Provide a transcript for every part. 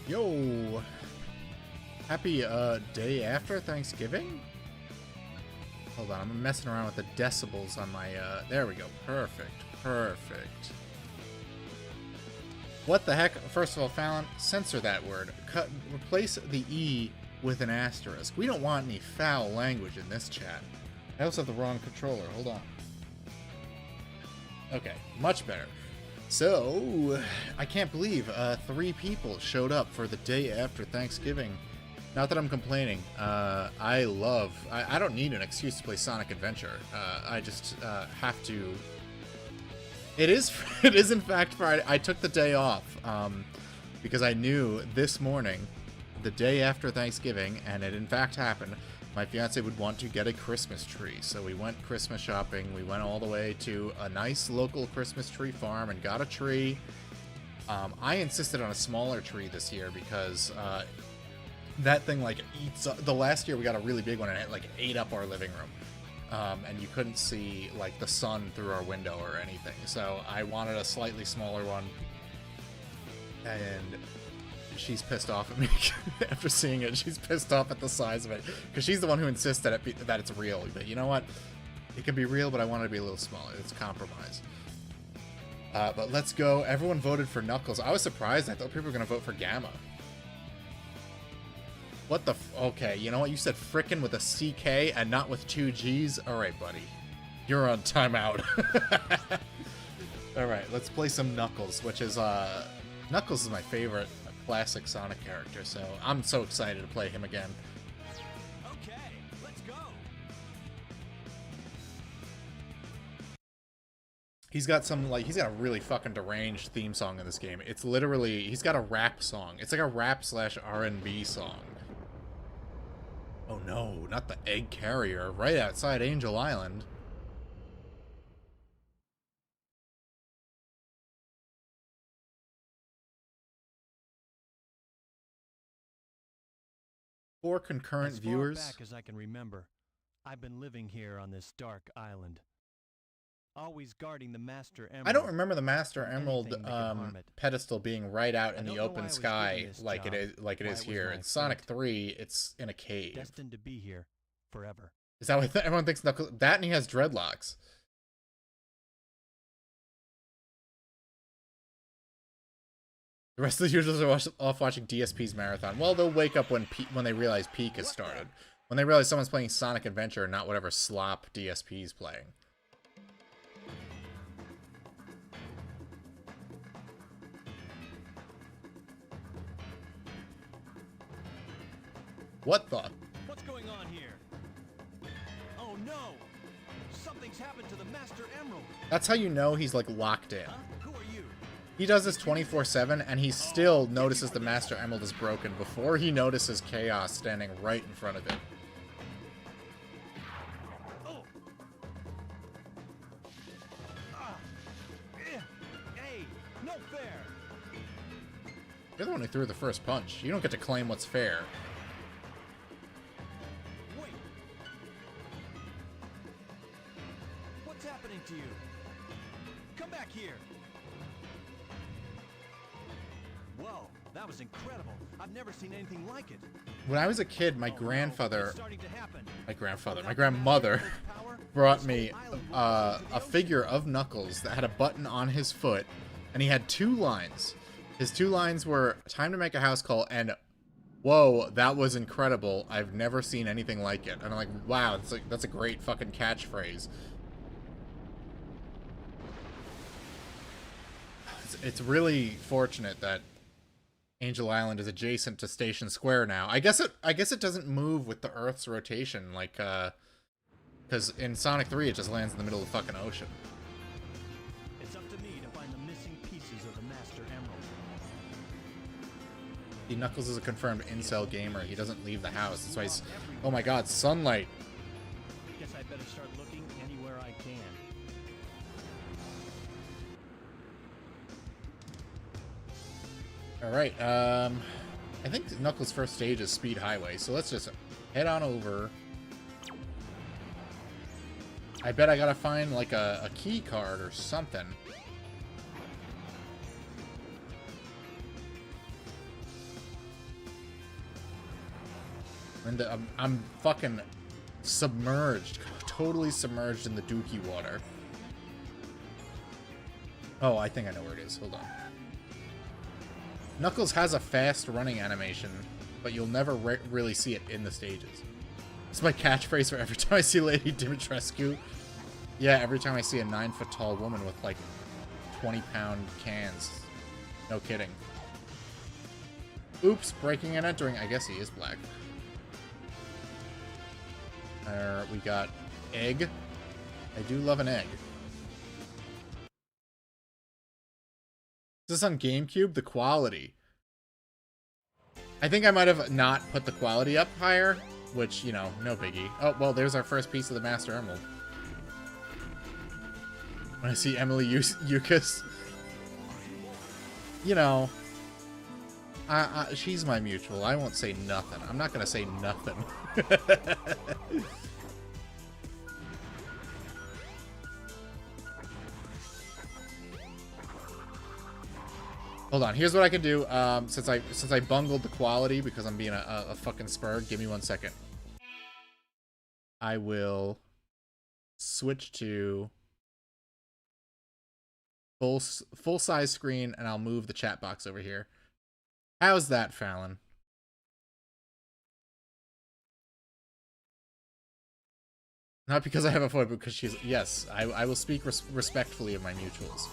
Yo! Happy day after Thanksgiving? Hold on, I'm messing around with the decibels on my there we go. Perfect. Perfect. What the heck? First of all, Fallon, censor that word. Replace the E with an asterisk. We don't want any foul language in this chat. I also have the wrong controller. Hold on. Okay, much better. So, I can't believe 3 people showed up for the day after Thanksgiving. Not that I'm complaining. I don't need an excuse to play Sonic Adventure. I just have to. It is in fact Friday. I took the day off because I knew this morning, the day after Thanksgiving, and it in fact happened, my fiance would want to get a Christmas tree. So we went Christmas shopping. We went all the way to a nice local Christmas tree farm and got a tree. I insisted on a smaller tree this year because that thing like eats up. The last year we got a really big one and it like ate up our living room. And you couldn't see like the sun through our window or anything. So I wanted a slightly smaller one. And she's pissed off at me after seeing it. She's pissed off at the size of it because she's the one who insists that that it's real. But you know what? It can be real, but I want it to be a little smaller. It's compromise. But let's go. Everyone voted for Knuckles. I was surprised. I thought people were going to vote for Gamma. What the okay, you know what? You said frickin' with a CK and not with 2 Gs? Alright, buddy. You're on timeout. Alright, let's play some Knuckles, which is, Knuckles is my favorite classic Sonic character, so I'm so excited to play him again. Okay, let's go. He's got some, like, he's got a really fucking deranged theme song in this game. It's literally, he's got a rap song. It's like a rap / R&B song. Oh no, not the egg carrier, right outside Angel Island. Four concurrent viewers. As far back as I can remember, I've been living here on this dark island, always guarding the Master Emerald. I don't remember the Master Emerald pedestal being right out in the open sky like it is here. In Sonic 3, it's in a cave. Destined to be here forever. Is that what everyone thinks? Knuckles? That and he has dreadlocks. The rest of the users are off watching DSP's marathon. Well, they'll wake up when they realize Peak has started. When they realize someone's playing Sonic Adventure and not whatever slop DSP's playing. What the? What's going on here? Oh no! Something's happened to the Master Emerald. That's how you know he's like locked in. Huh? Who are you? He does this 24/7, and he still notices the Master Emerald is broken before he notices Chaos standing right in front of him. Oh, No fair. You're the one who threw the first punch. You don't get to claim what's fair. Wait. What's happening to you? Come back here. Whoa, that was incredible. I've never seen anything like it. When I was a kid, my grandmother brought me a figure of Knuckles that had a button on his foot, and he had 2 lines. His 2 lines were "Time to make a house call" and "Whoa, that was incredible. I've never seen anything like it." And I'm like, wow, that's a great fucking catchphrase. It's really fortunate that Angel Island is adjacent to Station Square now. I guess it doesn't move with the Earth's rotation, like, because in Sonic 3 it just lands in the middle of the fucking ocean. It's up to me to find the missing pieces of the Master Emerald. The Knuckles is a confirmed incel gamer. He doesn't leave the house. That's why he's... Oh my god, sunlight! Guess I better start looking anywhere I can. Alright, I think Knuckles' first stage is Speed Highway, so let's just head on over. I bet I gotta find, like, a key card or something. And I'm fucking submerged, totally submerged in the dookie water. Oh, I think I know where it is. Hold on. Knuckles has a fast running animation, but you'll never really see it in the stages. It's my catchphrase for every time I see Lady Dimitrescu. Yeah, every time I see a 9-foot tall woman with like 20-pound cans. No kidding. Oops, breaking and entering. I guess he is black. We got egg. I do love an egg. Is this on GameCube? The quality. I think I might have not put the quality up higher, which, you know, no biggie. Oh, well, there's our first piece of the Master Emerald. When I see Emily Yukas, you know, she's my mutual. I won't say nothing. I'm not going to say nothing. Hold on, here's what I can do. Since I bungled the quality because I'm being a fucking spurg, give me 1 second. I will switch to full size screen, and I'll move the chat box over here. How's that, Fallon? Not because I have a phone, but because she's... Yes, I will speak respectfully of my mutuals.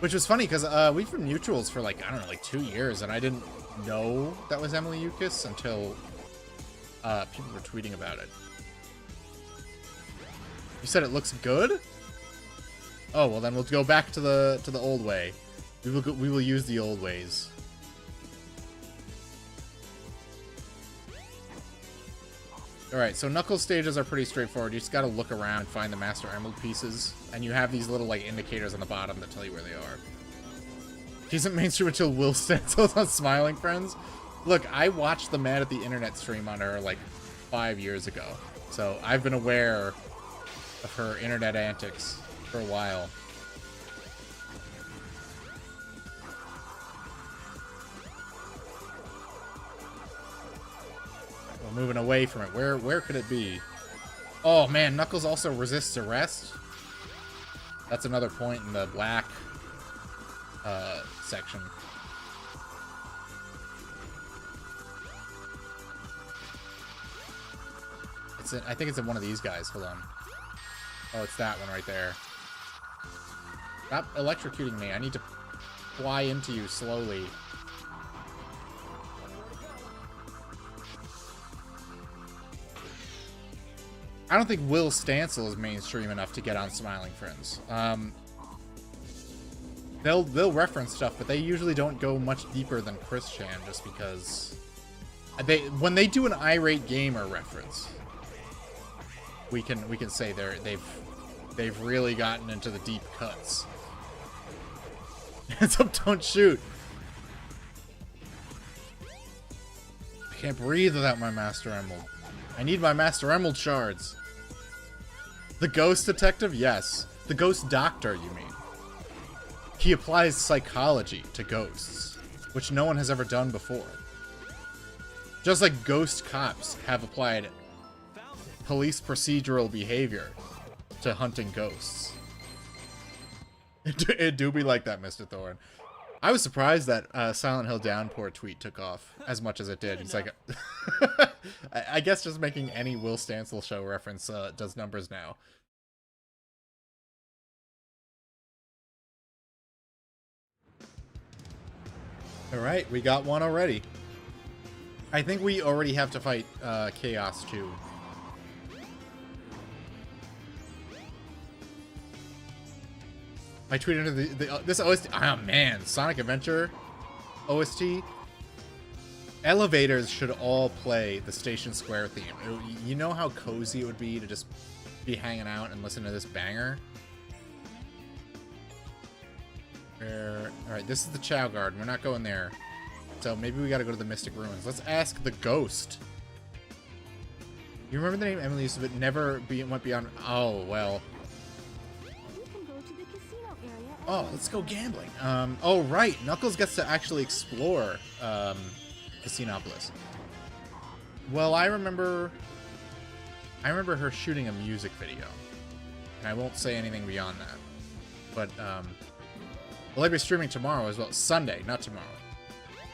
Which was funny, because we've been mutuals for, like, I don't know, like 2 years, and I didn't know that was Emily Yukas until people were tweeting about it. You said it looks good? Oh, well then we'll go back to the old way. We will use the old ways. Alright, so Knuckles stages are pretty straightforward. You just gotta look around and find the Master Emerald pieces. And you have these little, like, indicators on the bottom that tell you where they are. She isn't mainstream until Will Stencil's on Smiling Friends. Look, I watched the Mad at the Internet stream on her, like, 5 years ago. So I've been aware of her internet antics for a while. We're moving away from it. Where could it be? Oh man, Knuckles also resists arrest. That's another point in the black section. I think it's in one of these guys. Hold on. Oh, it's that one right there. Stop electrocuting me. I need to fly into you slowly. I don't think Will Stancil is mainstream enough to get on Smiling Friends. They'll reference stuff, but they usually don't go much deeper than Chris Chan, just because when they do an irate gamer reference, we can say they've really gotten into the deep cuts. Hands up, don't shoot. I can't breathe without my Master Emerald. I need my Master Emerald shards. The ghost detective? Yes. The ghost doctor, you mean. He applies psychology to ghosts, which no one has ever done before. Just like ghost cops have applied police procedural behavior to hunting ghosts. It do be like that, Mr. Thorne. I was surprised that Silent Hill Downpour tweet took off as much as it did. He's like, I guess just making any Will Stancil show reference does numbers now. Alright, we got one already. I think we already have to fight Chaos too. I tweeted this OST. Oh man, Sonic Adventure OST. Elevators should all play the Station Square theme. You know how cozy it would be to just be hanging out and listen to this banger? Alright, this is the Chow Garden. We're not going there. So maybe we gotta go to the Mystic Ruins. Let's ask the ghost. You remember the name Emily used to went beyond... Oh, well... Oh, let's go gambling. Oh, right. Knuckles gets to actually explore Casinopolis. Well, I remember her shooting a music video. And I won't say anything beyond that. But, well, I'll be streaming tomorrow as well. Sunday, not tomorrow.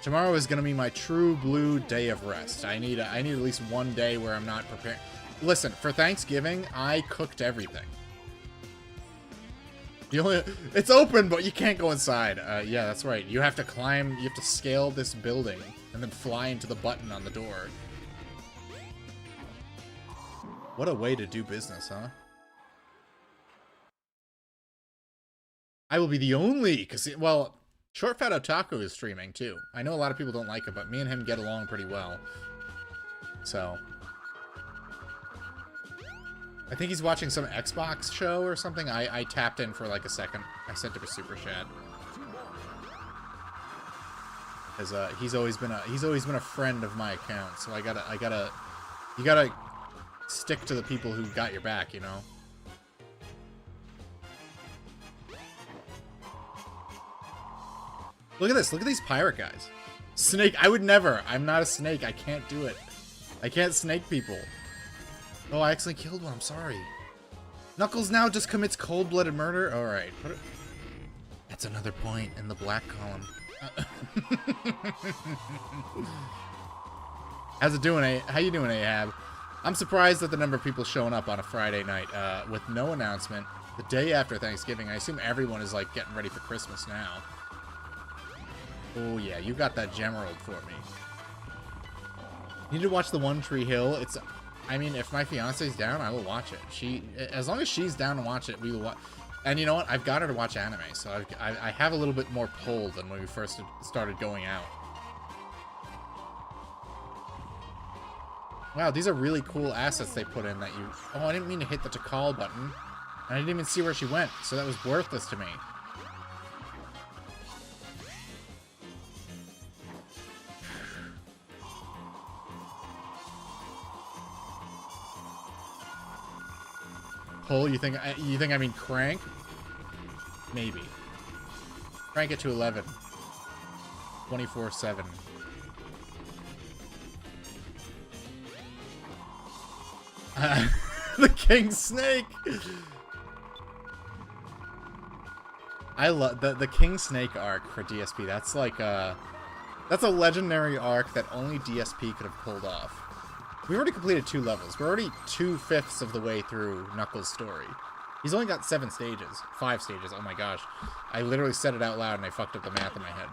Tomorrow is going to be my true blue day of rest. I need at least one day where I'm not prepared. Listen, for Thanksgiving, I cooked everything. It's open, but you can't go inside. Yeah, that's right. You have to climb, you have to scale this building and then fly into the button on the door. What a way to do business, huh? I will be the only, well, Short Fat Otaku is streaming too. I know a lot of people don't like it, but me and him get along pretty well. So... I think he's watching some Xbox show or something. I tapped in for like a second. I sent him a super chat. Because he's always been a friend of my account. So you gotta stick to the people who got your back, you know. Look at this. Look at these pirate guys. Snake. I would never. I'm not a snake. I can't do it. I can't snake people. Oh, I accidentally killed one. I'm sorry. Knuckles now just commits cold-blooded murder? Alright. That's another point in the black column. How's it doing, How you doing, Ahab? I'm surprised at the number of people showing up on a Friday night with no announcement. The day after Thanksgiving. I assume everyone is, like, getting ready for Christmas now. Oh, yeah. You got that Gemerald for me. You need to watch the One Tree Hill. I mean, if my fiance's down, I will watch it. As long as she's down to watch it, we will watch. And you know what? I've got her to watch anime, so I have a little bit more pull than when we first started going out. Wow, these are really cool assets they put in that you... Oh, I didn't mean to hit the to call button. And I didn't even see where she went, so that was worthless to me. Pull? You think I mean crank? Maybe. Crank it to 11. 24/7. The King Snake. I love the King Snake arc for DSP. That's like that's a legendary arc that only DSP could have pulled off. We've already completed 2 levels. We're already 2/5 of the way through Knuckles' story. He's only got 7 stages. 5 stages. Oh my gosh. I literally said it out loud and I fucked up the math in my head.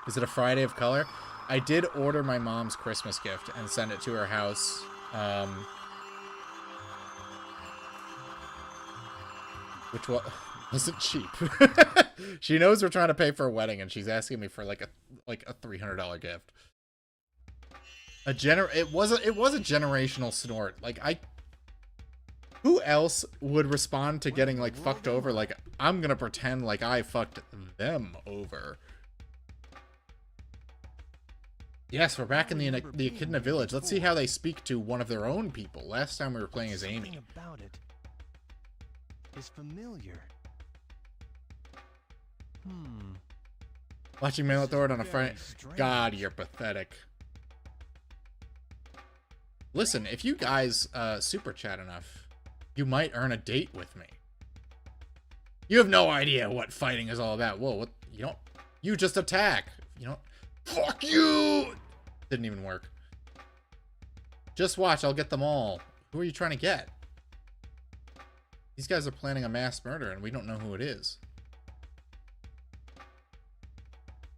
Is it a Friday of color? I did order my mom's Christmas gift and send it to her house. Which wasn't cheap. She knows we're trying to pay for a wedding and she's asking me for like a $300 gift. It was a generational snort. Like Who else would respond to getting, like, fucked over? Like, I'm gonna pretend like I fucked them over. Yes, we're back in the Echidna village. Let's see how they speak to one of their own people. Last time we were playing as Amy. Something about it is familiar. Watching Malithord on a Friday. God, you're pathetic. Listen, if you guys super chat enough, you might earn a date with me. You have no idea what fighting is all about. Whoa, what? You don't. You just attack. You don't. Fuck you! Didn't even work. Just watch, I'll get them all. Who are you trying to get? These guys are planning a mass murder and we don't know who it is.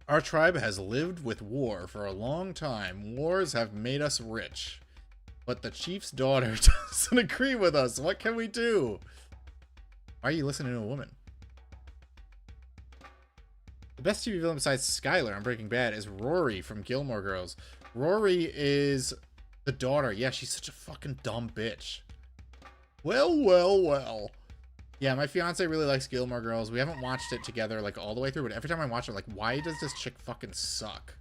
Our tribe has lived with war for a long time. Wars have made us rich. But the chief's daughter doesn't agree with us. What can we do? Why are you listening to a woman? The best TV villain besides Skylar on Breaking Bad is Rory from Gilmore Girls. Rory is the daughter. Yeah, she's such a fucking dumb bitch. Well, well, well. Yeah, my fiance really likes Gilmore Girls. We haven't watched it together, like, all the way through, but every time I watch it, I'm like, why does this chick fucking suck?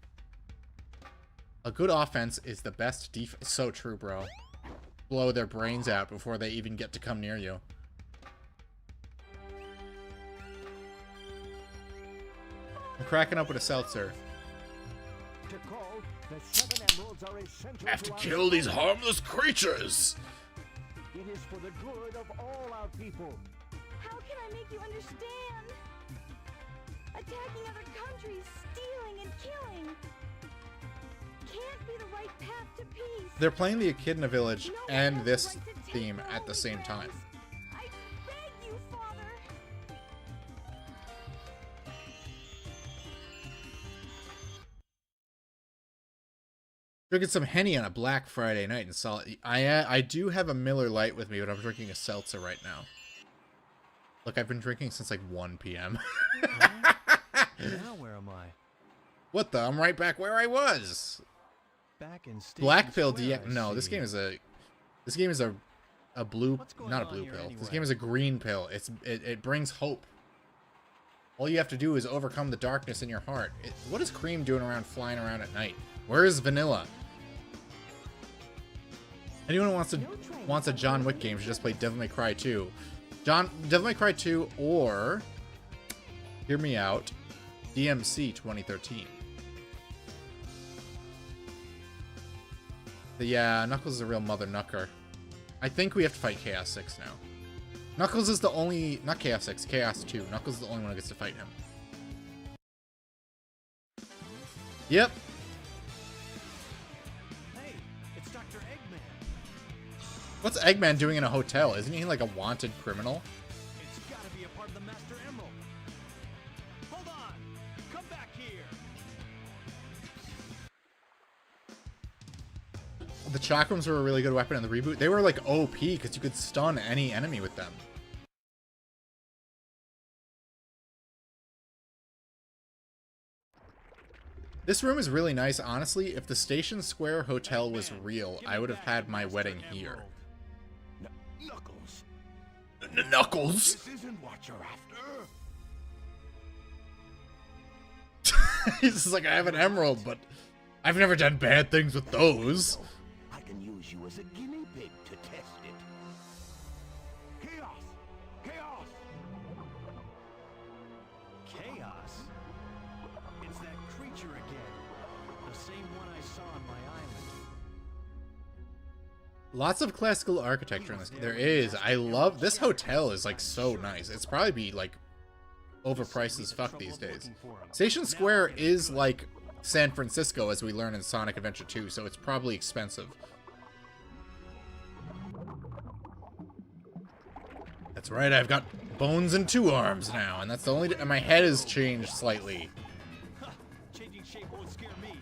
A good offense is the best defense. So true, bro. Blow their brains out before they even get to come near you. I'm cracking up with a seltzer. Have to kill these harmless creatures! It is for the good of all our people. How can I make you understand? Attacking other countries, stealing and killing can't be the right path to peace. They're playing the Echidna Village and this theme at the same time. I beg you, Father. Drinking some Henny on a Black Friday night in solid. I do have a Miller Lite with me, but I'm drinking a seltzer right now. Look, I've been drinking since like 1 p.m. Now where am I? What the? I'm right back where I was. Back in Station Black Pill Square, DX. No, I this see. game is a blue, What's going not a on blue here pill. This anyway? game is a green pill. It brings hope. All you have to do is overcome the darkness in your heart. What is Cream doing around flying around at night? Where is Vanilla? Anyone who wants a John Wick game should just play Devil May Cry 2. Devil May Cry 2 or, hear me out, DMC 2013. Yeah, Knuckles is a real mother knucker. I think we have to fight Chaos 6 now. Knuckles is the only, not Chaos 6, Chaos 2. Knuckles is the only one who gets to fight him. Yep. Hey, it's Dr. Eggman. What's Eggman doing in a hotel? Isn't he like a wanted criminal? It's gotta be a part of the Master Emerald. Hold on! Come back here! The chakrams were a really good weapon in the reboot. They were like OP because you could stun any enemy with them. This room is really nice. Honestly, if the Station Square Hotel was real, I would have had my wedding here. Knuckles, Knuckles? this isn't what you're after. He's just like, I have an emerald, but I've never done bad things with those. I can use you as a guinea pig to test it. Chaos! Chaos! Chaos? It's that creature again. The same one I saw on my island. Lots of classical architecture in this. There is. I love this hotel. Is like so nice. It's probably be like overpriced as fuck these days. Station Square is like San Francisco, as we learn in Sonic Adventure 2, so it's probably expensive. That's right. I've got bones and 2 arms now, and that's the only. And my head has changed slightly. Changing shape won't scare me.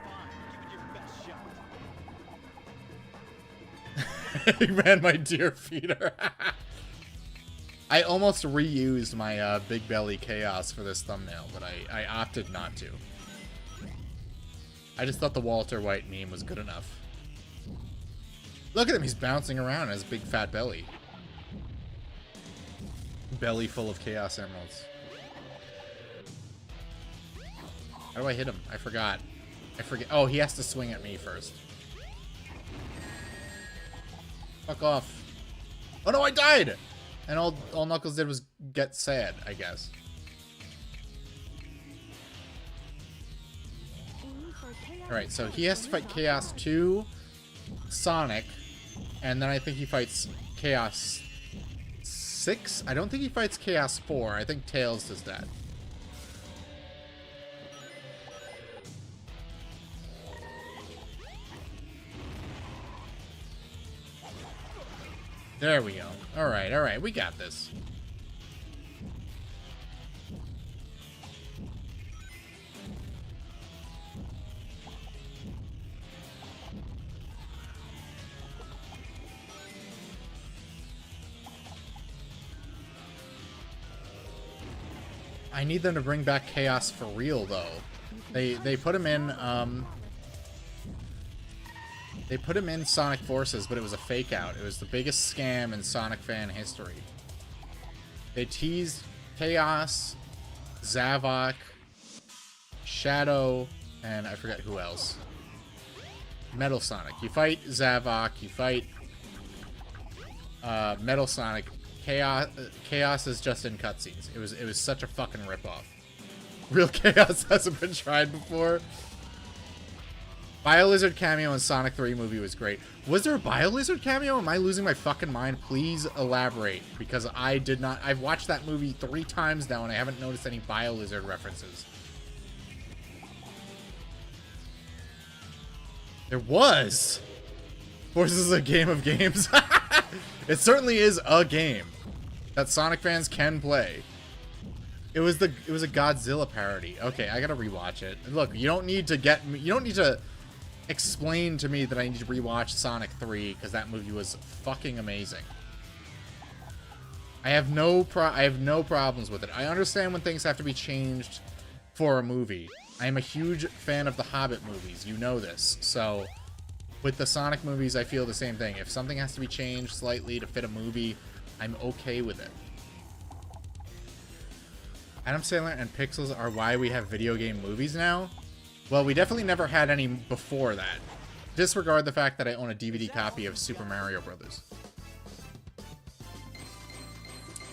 Fine, give it your best shot. Man, my dear feeder. I almost reused my Big Belly Chaos for this thumbnail, but I opted not to. I just thought the Walter White meme was good enough. Look at him, he's bouncing around in his big fat belly. Belly full of Chaos Emeralds. How do I hit him? I forgot. I forget. Oh, he has to swing at me first. Fuck off. Oh no, I died! And all Knuckles did was get sad, I guess. Alright, so he has to fight Chaos 2, Sonic, and then I think he fights Chaos 6? I don't think he fights Chaos 4. I think Tails does that. There we go. Alright, alright, we got this. I need them to bring back Chaos for real, though. They put him in, they put him in Sonic Forces, but it was a fake out. It was the biggest scam in Sonic fan history. They teased Chaos, Zavok, Shadow, and I forget who else. Metal Sonic. You fight Zavok, you fight Metal Sonic. Chaos is just in cutscenes. It was such a fucking ripoff. Real Chaos hasn't been tried before. BioLizard cameo in Sonic 3 movie was great. Was there a BioLizard cameo? Am I losing my fucking mind? Please elaborate, because I did not. I've watched that movie 3 times now and I haven't noticed any BioLizard references. There was. Forces is a game of games. It certainly is a game that Sonic fans can play. It was a Godzilla parody. Okay, I gotta rewatch it. Look, you don't need to explain to me that I need to rewatch Sonic 3 because that movie was fucking amazing. I have no problems with it. I understand when things have to be changed for a movie. I am a huge fan of the Hobbit movies. You know this. So with the Sonic movies, I feel the same thing. If something has to be changed slightly to fit a movie, I'm okay with it. Adam Sandler and Pixels are why we have video game movies now? Well, we definitely never had any before that. Disregard the fact that I own a DVD copy of Super Mario Brothers.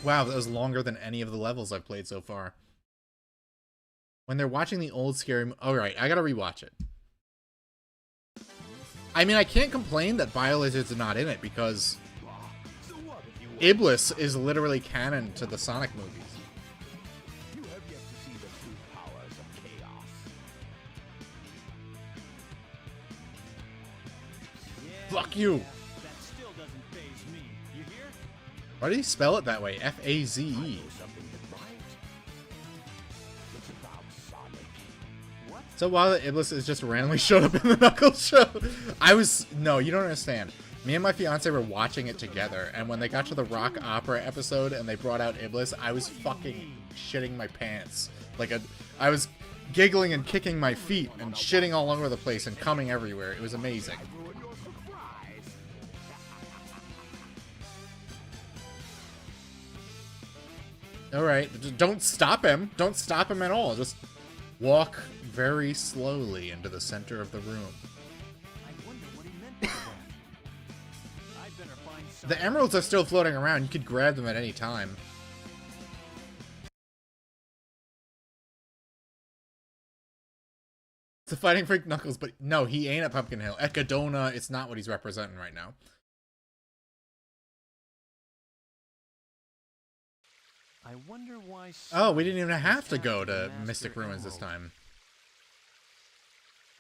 Wow, that was longer than any of the levels I've played so far. When they're watching the old scary... Alright, I gotta rewatch it. I mean, I can't complain that BioLizard's not in it, because Iblis is literally canon to the Sonic movies. You have yet to see the true powers of chaos. Fuck you! That still doesn't faze me. You hear? Why did he spell it that way? F-A-Z-E. Something that might. It's about Sonic. What? So while the Iblis is just randomly showed up in the Knuckles show, no, you don't understand. Me and my fiance were watching it together, and when they got to the rock opera episode and they brought out Iblis, I was fucking shitting my pants. I was giggling and kicking my feet and shitting all over the place and coming everywhere. It was amazing. Ruin your surprise. Alright, don't stop him. Don't stop him at all. Just walk very slowly into the center of the room. I wonder what he meant by that. I'd better find some. The emeralds are still floating around. You could grab them at any time. It's a Fighting Freak Knuckles, but no, he ain't at Pumpkin Hill. Echidna, it's not what he's representing right now. I wonder why. Oh, we didn't even have to Sonic go is the to master Mystic Ruins this emerald. time.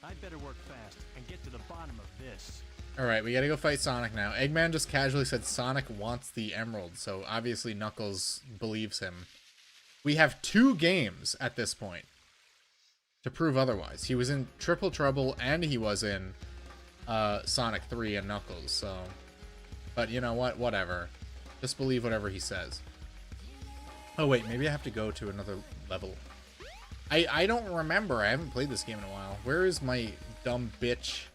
I'd better work fast and get to the bottom of this. Alright, we gotta go fight Sonic now. Eggman just casually said Sonic wants the emerald, so obviously Knuckles believes him. We have 2 games at this point to prove otherwise. He was in Triple Trouble and he was in Sonic 3 and Knuckles, so... But you know what? Whatever. Just believe whatever he says. Oh wait, maybe I have to go to another level. I don't remember. I haven't played this game in a while. Where is my dumb bitch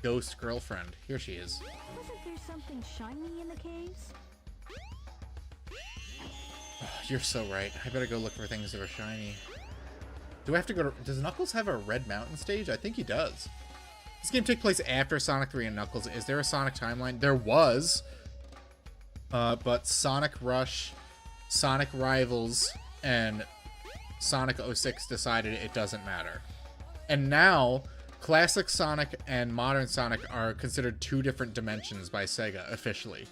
ghost girlfriend? Here she is. Wasn't there something shiny in the caves? Oh, you're so right. I better go look for things that are shiny. Do I have to go to... Does Knuckles have a Red Mountain stage? I think he does. This game takes place after Sonic 3 and Knuckles. Is there a Sonic timeline? There was. But Sonic Rush, Sonic Rivals, and Sonic 06 decided it doesn't matter. And now, Classic Sonic and Modern Sonic are considered two different dimensions by Sega, officially.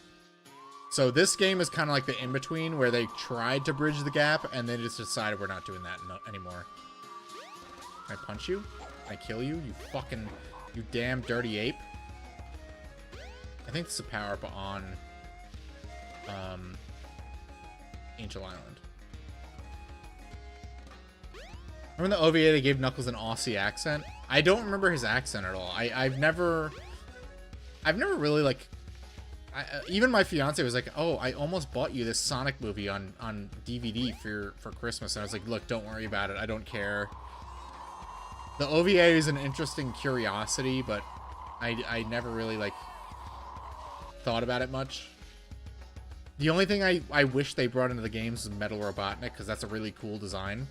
So this game is kind of like the in-between, where they tried to bridge the gap, and they just decided we're not doing that anymore. Can I punch you? Can I kill you? You fucking... You damn dirty ape. I think this is a power-up on... Angel Island. Remember in the OVA they gave Knuckles an Aussie accent? I don't remember his accent at all. I've never really, like... even my fiance was like, oh, I almost bought you this Sonic movie on DVD for Christmas. And I was like, look, don't worry about it. I don't care. The OVA is an interesting curiosity, but I never really, like, thought about it much. The only thing I wish they brought into the games is Metal Robotnik, because that's a really cool design.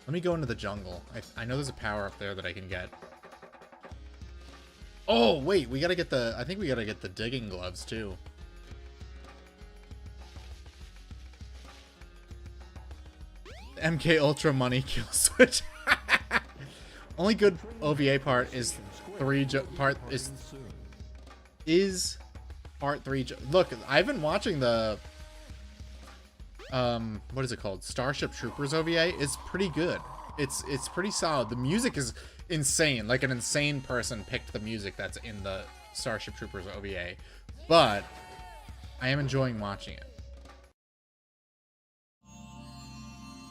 Let me go into the jungle. I know there's a power up there that I can get. Oh, wait, we gotta get the... I think we gotta get the digging gloves, too. MK Ultra money kill switch. Only good OVA part is part 3. Look, I've been watching the what is it called? Starship Troopers OVA. It's pretty good. It's pretty solid. The music is insane. Like an insane person picked the music that's in the Starship Troopers OVA. But I am enjoying watching it.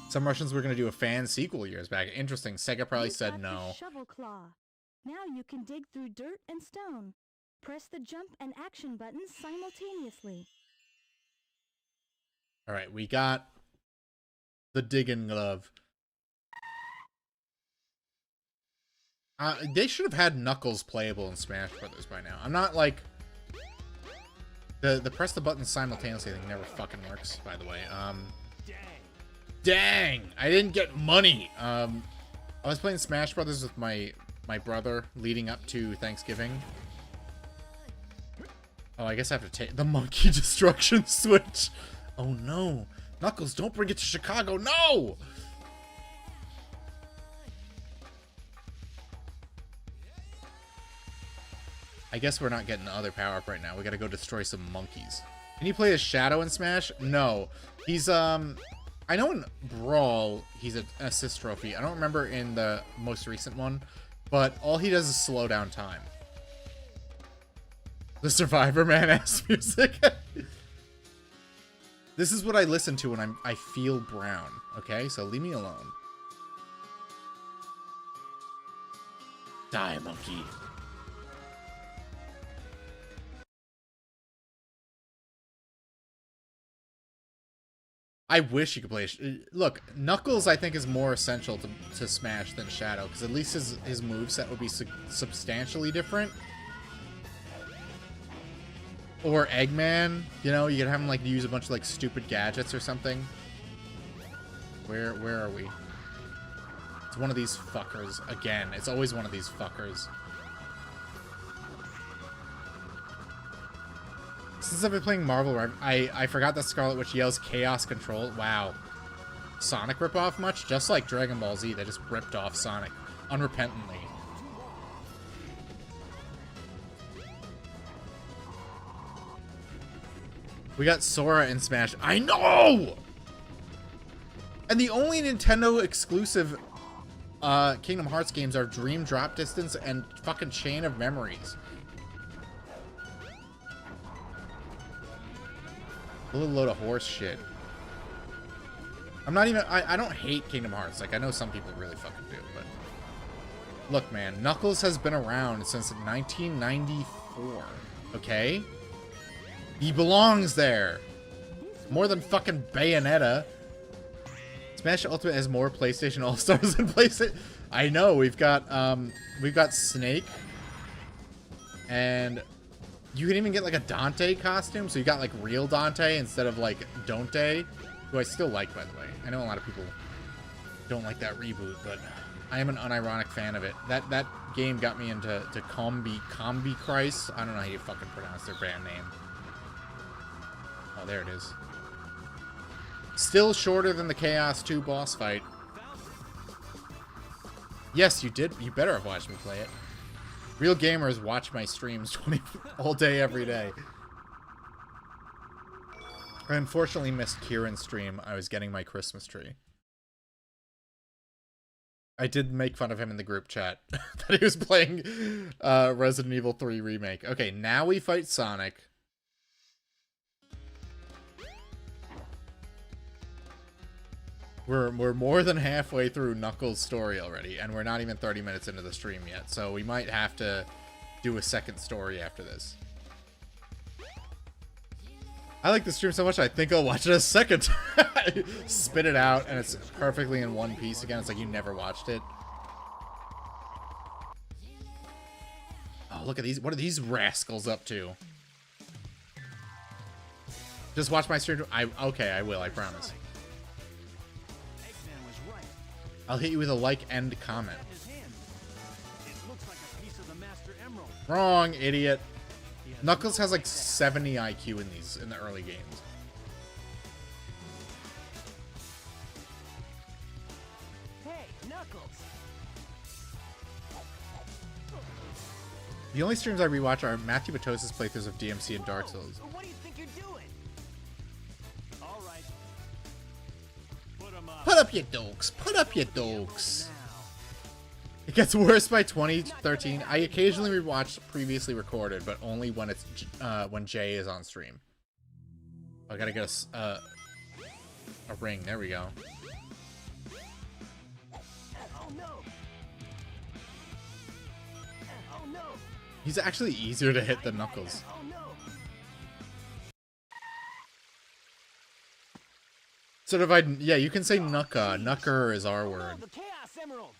Some Russians were going to do a fan sequel years back. Interesting. Sega probably said no. Shovel claw. Now you can dig through dirt and stone. Press the jump and action buttons simultaneously. All right, we got the digging glove. They should have had Knuckles playable in Smash Brothers by now. I'm not like the press the buttons simultaneously thing never fucking works. By the way, dang, I didn't get money. I was playing Smash Brothers with my brother leading up to Thanksgiving. Oh, I guess I have to take the monkey destruction switch. Oh no, Knuckles, don't bring it to Chicago. No. I guess we're not getting the other power up right now. We gotta go destroy some monkeys. Can you play as Shadow in Smash? No. He's, I know in Brawl, he's an assist trophy. I don't remember in the most recent one, but all he does is slow down time. The Survivor Man ass music. This is what I listen to when I feel brown. Okay, so leave me alone. Die, monkey. I wish you could play... Look, Knuckles, I think, is more essential to Smash than Shadow, because at least his moveset would be substantially different. Or Eggman, you know, you could have him, like, use a bunch of, like, stupid gadgets or something. Where are we? It's one of these fuckers. Again, it's always one of these fuckers. Since I've been playing Marvel, I forgot that Scarlet Witch yells Chaos Control. Wow. Sonic ripoff much? Just like Dragon Ball Z, they just ripped off Sonic. Unrepentantly. We got Sora in Smash. I know! And the only Nintendo exclusive Kingdom Hearts games are Dream Drop Distance and fucking Chain of Memories. A little load of horse shit. I'm not even... I don't hate Kingdom Hearts. Like, I know some people really fucking do, but... Look, man. Knuckles has been around since 1994. Okay? He belongs there. More than fucking Bayonetta. Smash Ultimate has more PlayStation All-Stars than PlayStation. I know, we've got Snake. And you can even get like a Dante costume, so you got like real Dante instead of like Dante, who I still like, by the way. I know a lot of people don't like that reboot, but I am an unironic fan of it. That game got me into Combi Christ. I don't know how you fucking pronounce their brand name. Oh, there it is. Still shorter than the Chaos 2 boss fight. Yes, you did. You better have watched me play it. Real gamers watch my streams all day, every day. I unfortunately missed Kieran's stream. I was getting my Christmas tree. I did make fun of him in the group chat that he was playing Resident Evil 3 Remake. Okay, now we fight Sonic. We're more than halfway through Knuckles' story already, and we're not even 30 minutes into the stream yet, so we might have to do a second story after this. I like the stream so much, I think I'll watch it a second time. Spit it out, and it's perfectly in one piece again. It's like you never watched it. Oh, look at these. What are these rascals up to? Just watch my stream. Okay, I will, I promise. I'll hit you with a like and comment. Wrong, idiot. Knuckles has like 70 IQ in the early games. Hey, Knuckles. The only streams I rewatch are Matthew Batos's playthroughs of DMC and Dark Souls. What do you think you're doing? All right. Put up your dokes. Put up your dokes. It gets worse by 2013. I occasionally rewatch previously recorded, but only when it's when Jay is on stream. I gotta get a ring. There we go. Oh no. Oh no. He's actually easier to hit than Knuckles. Oh no. Sort of, yeah, you can say Nucka. Nucker is our word. The Chaos Emerald.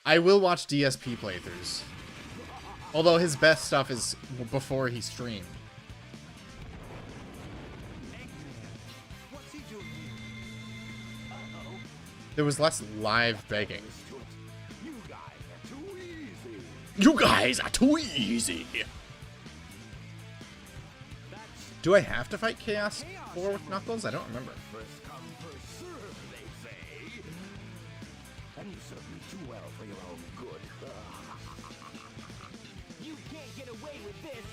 I will watch DSP playthroughs. Although his best stuff is before he streamed. What's he doing here? Uh-oh. There was less live begging. You guys are too easy. You guys are too easy. Do I have to fight Chaos 4 with Knuckles? I don't remember. First come, first serve, they say. And you serve me too well for your own good. You can't get away with this.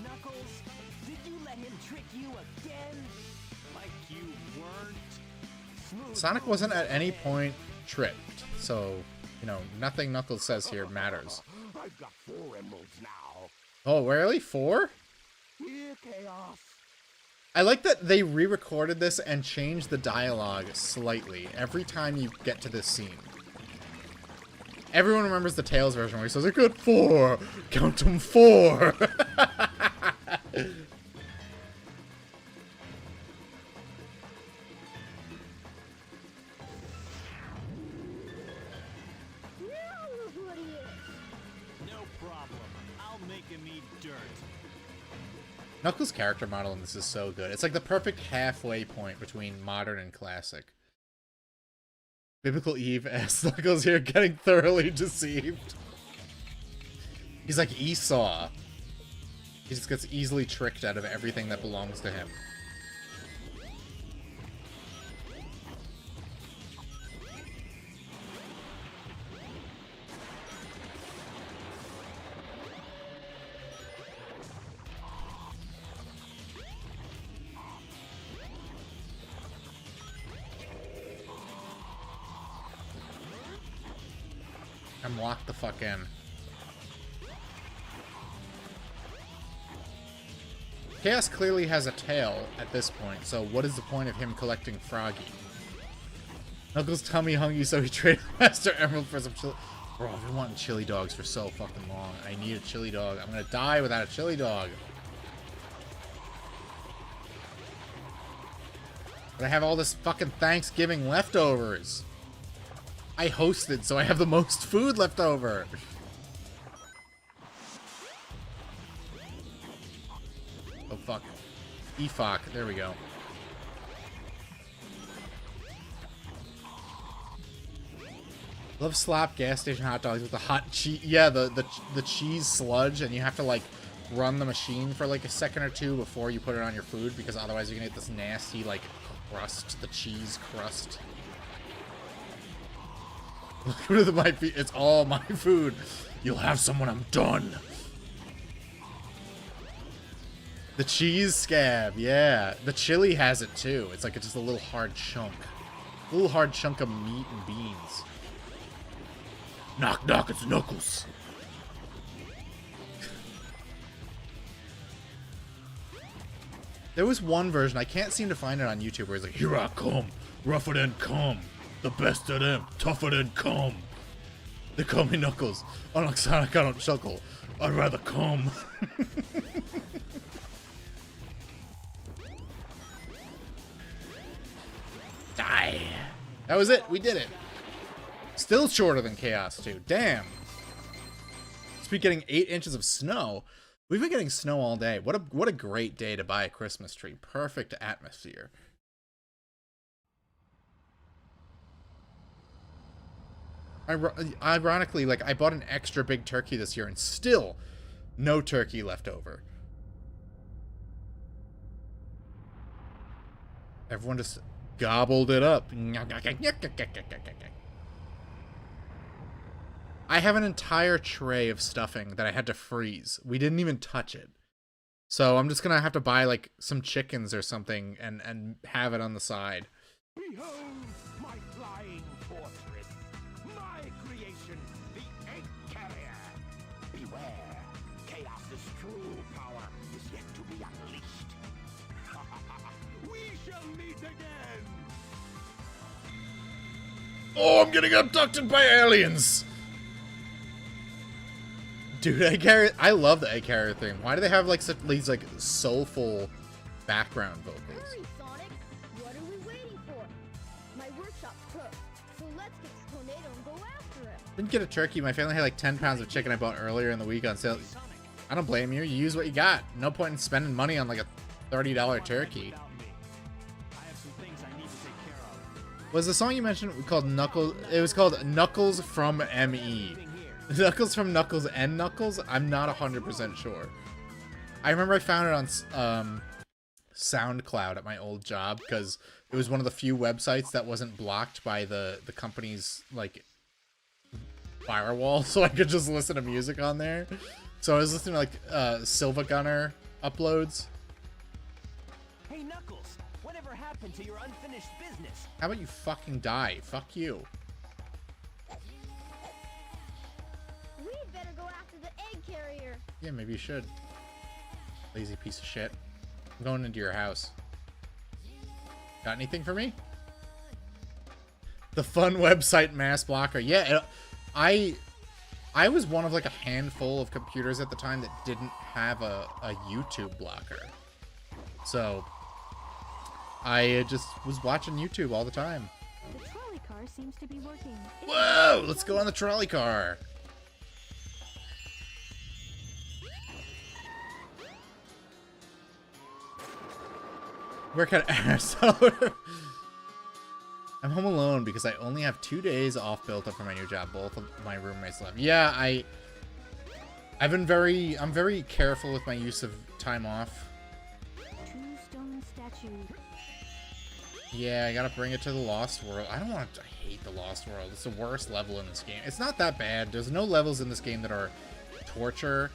Knuckles, did you let him trick you again? Like you weren't? Smooth Sonic wasn't at any point tricked, so, you know, nothing Knuckles says here matters. I've got 4 emeralds now. Oh, really? 4? Here, Chaos. I like that they re-recorded this and changed the dialogue slightly every time you get to this scene. Everyone remembers the Tails version where he says, "I got 4! Count them 4!" Now look what he is. No problem. I'll make him eat dirt. Knuckles' character model in this is so good. It's like the perfect halfway point between modern and classic. Biblical Eve as Knuckles here getting thoroughly deceived. He's like Esau. He just gets easily tricked out of everything that belongs to him. I'm locked the fuck in. Chaos clearly has a tail at this point, so what is the point of him collecting Froggy? Knuckles' tummy hungry, so he traded Master Emerald for some chili. Bro, I've been wanting chili dogs for so fucking long. I need a chili dog. I'm gonna die without a chili dog. But I have all this fucking Thanksgiving leftovers. I hosted, so I have the most food left over. Oh, fuck. E-fuck. There we go. Love slop gas station hot dogs with the hot cheese. Yeah, the cheese sludge, and you have to, like, run the machine for, like, a second or two before you put it on your food, because otherwise you're gonna get this nasty, like, crust, the cheese crust. Look at my feet. It's all my food. You'll have some when I'm done. The cheese scab, yeah. The chili has it too. It's like it's just a little hard chunk. A little hard chunk of meat and beans. Knock, knock, it's Knuckles. There was one version, I can't seem to find it on YouTube, where it's like, here I come, rougher than come. The best of them, tougher than come. They call me Knuckles. Unlike Sonic, I don't chuckle. I'd rather come. Die. That was it. We did it. Still shorter than Chaos 2. Damn. It's been getting 8 inches of snow. We've been getting snow all day. What a great day to buy a Christmas tree. Perfect atmosphere. Ironically, like, I bought an extra big turkey this year and still no turkey left over. Everyone just gobbled it up. I have an entire tray of stuffing that I had to freeze. We didn't even touch it. So I'm just gonna have to buy, like, some chickens or something and have it on the side. Behold my flying fortress, my creation, the egg carrier. Beware, Chaos's true power is yet to be unleashed. We shall meet again. Oh, I'm getting abducted by aliens! Dude, egg carrier, I love the egg carrier thing. Why do they have, like, such these, like, soulful background vocals? Hurry, Sonic! What are we waiting for? My workshop's closed, so let's get this tornado and go after him. Didn't get a turkey. My family had like 10 pounds of chicken I bought earlier in the week on sale. I don't blame you. You use what you got. No point in spending money on like a $30 turkey. Was the song you mentioned called Knuckles? It was called Knuckles from ME. Knuckles from Knuckles and Knuckles? I'm not 100% sure. I remember I found it on SoundCloud at my old job because it was one of the few websites that wasn't blocked by the company's, like, firewall, so I could just listen to music on there. So I was listening to, like, Silva Gunner uploads. Hey, Knuckles, whatever happened to your unfinished business? How about you fucking die? Fuck you. We'd better go after the egg carrier. Yeah, maybe you should. Lazy piece of shit. I'm going into your house. Got anything for me? The fun website mass blocker. Yeah, I was one of like a handful of computers at the time that didn't have a YouTube blocker. So I just was watching YouTube all the time. The trolley car seems to be working. Whoa! Let's go on the trolley car. Work at Aristotle. I'm home alone because I only have 2 days off built up for my new job. Both of my roommates left. Yeah, I'm very careful with my use of time off. Tombstone statue. Yeah, I gotta bring it to the Lost World. I hate the Lost World. It's the worst level in this game. It's not that bad. There's no levels in this game that are torture,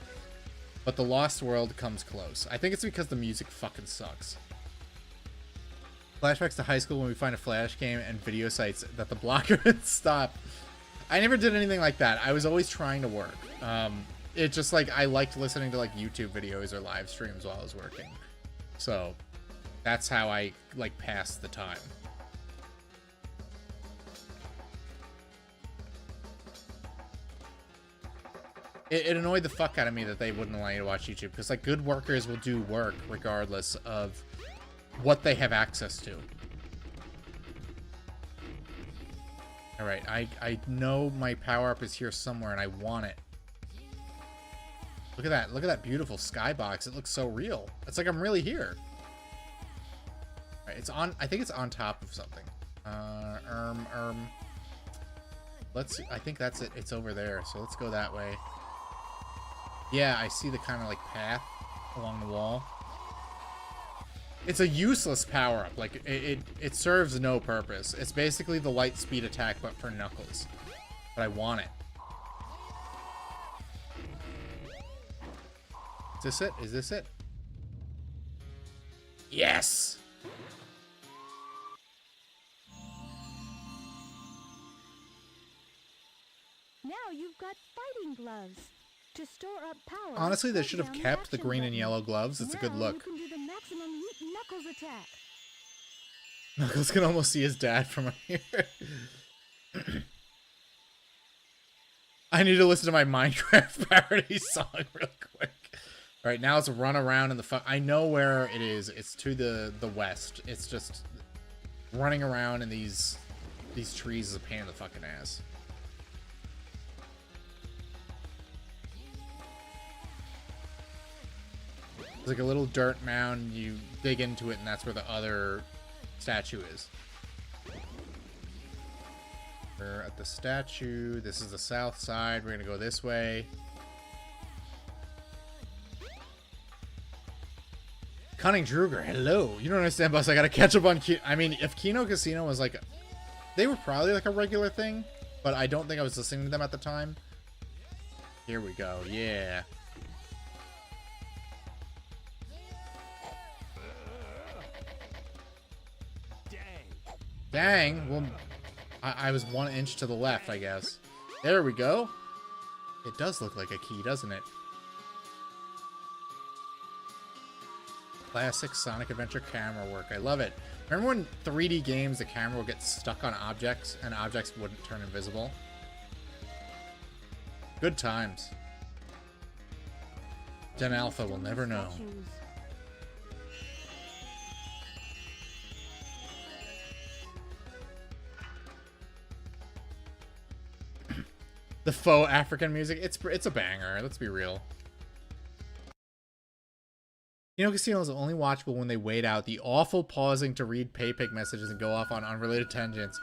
but the Lost World comes close. I think it's because the music fucking sucks. Flashbacks to high school when we find a flash game and video sites that the blocker had stopped. I never did anything like that. I was always trying to work. It's just like I liked listening to like YouTube videos or live streams while I was working. So that's how I like passed the time. It annoyed the fuck out of me that they wouldn't allow you to watch YouTube because like good workers will do work regardless of what they have access to. Alright, I know my power-up is here somewhere, and I want it. Look at that. Look at that beautiful skybox. It looks so real. It's like I'm really here. Alright, it's on... I think it's on top of something. Let's see. I think that's it. It's over there, so let's go that way. Yeah, I see the kind of, like, path along the wall. It's a useless power-up. Like, it serves no purpose. It's basically the light speed attack, but for Knuckles. But I want it. Is this it? Is this it? Yes! Now you've got fighting gloves. To store up power. Honestly, they hold should have down the kept the action green and button. yellow gloves. It's a good Now look. You can do the maximum Knuckles attack. Knuckles can almost see his dad from here. I need to listen to my Minecraft parody song real quick. All right, now it's run around in the I know where it is. It's to the west. It's just running around in these trees is a pain in the fucking ass. There's like a little dirt mound. You dig into it, and that's where the other statue is. We're at the statue. This is the south side. We're gonna go this way. Cunning Druger, hello. You don't understand, boss. I gotta catch up on I mean, if Kino Casino was like... They were probably like a regular thing, but I don't think I was listening to them at the time. Here we go. Yeah. Dang. Well, I was 1 inch to the left, I guess. There we go. It does look like a key, doesn't it? Classic Sonic Adventure camera work. I love it. Remember when 3D games, the camera would get stuck on objects and objects wouldn't turn invisible? Good times. Gen Alpha will never know. The faux African music, it's a banger, let's be real. Kino Casino is only watchable when they wait out the awful pausing to read PayPig messages and go off on unrelated tangents.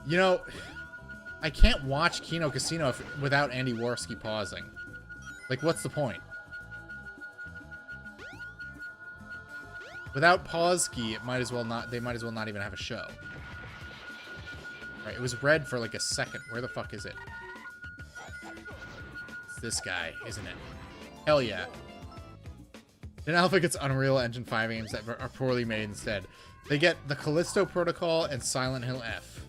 You know, I can't watch Kino Casino without Andy Worski pausing. Like, what's the point? Without Pawski, it might as well not. They might as well not even have a show. Right, it was red for like a second. Where the fuck is it? It's this guy, isn't it? Hell yeah. Then Alpha gets Unreal Engine 5 games that are poorly made instead. They get the Callisto Protocol and Silent Hill F.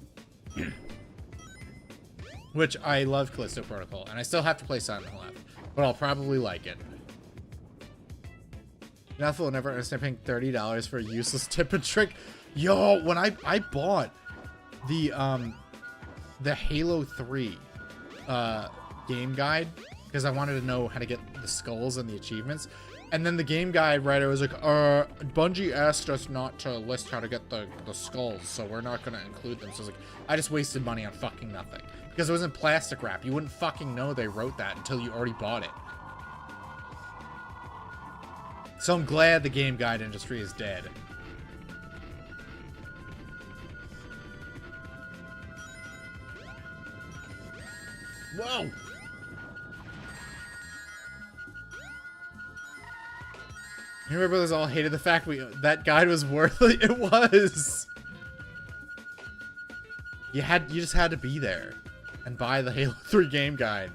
Which I love Callisto Protocol, and I still have to play Silent Hill F, but I'll probably like it. Alpha will never understand paying $30 for a useless tip and trick. Yo, when I bought the Halo 3 game guide because I wanted to know how to get the skulls and the achievements. And then the game guide writer was like, Bungie asked us not to list how to get the skulls, so we're not going to include them. So I was like, I just wasted money on fucking nothing. Because it was in plastic wrap. You wouldn't fucking know they wrote that until you already bought it. So I'm glad the game guide industry is dead. Whoa! Your brothers all hated the fact that guide was worth it. It was. You just had to be there and buy the Halo 3 game guide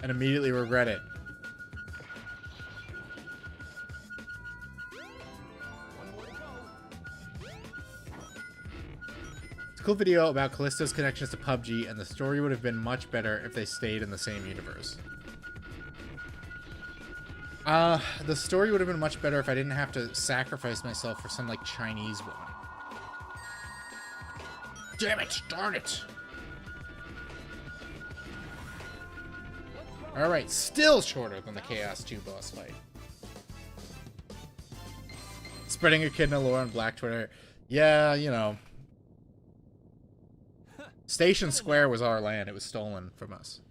and immediately regret it. It's a cool video about Callisto's connections to PUBG, and the story would have been much better if they stayed in the same universe. The story would have been much better if I didn't have to sacrifice myself for some, like, Chinese woman. Damn it! Darn it! Alright, still shorter than the Chaos 2 boss fight. Spreading a kid in a lore on Black Twitter. Yeah, you know. Station Square was our land. It was stolen from us.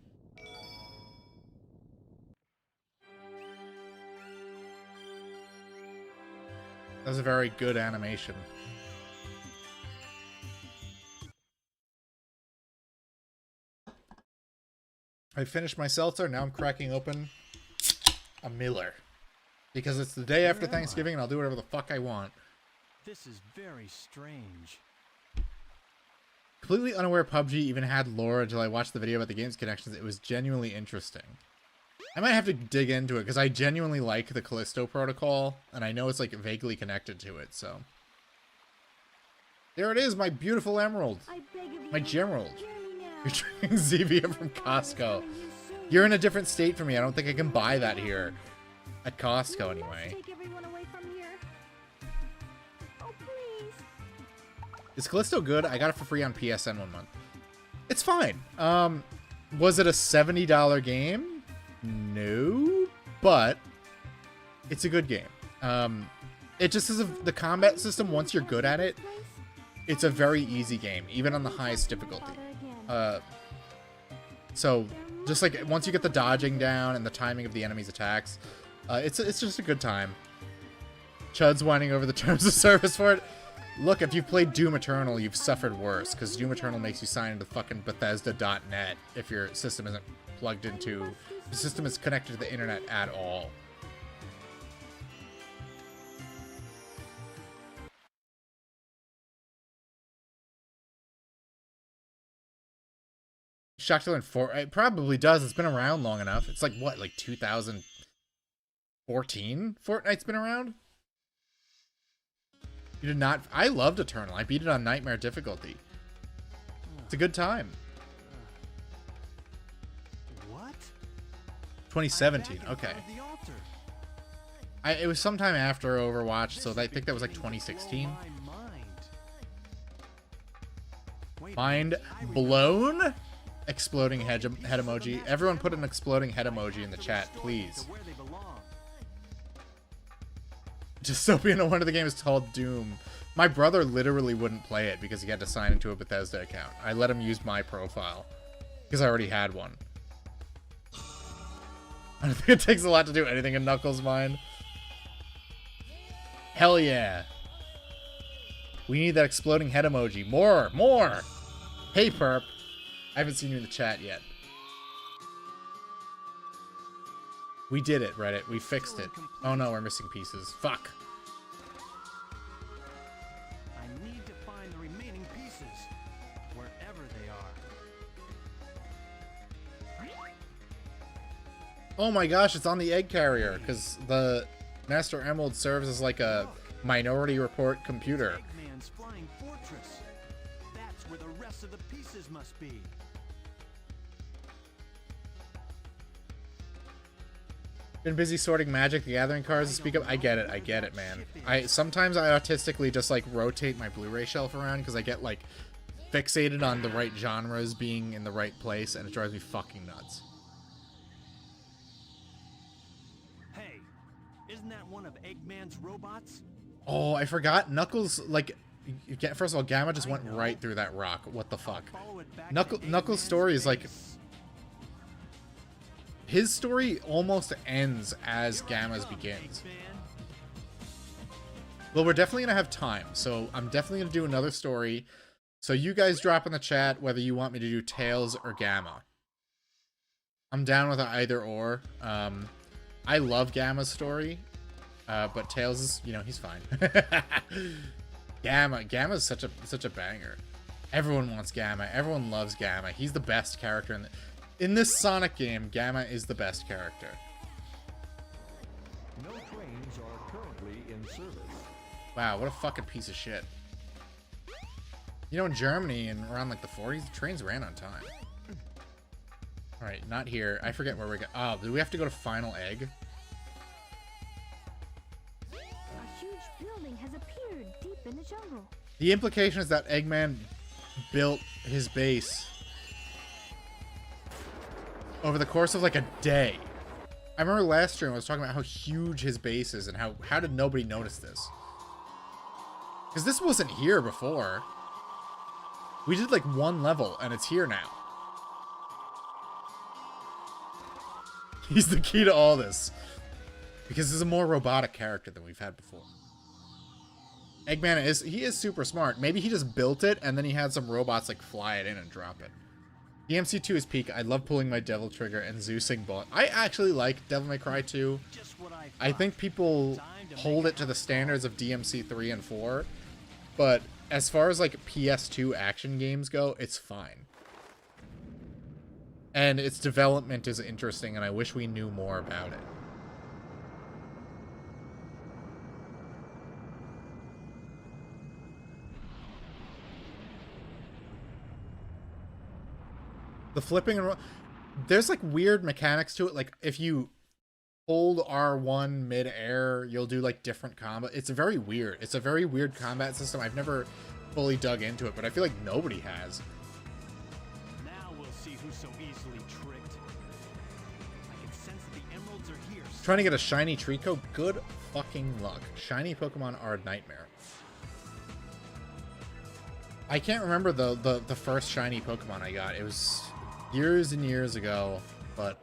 That was a very good animation. I finished my seltzer. Now I'm cracking open a Miller. Because it's the day after Thanksgiving and I'll do whatever the fuck I want. This is very strange. Completely unaware PUBG even had lore until I watched the video about the game's connections. It was genuinely interesting. I might have to dig into it because I genuinely like the Callisto Protocol and I know it's like vaguely connected to it, so. There it is, my beautiful emerald. My gemerald. You're drinking Zevia from Costco. You're in a different state from me. I don't think I can buy that here. At Costco, anyway. Is Callisto good? I got it for free on PSN 1 month. It's fine. Was it a $70 game? No. But it's a good game. It just is the combat system, once you're good at it, it's a very easy game, even on the highest difficulty. So, just like, once you get the dodging down and the timing of the enemy's attacks, it's just a good time. Chud's whining over the terms of service for it. Look, if you've played Doom Eternal, you've suffered worse, because Doom Eternal makes you sign into fucking Bethesda.net if your system isn't plugged into... The system is connected to the internet at all. Chuckle in 4... It probably does. It's been around long enough. It's like, what, like 2014? Fortnite's been around? You did not... I loved Eternal. I beat it on Nightmare difficulty. It's a good time. What? 2017. Okay. It was sometime after Overwatch, so I think that was like 2016. Mind blown? Exploding head emoji. Everyone put an exploding head emoji in the chat, please. Dystopian, no wonder the game is called Doom. My brother literally wouldn't play it because he had to sign into a Bethesda account. I let him use my profile because I already had one. I don't think it takes a lot to do anything in Knuckles' mind. Hell yeah. We need that exploding head emoji. More! More! Hey, Perp. I haven't seen you in the chat yet. We did it, Reddit. We fixed it. Oh no, we're missing pieces. Fuck. I need to find the remaining pieces, wherever they are. Oh my gosh, it's on the egg carrier, because the Master Emerald serves as like a Minority Report computer. Eggman's flying fortress. That's where the rest of the pieces must be. Been busy sorting Magic the Gathering cards to speak of. I get it, man. Sometimes I autistically just like rotate my Blu-ray shelf around because I get like fixated on the right genres being in the right place, and it drives me fucking nuts. Hey, isn't that one of Eggman's robots? Oh, I forgot. Knuckles, like, first of all, Gamma just went right through that rock. What the fuck? Knuckles' story is like... His story almost ends as Gamma's begins. Well, we're definitely going to have time, so I'm definitely going to do another story. So you guys drop in the chat whether you want me to do Tails or Gamma. I'm down with either or. I love Gamma's story, but Tails is, you know, he's fine. Gamma's such a banger. Everyone wants Gamma. Everyone loves Gamma. He's the best character in this Sonic game. Gamma is the best character. No trains are currently in service. Wow, what a fucking piece of shit. You know, in Germany and around like the 40s, the trains ran on time. Alright, not here. I forget where we go. Oh, do we have to go to Final Egg? A huge building has appeared deep in the jungle. The implication is that Eggman built his base over the course of like a day. I remember last stream I was talking about how huge his base is and how did nobody notice this? Because this wasn't here before. We did like one level and it's here now. He's the key to all this. Because he's a more robotic character than we've had before. Eggman he is super smart. Maybe he just built it and then he had some robots like fly it in and drop it. DMC2 is peak. I love pulling my devil trigger and Zeusing boss. I actually like Devil May Cry 2. I think people hold it to the standards of DMC 3 and 4. But as far as like PS2 action games go, it's fine. And its development is interesting and I wish we knew more about it. The flipping and there's like weird mechanics to it. Like if you hold R1 mid-air, you'll do like different combat. It's very weird. It's a very weird combat system. I've never fully dug into it, but I feel like nobody has. Now we'll see who's so easily tricked. I can sense that the emeralds are here. Trying to get a shiny Trico? Good fucking luck. Shiny Pokemon are a nightmare. I can't remember the first shiny Pokemon I got. It was years and years ago, but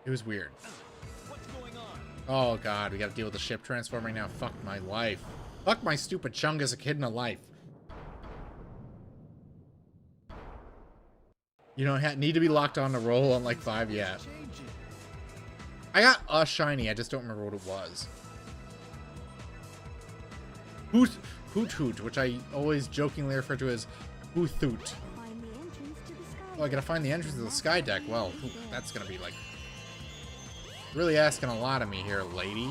it was weird. What's going on? Oh god, we gotta deal with the ship transforming now. Fuck my life. Fuck my stupid chung as a kid in a life. You don't need to be locked on to roll on like 5 yet. I got a shiny, I just don't remember what it was. Hoot Hoot, which I always jokingly refer to as Hoot Hoot. Find the entrance to the sky. Oh, I gotta find the entrance to the sky deck. Well, that's gonna be like really asking a lot of me here, lady.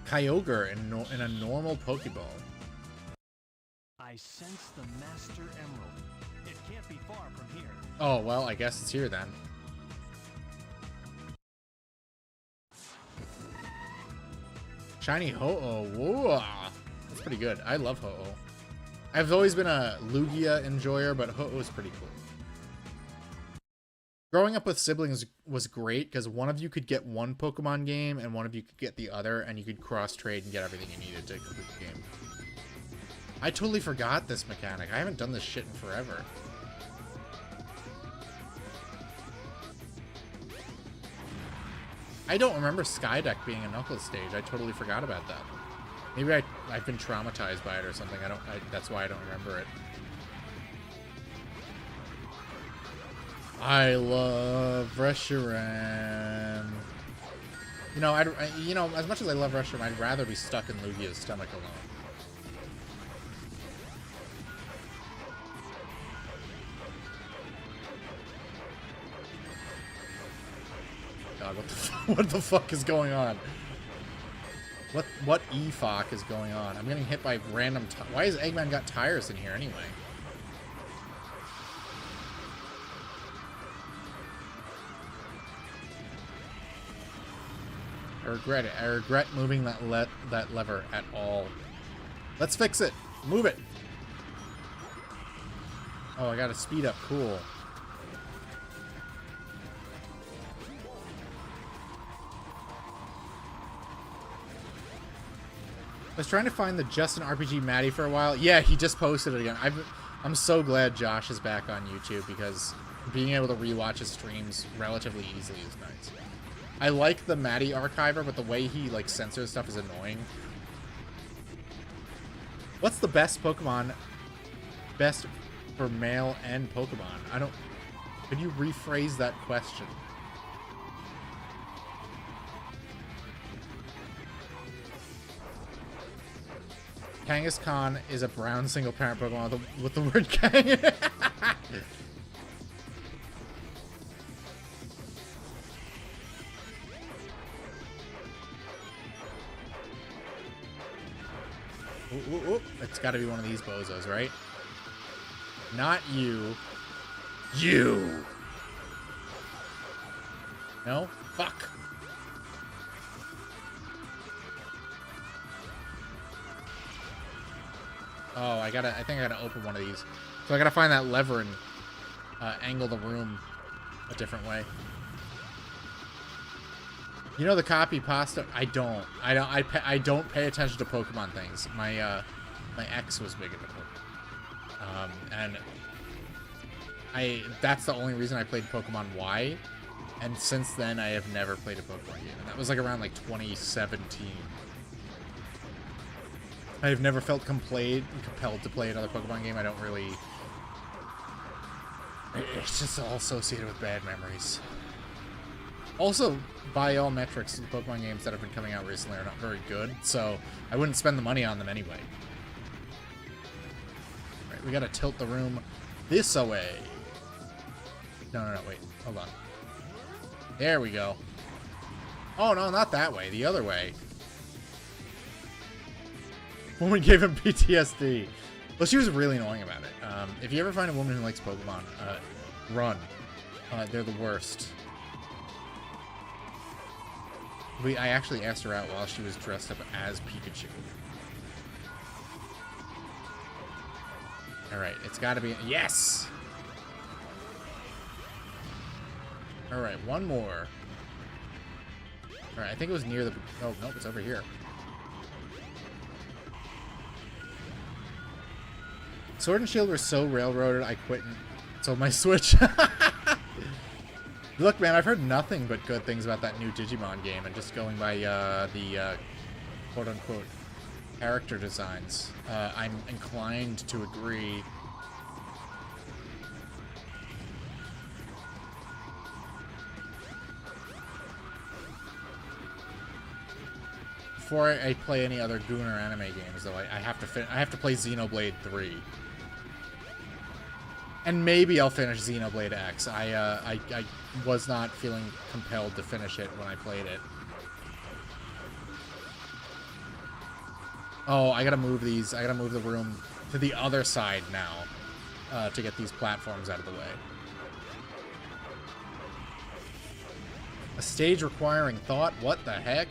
Kyogre in a normal Pokeball. I sense the Master Emerald. It can't be far from here. Oh, well, I guess it's here then. Shiny Ho-Oh. Whoa. That's pretty good. I love Ho-Oh. I've always been a Lugia enjoyer, but Ho-Oh is pretty cool. Growing up with siblings was great because one of you could get one Pokemon game and one of you could get the other, and you could cross-trade and get everything you needed to complete the game. I totally forgot this mechanic. I haven't done this shit in forever. I don't remember Skydeck being a Knuckles stage. I totally forgot about that. Maybe I've been traumatized by it or something. That's why I don't remember it. I love Reshiram. You know, as much as I love Reshiram, I'd rather be stuck in Lugia's stomach alone. God, what the fuck is going on? What EFOC is going on? I'm getting hit by random. Why has Eggman got tires in here anyway? I regret it. I regret moving that lever at all. Let's fix it. Move it. Oh, I got to speed up. Cool. I was trying to find the Justin RPG Maddie for a while. Yeah, he just posted it again. I'm so glad Josh is back on YouTube because being able to rewatch his streams relatively easily is nice. I like the Maddie archiver, but the way he like censors stuff is annoying. What's the best Pokemon? Best for male and Pokemon? Could you rephrase that question? Kangaskhan is a brown single-parent Pokemon with the word Kang. Ooh. It's got to be one of these bozos, right? Not you. You. No? Fuck. Oh, I think I gotta open one of these. So I gotta find that lever and angle the room a different way. You know the copy pasta? I don't. I don't pay attention to Pokemon things. My ex was big into Pokemon. And that's the only reason I played Pokemon Y. And since then, I have never played a Pokemon game. And that was like around like 2017. I have never felt compelled to play another Pokemon game. I don't really... It's just all associated with bad memories. Also, by all metrics, the Pokemon games that have been coming out recently are not very good, so I wouldn't spend the money on them anyway. Right, we gotta tilt the room this away. No, wait. Hold on. There we go. Oh, no, not that way. The other way. Woman gave him PTSD. Well, she was really annoying about it. If you ever find a woman who likes Pokemon, run. They're the worst. I actually asked her out while she was dressed up as Pikachu. Alright, it's gotta be... Yes! Alright, one more. Alright, I think it was near the... Oh, nope, it's over here. Sword and Shield were so railroaded, I quit and sold my Switch. Look, man, I've heard nothing but good things about that new Digimon game, and just going by the quote-unquote character designs, I'm inclined to agree. Before I play any other Gooner anime games, though, I have to play Xenoblade 3. And maybe I'll finish Xenoblade X. I was not feeling compelled to finish it when I played it. Oh, I gotta move these. I gotta move the room to the other side now to get these platforms out of the way. A stage requiring thought? What the heck?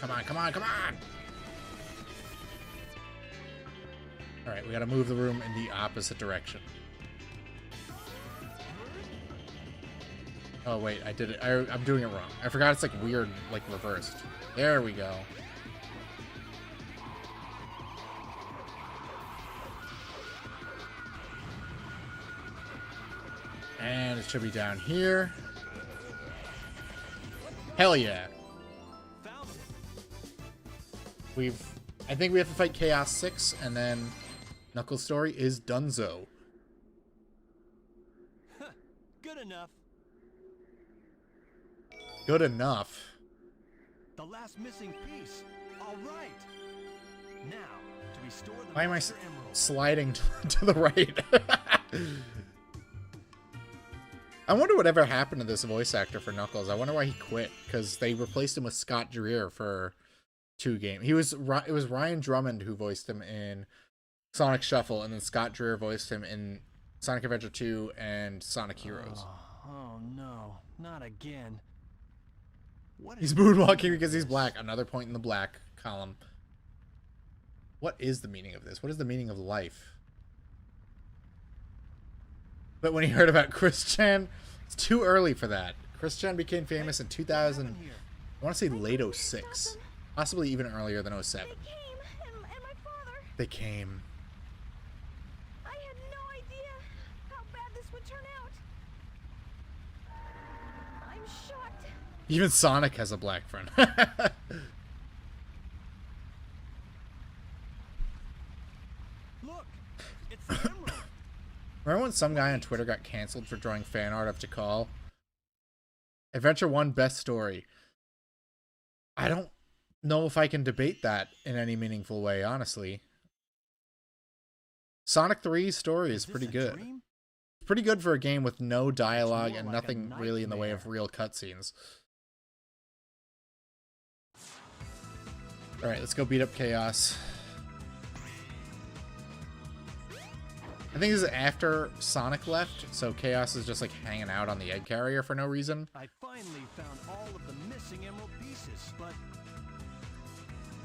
Come on, come on, come on! Alright, we gotta move the room in the opposite direction. Oh, wait, I did it. I'm doing it wrong. I forgot it's, like, weird, like, reversed. There we go. And it should be down here. Hell yeah. I think we have to fight Chaos 6, and then Knuckles' story is donezo. Good enough. Good enough. The last missing piece. All right. Now, to restore the Why am I Master Emerald. sliding to the right? I wonder whatever happened to this voice actor for Knuckles. I wonder why he quit, because they replaced him with Scott Dreer for 2 games. It was Ryan Drummond who voiced him in Sonic Shuffle, and then Scott Dreer voiced him in Sonic Adventure 2 and Sonic Heroes. Oh no, not again. What He's is moonwalking because he's black. Another point in the black column. What is the meaning of this? What is the meaning of life? But when he heard about Chris Chan, it's too early for that. Chris Chan became famous in 2000. I want to say late 06. Possibly even earlier than 07. They came, and my father. They came. I had no idea how bad this would turn out. I'm shocked. Even Sonic has a black friend. Look, it's the emerald. Remember when some guy on Twitter got canceled for drawing fan art of Tikal? Adventure 1 best story. I don't know if I can debate that in any meaningful way, honestly. Sonic 3's story is pretty good. Pretty good for a game with no dialogue and nothing really in the way of real cutscenes. Alright, let's go beat up Chaos. I think this is after Sonic left, so Chaos is just like hanging out on the egg carrier for no reason. I finally found all of the missing emerald pieces, but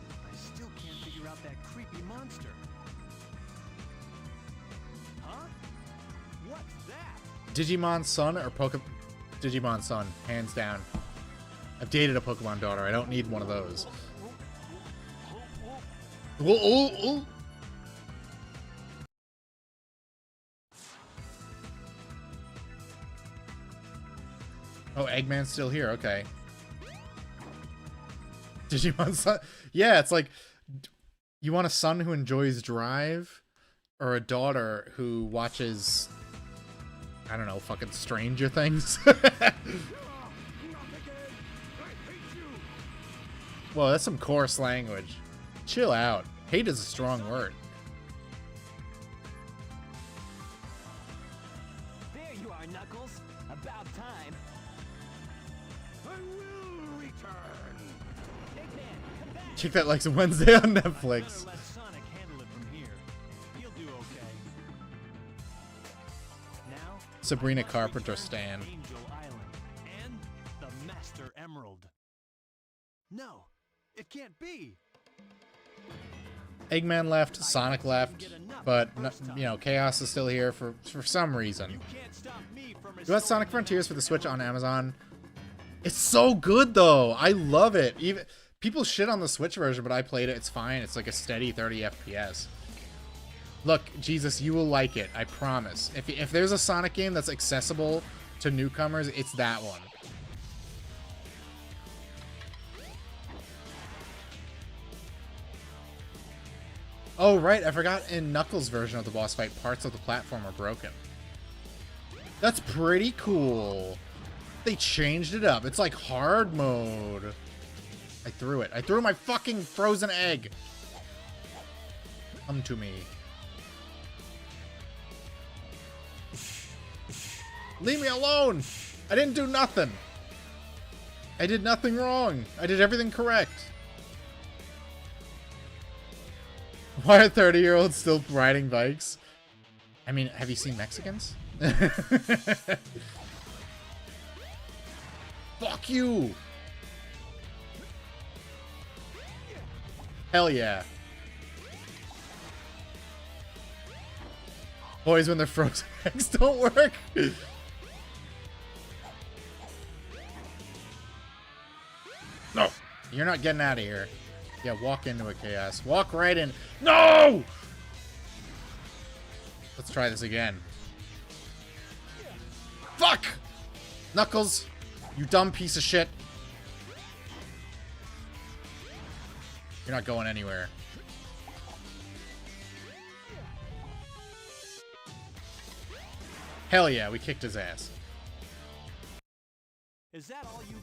I still can't figure out that creepy monster. Huh? What's that? Digimon Sun or Digimon Sun, hands down. I've dated a Pokemon daughter. I don't need one of those. Whoa, Oh, Eggman's still here. Okay. Digimon Sun. Yeah, it's like, you want a son who enjoys Drive, or a daughter who watches, I don't know, fucking Stranger Things. Whoa, that's some coarse language. Chill out. Hate is a strong word. There you are, Knuckles. About time. I will return. Eggman, come back. Kick that like some Wednesday on I'd Netflix. rather let Sonic handle it from here. He'll do okay. Now, Sabrina I must Carpenter return to stan. Angel Island and the Master Emerald. No, it can't be. Eggman left, Sonic left, but you know, Chaos is still here for some reason. You can't stop me from You want Sonic Frontiers for the Switch on Amazon? It's so good though. I love it. Even people shit on the Switch version, but I played it. It's fine. It's like a steady 30 FPS. Look, Jesus, you will like it. I promise. If there's a Sonic game that's accessible to newcomers, it's that one. Oh, right. I forgot in Knuckles' version of the boss fight, parts of the platform are broken. That's pretty cool. They changed it up. It's like hard mode. I threw it. I threw my fucking frozen egg. Come to me. Leave me alone. I didn't do nothing. I did nothing wrong. I did everything correct. Why are 30-year-olds still riding bikes? I mean, have you seen Mexicans? Fuck you! Hell yeah. Boys, when their frozen eggs don't work. No! You're not getting out of here. Yeah, walk into it, Chaos. Walk right in. No! Let's try this again. Fuck! Knuckles, you dumb piece of shit. You're not going anywhere. Hell yeah, we kicked his ass. Is that all you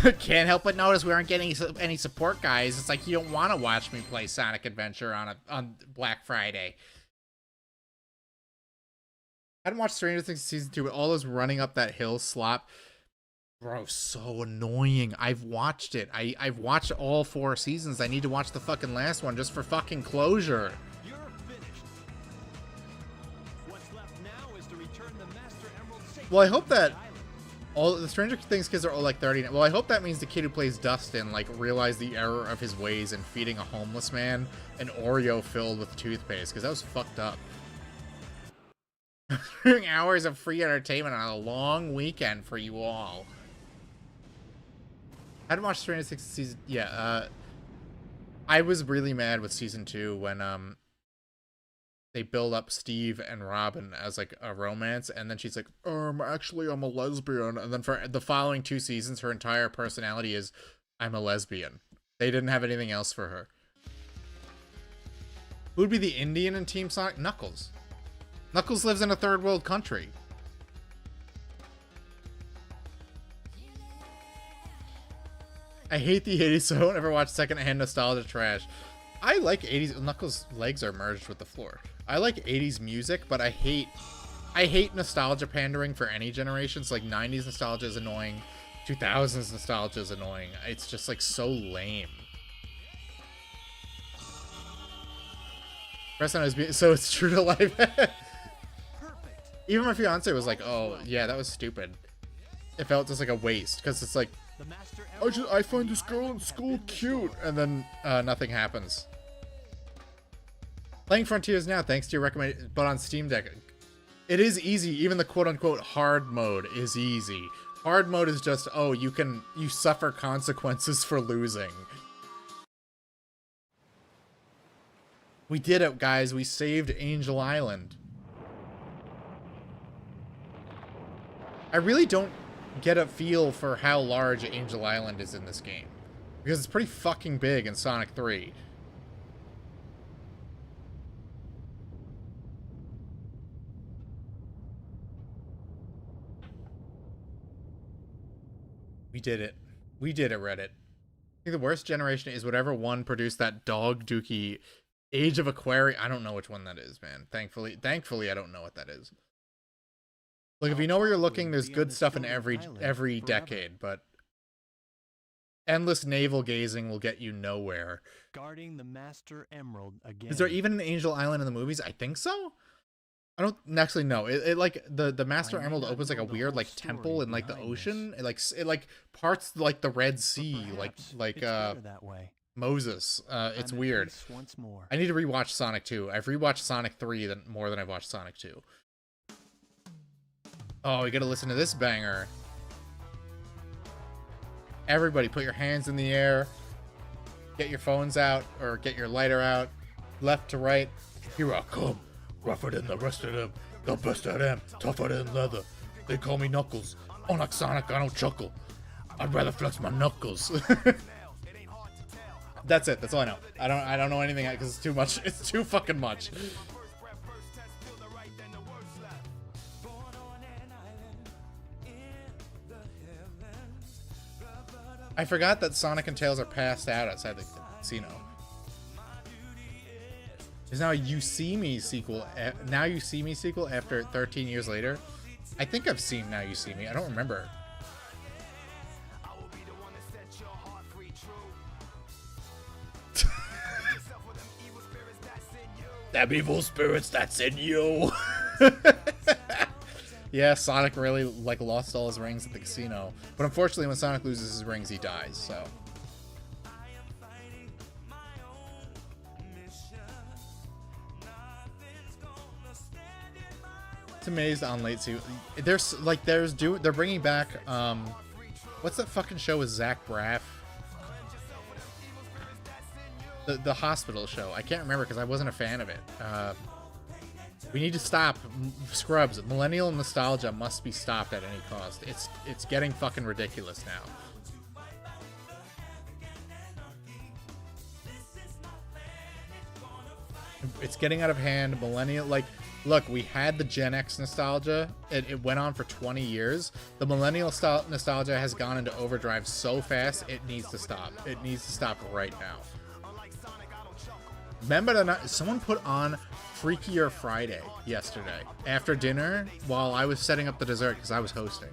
got? Can't help but notice we aren't getting any support, guys. It's like you don't want to watch me play Sonic Adventure on Black Friday. I hadn't watched Stranger Things season 2, but all those running up that hill slop, bro, so annoying. I've watched it. I've watched all 4 seasons. I need to watch the fucking last one just for fucking closure. You're finished. What's left now is to return the Master Emerald safely Well, I hope to the that island. all the Stranger Things kids are all like 30 now. Well, I hope that means the kid who plays Dustin like realized the error of his ways in feeding a homeless man an Oreo filled with toothpaste, because that was fucked up. During hours of free entertainment on a long weekend for you all. I hadn't watched Stranger Things season. Yeah, I was really mad with season 2 when they build up Steve and Robin as like a romance, and then she's like, actually I'm a lesbian, and then for the following 2 seasons her entire personality is I'm a lesbian. They didn't have anything else for her. Who would be the Indian in Team Sonic? Knuckles. Knuckles lives in a third world country. I hate the 80s, so I don't ever watch secondhand nostalgia trash. I like 80s. Knuckles' legs are merged with the floor. I like 80s music, but I hate nostalgia pandering for any generations. Like 90s nostalgia is annoying. 2000s nostalgia is annoying. It's just like so lame. Rest on his so it's true to life. Even my fiance was like, "Oh yeah, that was stupid." It felt just like a waste because it's like, The Master I find this girl in school cute, and then nothing happens. Playing Frontiers now, thanks to your recommendation, but on Steam Deck. It is easy. Even the quote-unquote hard mode is easy. Hard mode is just, oh, you suffer consequences for losing. We did it, guys. We saved Angel Island. I really don't get a feel for how large Angel Island is in this game, because it's pretty fucking big in Sonic 3. We did it. We did it, Reddit. I think the worst generation is whatever one produced that dog dookie Age of Aquarium. I don't know which one that is, man. Thankfully, I don't know what that is. Look, if you know where you're looking, there's good stuff in every decade, but endless navel gazing will get you nowhere. Guarding the Master Emerald again. Is there even an Angel Island in the movies? I think so. I don't actually know. It like the Master Emerald opens like a weird like temple in like the ocean. It like parts like the Red Sea, like that way. Moses. It's weird. Once more. I need to rewatch Sonic 2. I've rewatched Sonic 3 more than I've watched Sonic 2. Oh, we gotta listen to this banger. Everybody put your hands in the air. Get your phones out or get your lighter out. Left to right. Here I come. Rougher than the rest of them. The best of them. Tougher than leather. They call me Knuckles. Unlike Sonic, I don't chuckle. I'd rather flex my knuckles. That's it. That's all I know. I don't know anything because it's too much. It's too fucking much. I forgot that Sonic and Tails are passed out outside the casino. There's now a You See Me sequel. Now You See Me sequel after 13 years later. I think I've seen Now You See Me. I don't remember. Them evil spirits that's in you. Yeah, Sonic really like lost all his rings at the casino. But unfortunately, when Sonic loses his rings, he dies, so. It's amazed on late season. They're bringing back what's that fucking show with Zach Braff? The hospital show. I can't remember because I wasn't a fan of it. We need to stop Scrubs. Millennial nostalgia must be stopped at any cost. It's getting fucking ridiculous now. It's getting out of hand. Millennial, like, look, we had the Gen X nostalgia. It went on for 20 years. The millennial nostalgia has gone into overdrive so fast, it needs to stop. It needs to stop right now. Remember someone put on Freakier Friday yesterday after dinner while I was setting up the dessert because I was hosting.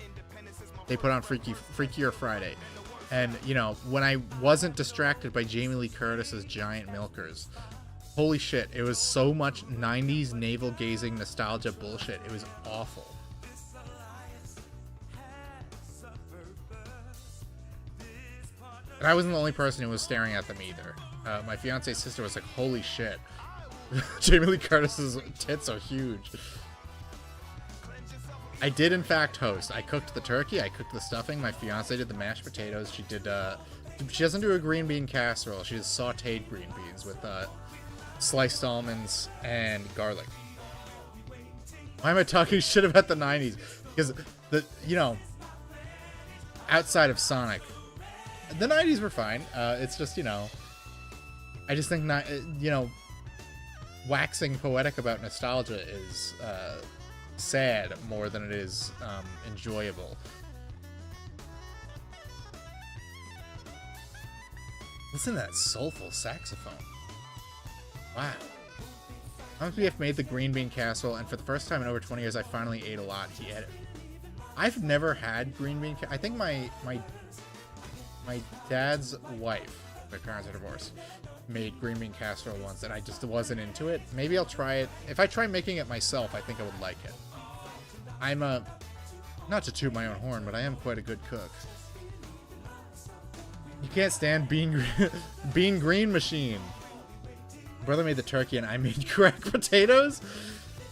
They put on Freakier Friday. And, you know, when I wasn't distracted by Jamie Lee Curtis's giant milkers, holy shit, it was so much 90s navel-gazing nostalgia bullshit. It was awful. And I wasn't the only person who was staring at them either. My fiance's sister was like, holy shit. Jamie Lee Curtis's tits are huge. I did, in fact, host. I cooked the turkey. I cooked the stuffing. My fiance did the mashed potatoes. She did, she doesn't do a green bean casserole. She does sauteed green beans with, sliced almonds and garlic. Why am I talking shit about the 90s? Because, outside of Sonic, the 90s were fine. It's just, I just think, waxing poetic about nostalgia is sad more than it is enjoyable. Listen to that soulful saxophone. Wow. MPF made the green bean casserole, and for the first time in over 20 years, I finally ate a lot. He ate it. I've never had green bean. I think my dad's wife, my parents are divorced, made green bean casserole once, and I just wasn't into it. Maybe I'll try it. If I try making it myself, I think I would like it. I'm not to toot my own horn, but I am quite a good cook. You can't stand Bean Green Machine. Brother made the turkey and I made cracked potatoes.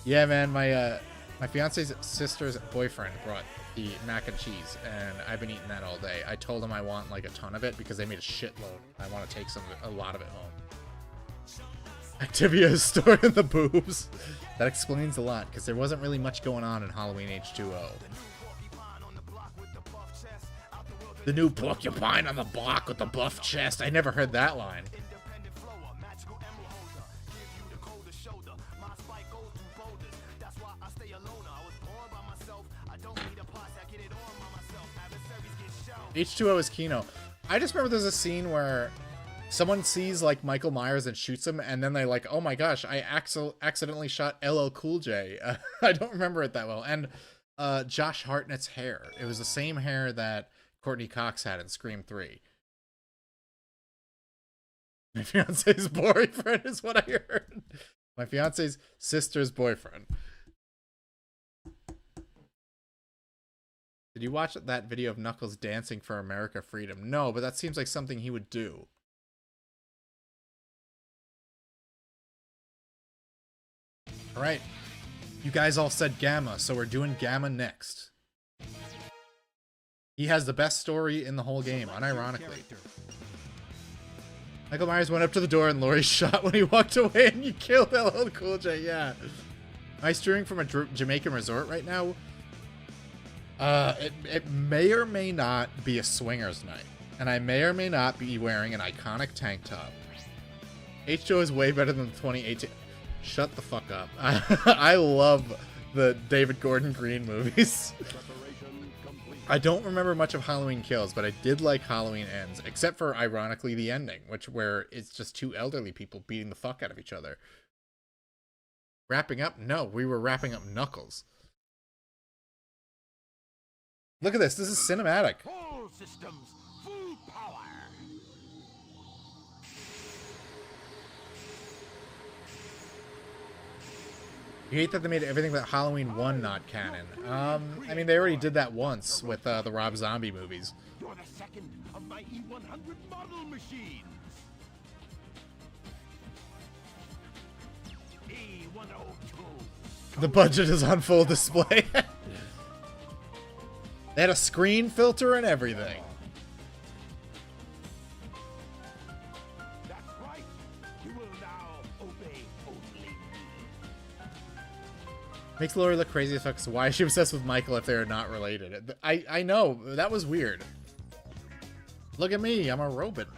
Yeah, man, my fiance's sister's boyfriend brought the mac and cheese, and I've been eating that all day. I told him I want like a ton of it because they made a shitload. I want to take a lot of it home. Activia is stored in the boobs. That explains a lot because there wasn't really much going on in Halloween H2O. The new porcupine on the block with the buff chest. I never heard that line. H2O is Kino. I just remember there's a scene where someone sees like Michael Myers and shoots him, and then they like, oh my gosh, I accidentally shot LL Cool J. I don't remember it that well. And Josh Hartnett's hair. It was the same hair that Courtney Cox had in Scream 3. My fiance's boyfriend is what I heard. My fiance's sister's boyfriend. Did you watch that video of Knuckles dancing for America Freedom? No, but that seems like something he would do. Alright. You guys all said Gamma, so we're doing Gamma next. He has the best story in the whole game, unironically. Michael Myers went up to the door and Laurie shot when he walked away and you killed LL Cool J, yeah. Am I steering from a Jamaican resort right now? It may or may not be a swingers night, and I may or may not be wearing an iconic tank top. H2O is way better than the 2018. Shut the fuck up. I love the David Gordon Green movies. I don't remember much of Halloween Kills, but I did like Halloween Ends, except for, ironically, the ending, where it's just two elderly people beating the fuck out of each other. Wrapping up? No, we were wrapping up Knuckles. Look at this. This is cinematic. All systems, full power. You hate that they made everything but Halloween 1 not canon. I mean, they already did that once with the Rob Zombie movies. You're the second of my E100 model machines. E102. The budget is on full display. They had a screen filter and everything. That's right. You will now obey only me. Makes Laurie look crazy as fuck. So why is she obsessed with Michael if they're not related? I know. That was weird. Look at me. I'm a robot.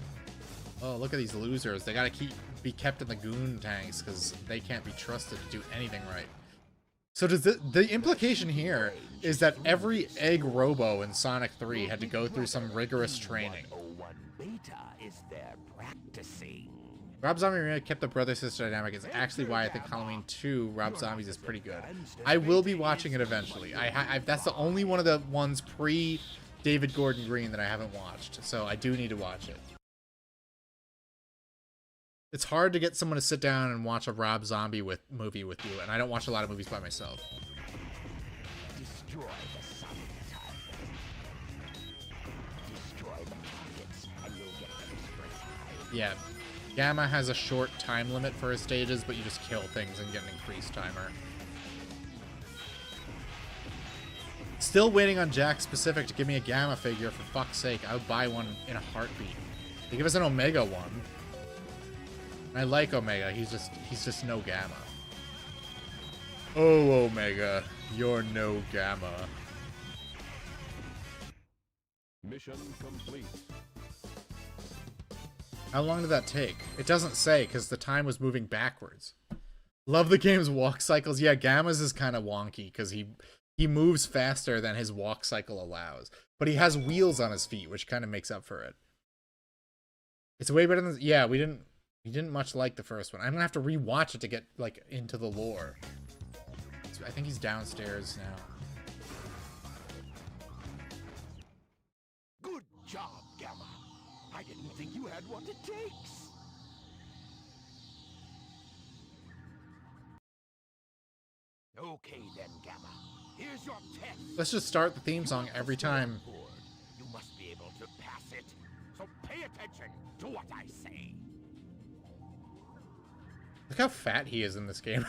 Oh, look at these losers. They gotta be kept in the goon tanks because they can't be trusted to do anything right. So does the implication here is that every egg robo in Sonic 3 had to go through some rigorous training. 101 beta is there practicing. Rob Zombie remake kept the brother-sister dynamic. Is actually why I think Halloween 2 Rob Zombies is pretty good. I will be watching it eventually. That's the only one of the ones pre David Gordon Green that I haven't watched, so I do need to watch it. It's hard to get someone to sit down and watch a Rob Zombie movie with you, and I don't watch a lot of movies by myself. Destroy the Sonic target. Destroy the targets, and you'll get the express high. Yeah, Gamma has a short time limit for his stages, but you just kill things and get an increased timer. Still waiting on Jack Specific to give me a Gamma figure, for fuck's sake. I would buy one in a heartbeat. They give us an Omega one. I like Omega, he's just no Gamma. Oh, Omega, you're no Gamma. Mission complete. How long did that take? It doesn't say, because the time was moving backwards. Love the game's walk cycles. Yeah, Gamma's is kind of wonky, because he moves faster than his walk cycle allows. But he has wheels on his feet, which kind of makes up for it. It's way better than... Yeah, we didn't much like the first one. I'm gonna have to rewatch it to get, like, into the lore. So I think he's downstairs now. Good job, Gamma. I didn't think you had what it takes. Okay then, Gamma. Here's your test. Let's just start the theme song every time. You must be able to pass it. So pay attention to what I say. Look how fat he is in this game.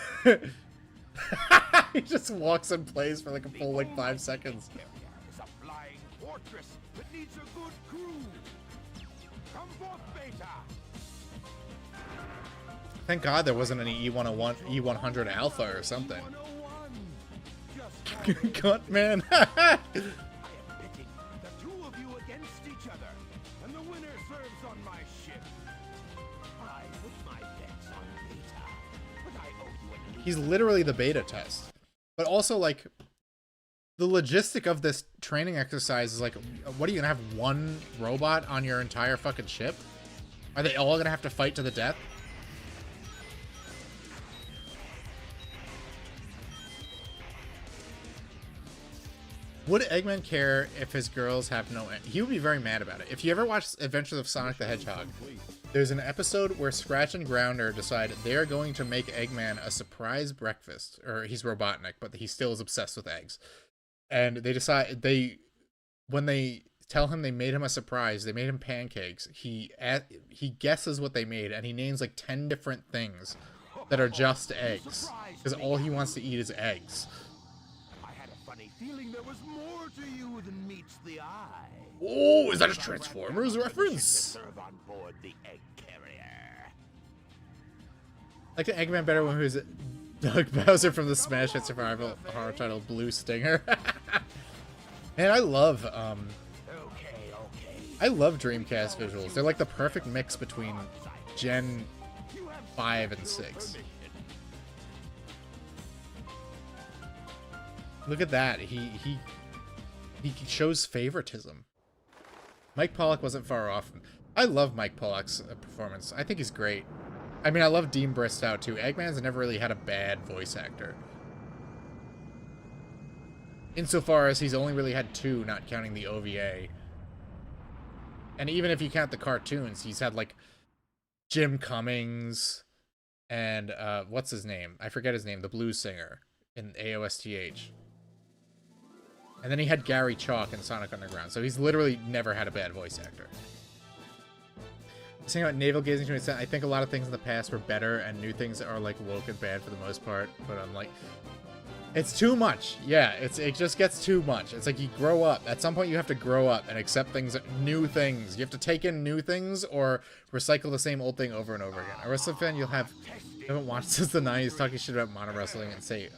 He just walks and plays for like a full like 5 seconds. It's a flying fortress that needs a good crew. Come forth, Beta. Thank God there wasn't any E101, E100 Alpha or something. 101. Just Cunt, man. I am pitting the two of you against each other, and the winner serves on my ship. I put my bets on Beta, but I owe you at least. He's literally the beta test. But also, like, the logistic of this training exercise is like, what are you gonna have one robot on your entire fucking ship? Are they all gonna have to fight to the death? Would Eggman care if his girls have no end? He would be very mad about it. If you ever watched Adventures of Sonic the Hedgehog, there's an episode where Scratch and Grounder decide they're going to make Eggman a surprise breakfast. Or he's Robotnik, but he still is obsessed with eggs. And they decide, when they tell him they made him a surprise, they made him pancakes, he guesses what they made, and he names like 10 different things that are just eggs. Because all he wants to eat is eggs. I had a funny feeling there was more to you than meets the eye. Oh, is that a Transformers reference? Serve on board the egg carrier. I like the Eggman better when he was Doug Bowser from the Smash Hit Survival horror title Blue Stinger. Man, I love Dreamcast visuals. They're like the perfect mix between Gen 5 and 6. Look at that. He shows favoritism. Mike Pollock wasn't far off. I love Mike Pollock's performance. I think he's great. I mean, I love Dean Bristow too. Eggman's never really had a bad voice actor. Insofar as he's only really had 2, not counting the OVA. And even if you count the cartoons, he's had like Jim Cummings and what's his name? I forget his name, the blues singer in AOSTH. And then he had Gary Chalk in Sonic Underground. So he's literally never had a bad voice actor. Saying about navel gazing to an extent, I think a lot of things in the past were better and new things are like woke and bad for the most part, but I'm like, it's too much. Yeah, it just gets too much. It's like you grow up. At some point you have to grow up and accept new things. You have to take in new things or recycle the same old thing over and over again. A wrestling fan you haven't watched since the 90s talking shit about mono wrestling and say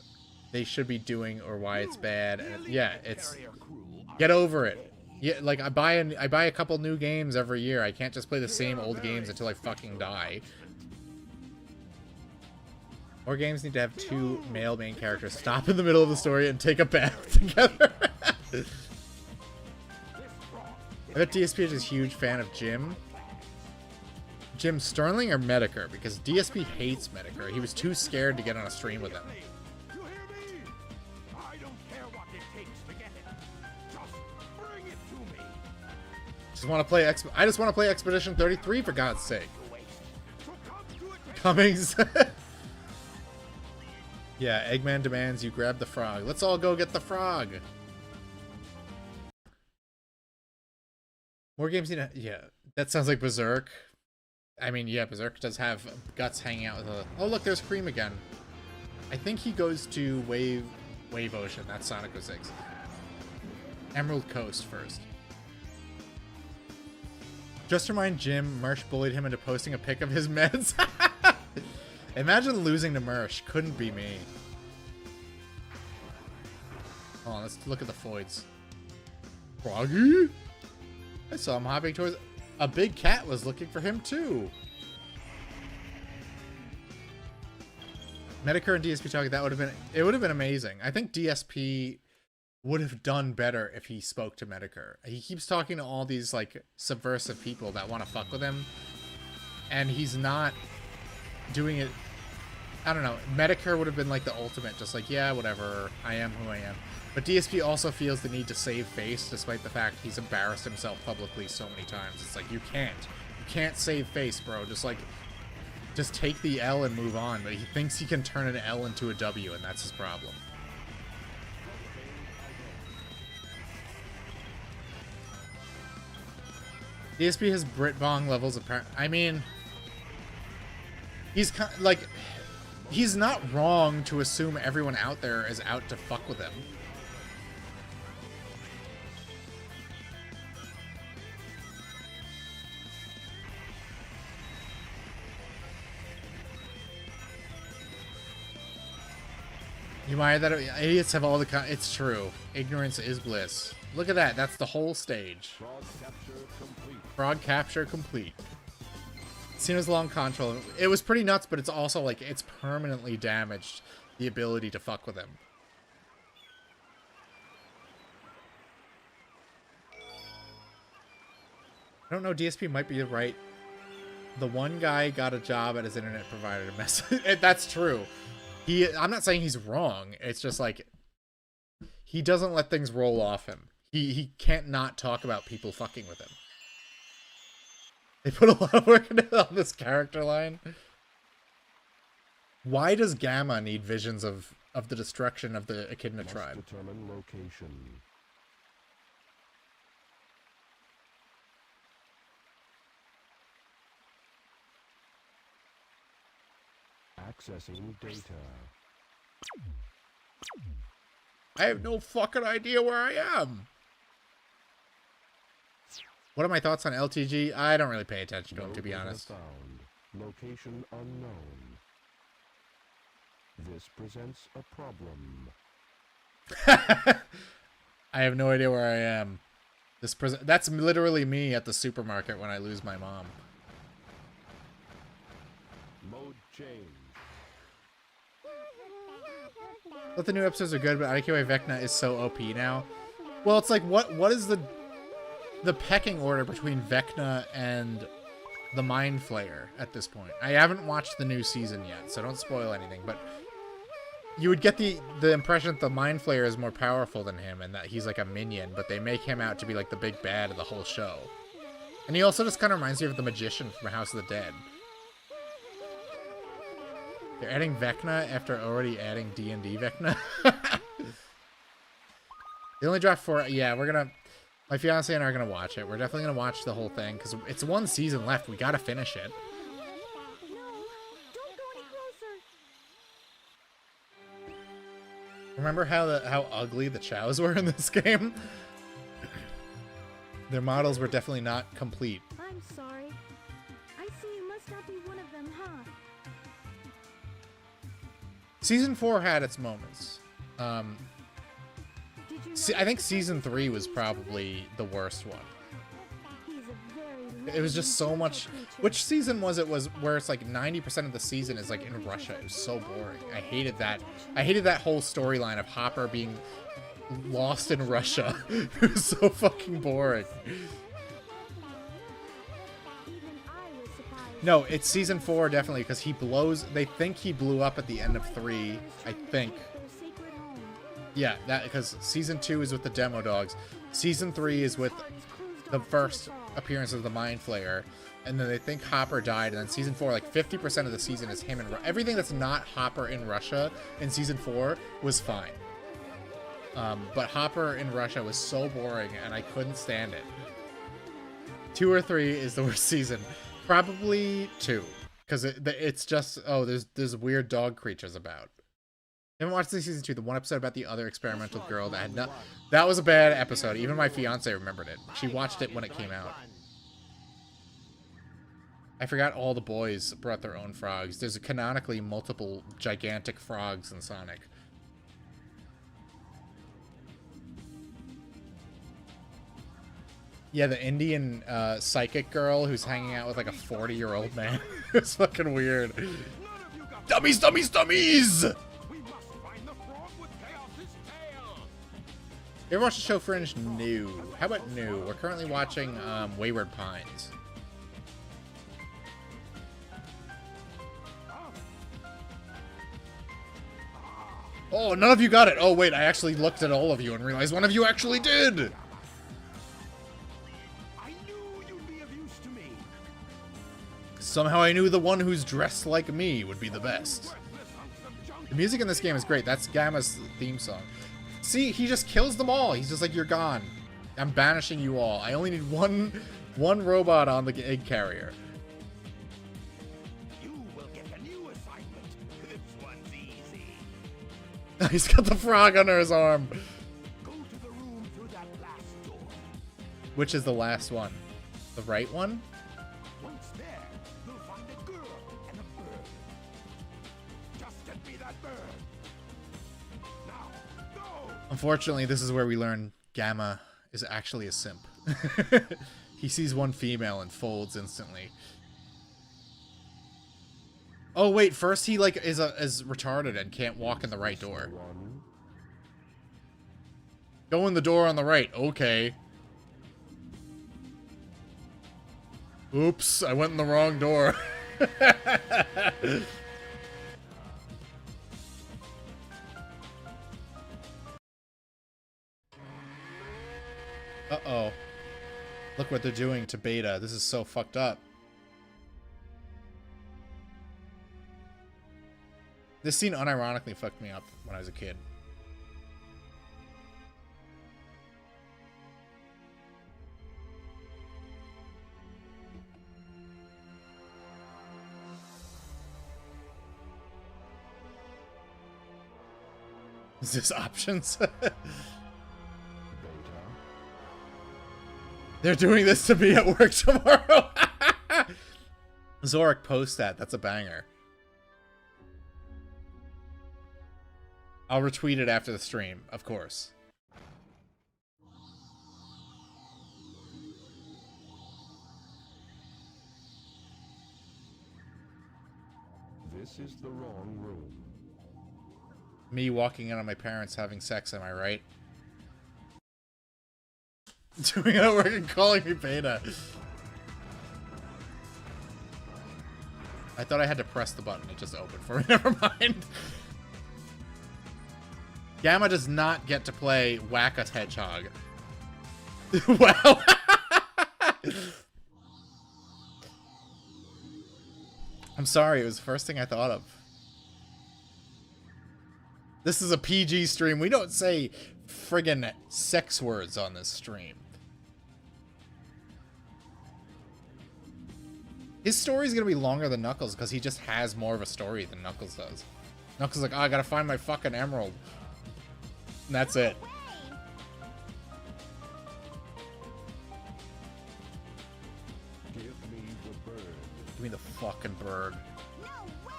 they should be doing or why it's bad. And yeah, it's get over it. Yeah, like I buy a couple new games every year. I can't just play the same old games until I fucking die. More games need to have 2 male main characters stop in the middle of the story and take a bath together. I bet DSP is a huge fan of Jim. Jim Sterling or Medicare? Because DSP hates Medicare. He was too scared to get on a stream with him. You hear me? I don't care what it takes to get it. Just bring it to me. I just want to play Expedition 33 for God's sake. So come to it. Cummings. Yeah, Eggman demands you grab the frog. Let's all go get the frog. More games need to... Yeah, that sounds like Berserk. I mean, yeah, Berserk does have Guts hanging out with a... Oh, look, there's Cream again. I think he goes to Wave Ocean. That's Sonic 06. Emerald Coast first. Just remind Jim, Mersh bullied him into posting a pic of his meds. Imagine losing to Mersh. Couldn't be me. Hold on, let's look at the Foids. Froggy? I saw him hopping towards... A big cat was looking for him, too. Medicare and DSP talking, that would have been... It would have been amazing. I think DSP would have done better if he spoke to Medicare. He keeps talking to all these, like, subversive people that want to fuck with him. And he's not doing it... I don't know. Medicare would have been, like, the ultimate. Just like, yeah, whatever. I am who I am. But DSP also feels the need to save face, despite the fact he's embarrassed himself publicly so many times. It's like, you can't save face, bro. Just take the L and move on. But he thinks he can turn an L into a W, and that's his problem. DSP has Brit Bong levels apparent. I mean, He's kind of, like, he's not wrong to assume everyone out there is out to fuck with him. You mind that idiots have all the it's true. Ignorance is bliss. Look at that. That's the whole stage. Frog capture complete. Frog capture complete. Cena's long control. It was pretty nuts, but it's also like it's permanently damaged the ability to fuck with him. I don't know. DSP might be right. The one guy got a job at his internet provider to mess. That's true. I'm not saying he's wrong. It's just like he doesn't let things roll off him. He can't not talk about people fucking with him. They put a lot of work into on this character line. Why does Gamma need visions of the destruction of the Echidna tribe? Determine location. Accessing data. I have no fucking idea where I am. What are my thoughts on LTG? I don't really pay attention to him, to be honest. Found. Location unknown. This presents a problem. I have no idea where I am. That's literally me at the supermarket when I lose my mom. Mode change. But the new episodes are good, but IQA Vecna is so OP now. Well, it's like, what is the pecking order between Vecna and the Mind Flayer at this point? I haven't watched the new season yet, so don't spoil anything, but you would get the impression that the Mind Flayer is more powerful than him and that he's like a minion, but they make him out to be like the big bad of the whole show. And he also just kind of reminds me of the magician from House of the Dead. They're adding Vecna after already adding D&D Vecna. They only dropped 4. Yeah, we're gonna... My fiance and I are gonna watch it. We're definitely gonna watch the whole thing because it's one season left. We gotta finish it. No, don't go any closer. Remember how ugly the chows were in this game? Their models were definitely not complete. I'm sorry. I see you must not be one of them, huh? Season 4 had its moments. Did you I think Season 3 was probably the worst one. He's a very It was just so lovely much... creature. Which season was it where it's like 90% of the season is like in Russia? It was so boring. I hated that. I hated that whole storyline of Hopper being lost in Russia. It was so fucking boring. Even I was surprised. No, it's Season 4 definitely because he blows... They think he blew up at the end of 3, I think. Their sacred home. Yeah, that because Season 2 is with the Demo Dogs. Season 3 is with the first appearance of the Mind Flayer. And then they think Hopper died. And then Season 4, like 50% of the season is him in everything that's not Hopper in Russia in Season 4 was fine. But Hopper in Russia was so boring and I couldn't stand it. 2 or 3 is the worst season. Probably 2. Because it's just, oh, there's weird dog creatures about. I haven't watched the season 2. The one episode about the other experimental girl that had that was a bad episode. Even my fiance remembered it. She watched it when it came out. I forgot all the boys brought their own frogs. There's canonically multiple gigantic frogs in Sonic. Yeah, the Indian psychic girl who's hanging out with like a 40-year-old man. It's fucking weird. Dummies, dummies, dummies! We must find the frog with Chaos's tail. You ever watched the show Fringe? No. How about new? We're currently watching Wayward Pines. Oh, none of you got it. Oh, wait, I actually looked at all of you and realized one of you actually did. I knew you'd be of use to me. Somehow I knew the one who's dressed like me would be the best. Worthless hunks of junk. The music in this game is great. That's Gamma's theme song. See, he just kills them all. He's just like, you're gone. I'm banishing you all. I only need one robot on the egg carrier. You will get the new He's got the frog under his arm. Go to the room through that last door. Which is the last one? The right one? Once there, you'll find a girl and a bird. Just get me that bird. Now, go! Unfortunately, this is where we learn Gamma is actually a simp. He sees one female and folds instantly. Oh wait, first he like is retarded and can't walk in the right door. Go in the door on the right. Okay. Oops, I went in the wrong door. Uh-oh. Look what they're doing to Beta. This is so fucked up. This scene unironically fucked me up when I was a kid. Is this options? They're doing this to me at work tomorrow. Zorik, post that. That's a banger. I'll retweet it after the stream, of course. This is the wrong room. Me walking in on my parents having sex, am I right? Doing it at work and calling me Beta. I thought I had to press the button. It just opened for me. Never mind. Gamma does not get to play Whack-A Hedgehog. Wow. I'm sorry. It was the first thing I thought of. This is a PG stream. We don't say friggin' sex words on this stream. His story's gonna be longer than Knuckles because he just has more of a story than Knuckles does. Knuckles is like, oh, I gotta find my fucking emerald. And that's it. Give me the bird. Give me the fucking bird. No way!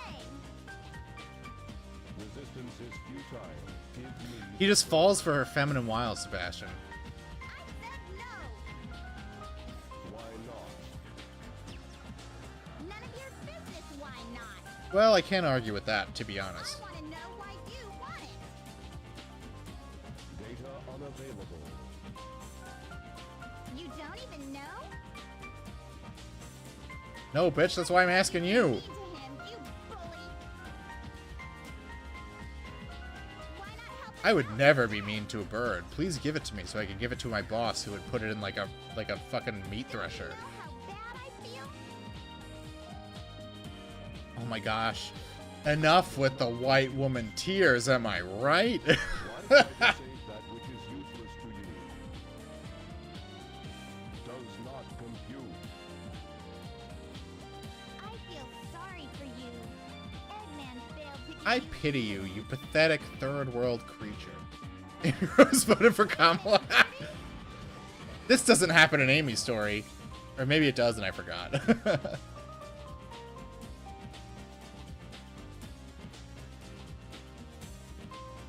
Resistance is futile. Give me. He just falls for her feminine wiles, Sebastian. I said no! Why not? None of your business, why not? Well, I can't argue with that, to be I honest. want to know why you want it. Data unavailable. You don't even know? No, bitch, that's why I'm asking you. Mean to him, you bully. Why not help I would never be mean to a bird. Please give it to me so I can give it to my boss who would put it in like a fucking meat thresher. you know how bad I feel? Oh my gosh. Enough with the white woman tears, am I right? Why try to save that which is useless to you? Does not compute. I feel sorry for you. Eggman failed to give I you pity you, you pathetic third world creature. Rose voted for Kamala. This doesn't happen in Amy's story. Or maybe it does and I forgot.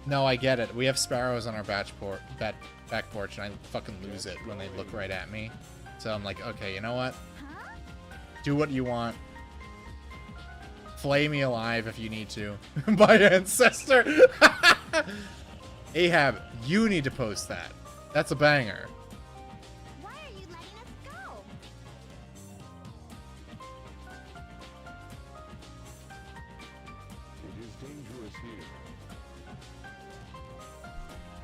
No, I get it. We have sparrows on our back porch, and I fucking lose it when they look right at me. So I'm like, okay, you know what? Huh? Do what you want. Flay me alive if you need to. My ancestor! Ahab, you need to post that. That's a banger. Why are you letting us go? It is dangerous here.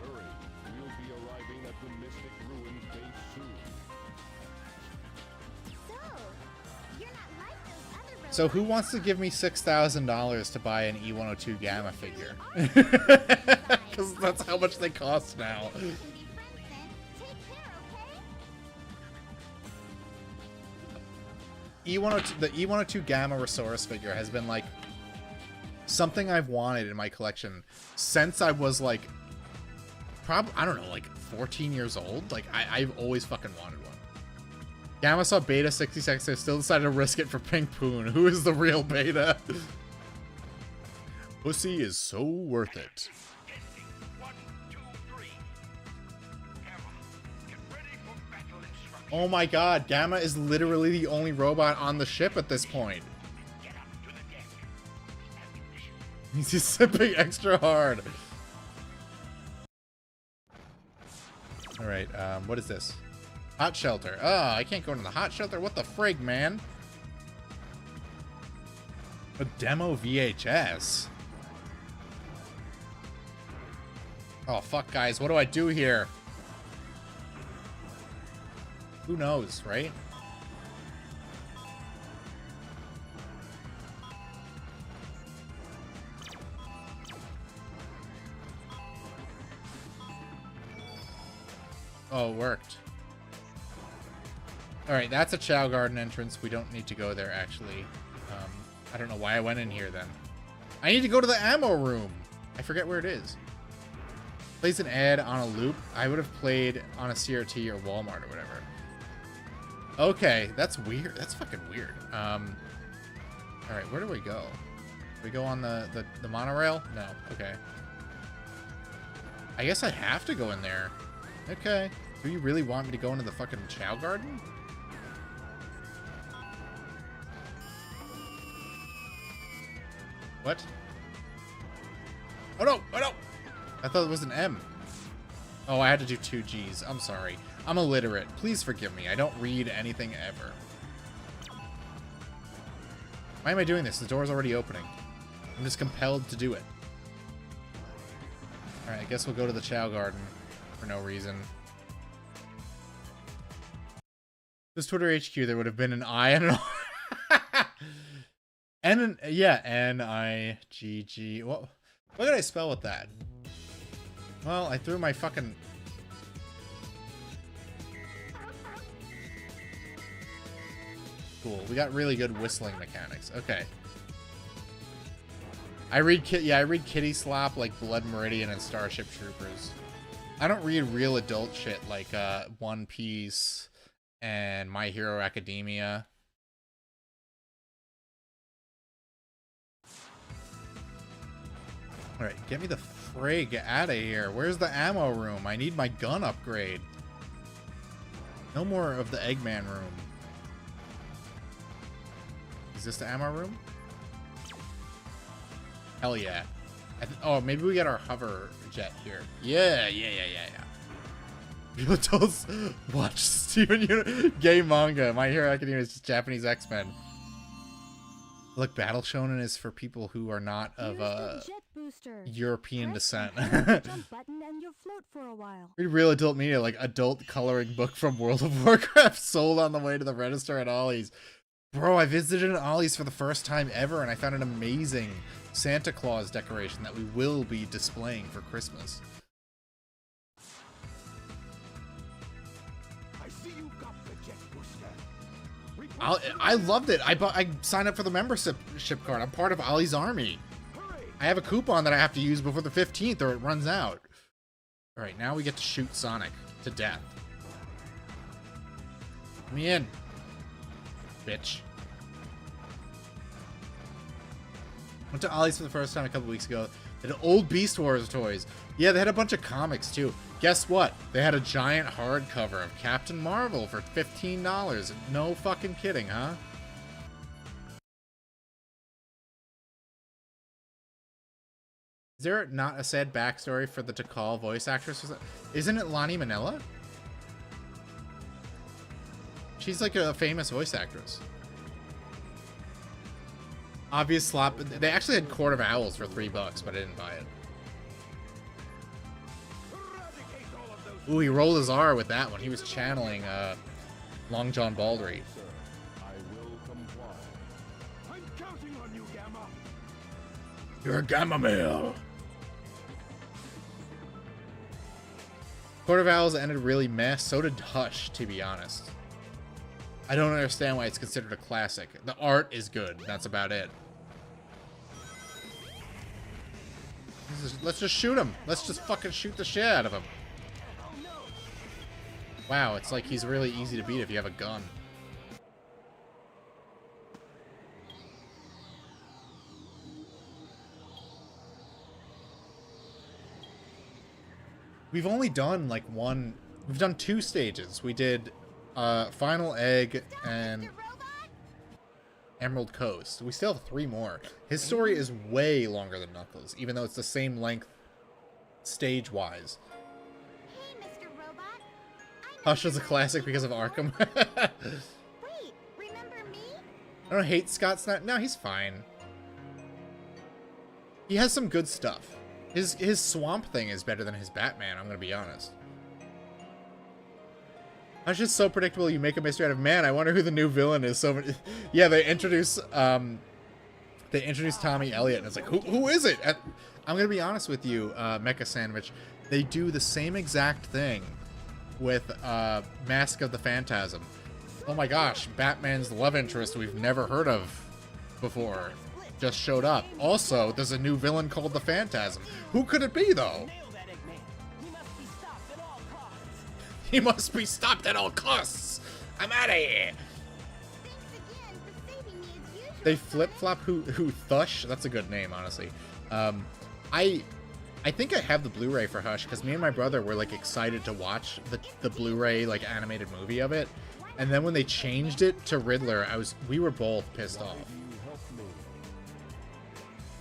Hurry. We'll be arriving at the Mystic Ruins base soon. So, you're not like those other robots. So who wants to give me $6,000 to buy an E102 Gamma figure? Because that's how much they cost now. We can be friends then. Take care, okay? E102, the E102 Gamma Resource figure has been like something I've wanted in my collection since I was like, I don't know, like 14 years old. Like, I've always fucking wanted one. Gamma saw Beta 60 seconds ago, still decided to risk it for Pink Poon. Who is the real Beta? Pussy is so worth it. Oh my god, Gamma is literally the only robot on the ship at this point. He's just sipping extra hard. Alright, what is this? Hot shelter. Oh, I can't go into the hot shelter? What the frig, man? A demo VHS. Oh, fuck, guys. What do I do here? Who knows, right? Oh, it worked. Alright, that's a Chow Garden entrance. We don't need to go there, actually. I don't know why I went in here, then. I need to go to the ammo room! I forget where it is. Plays an ad on a loop. I would have played on a CRT or Walmart or whatever. Okay, that's weird. That's fucking weird. Alright, where do we go? Do we go on the monorail? No. Okay. I guess I have to go in there. Okay. Do you really want me to go into the fucking Chow Garden? What? Oh no! Oh no! I thought it was an M. Oh, I had to do 2 G's. I'm sorry. I'm illiterate. Please forgive me. I don't read anything ever. Why am I doing this? The door's already opening. I'm just compelled to do it. Alright, I guess we'll go to the Chow Garden for no reason. This Twitter HQ, there would have been an I and an R. Yeah, N-I-G-G. What did I spell with that? Well, I threw my fucking... Cool. We got really good whistling mechanics. Okay. I read Kitty Slop like Blood Meridian and Starship Troopers. I don't read real adult shit like One Piece and My Hero Academia. Alright, get me the frig out of here. Where's the ammo room? I need my gun upgrade. No more of the Eggman room. Is this the ammo room? Hell yeah. Oh, maybe we got our hover jet here. Yeah. People told us watch Steven Universe gay manga. My Hero Academia is just Japanese X-Men. Look, Battle Shonen is for people who are not of European descent. Jump button and you'll float for a while. Read real adult media like adult coloring book from World of Warcraft sold on the way to the register at Ollie's. Bro, I visited an Ollie's for the first time ever and I found an amazing Santa Claus decoration that we will be displaying for Christmas. I see you got the jet booster. I loved it. I signed up for the membership card. I'm part of Ollie's army. Hurry! I have a coupon that I have to use before the 15th or it runs out. All right, now we get to shoot Sonic to death. Let me in, bitch. Went to Ollie's for the first time a couple weeks ago. They had old Beast Wars toys. Yeah, they had a bunch of comics too. Guess what? They had a giant hardcover of Captain Marvel for $15. No fucking kidding, huh? Is there not a sad backstory for the Tikal voice actress? Isn't it Lonnie Manila? She's like a famous voice actress. Obvious slop. They actually had Court of Owls for $3, but I didn't buy it. Ooh, he rolled his R with that one. He was channeling Long John Baldry. Sir, I will comply. I'm counting on you, Gamma. You're a Gamma male. Court of Owls ended really meh. So did Hush, to be honest. I don't understand why it's considered a classic. The art is good. That's about it. just shoot him. Let's just fucking shoot the shit out of him. Wow, it's like he's really easy to beat if you have a gun. We've only done like one. We've done 2 stages. We did Final Egg and Emerald Coast. We still have 3 more. His story is way longer than Knuckles, even though it's the same length stage-wise. Hey, Mr. Robot. Hush was a classic because of Arkham. Wait, remember me? I don't hate Scott Snyder. No, he's fine. He has some good stuff. His Swamp Thing is better than his Batman, I'm gonna be honest. Hush is so predictable, you make a mystery out of, man, I wonder who the new villain is. So yeah, they introduce Tommy Elliott, and it's like, who is it? And I'm gonna be honest with you, Mecha Sandwich, they do the same exact thing with Mask of the Phantasm. Oh my gosh, Batman's love interest we've never heard of before just showed up. Also, there's a new villain called the Phantasm. Who could it be, though? He must be stopped at all costs. I'm out of here. They flip-flop who Thush. That's a good name, honestly. I think I have the Blu-ray for Hush because me and my brother were like excited to watch the Blu-ray like animated movie of it, and then when they changed it to Riddler, we were both pissed off.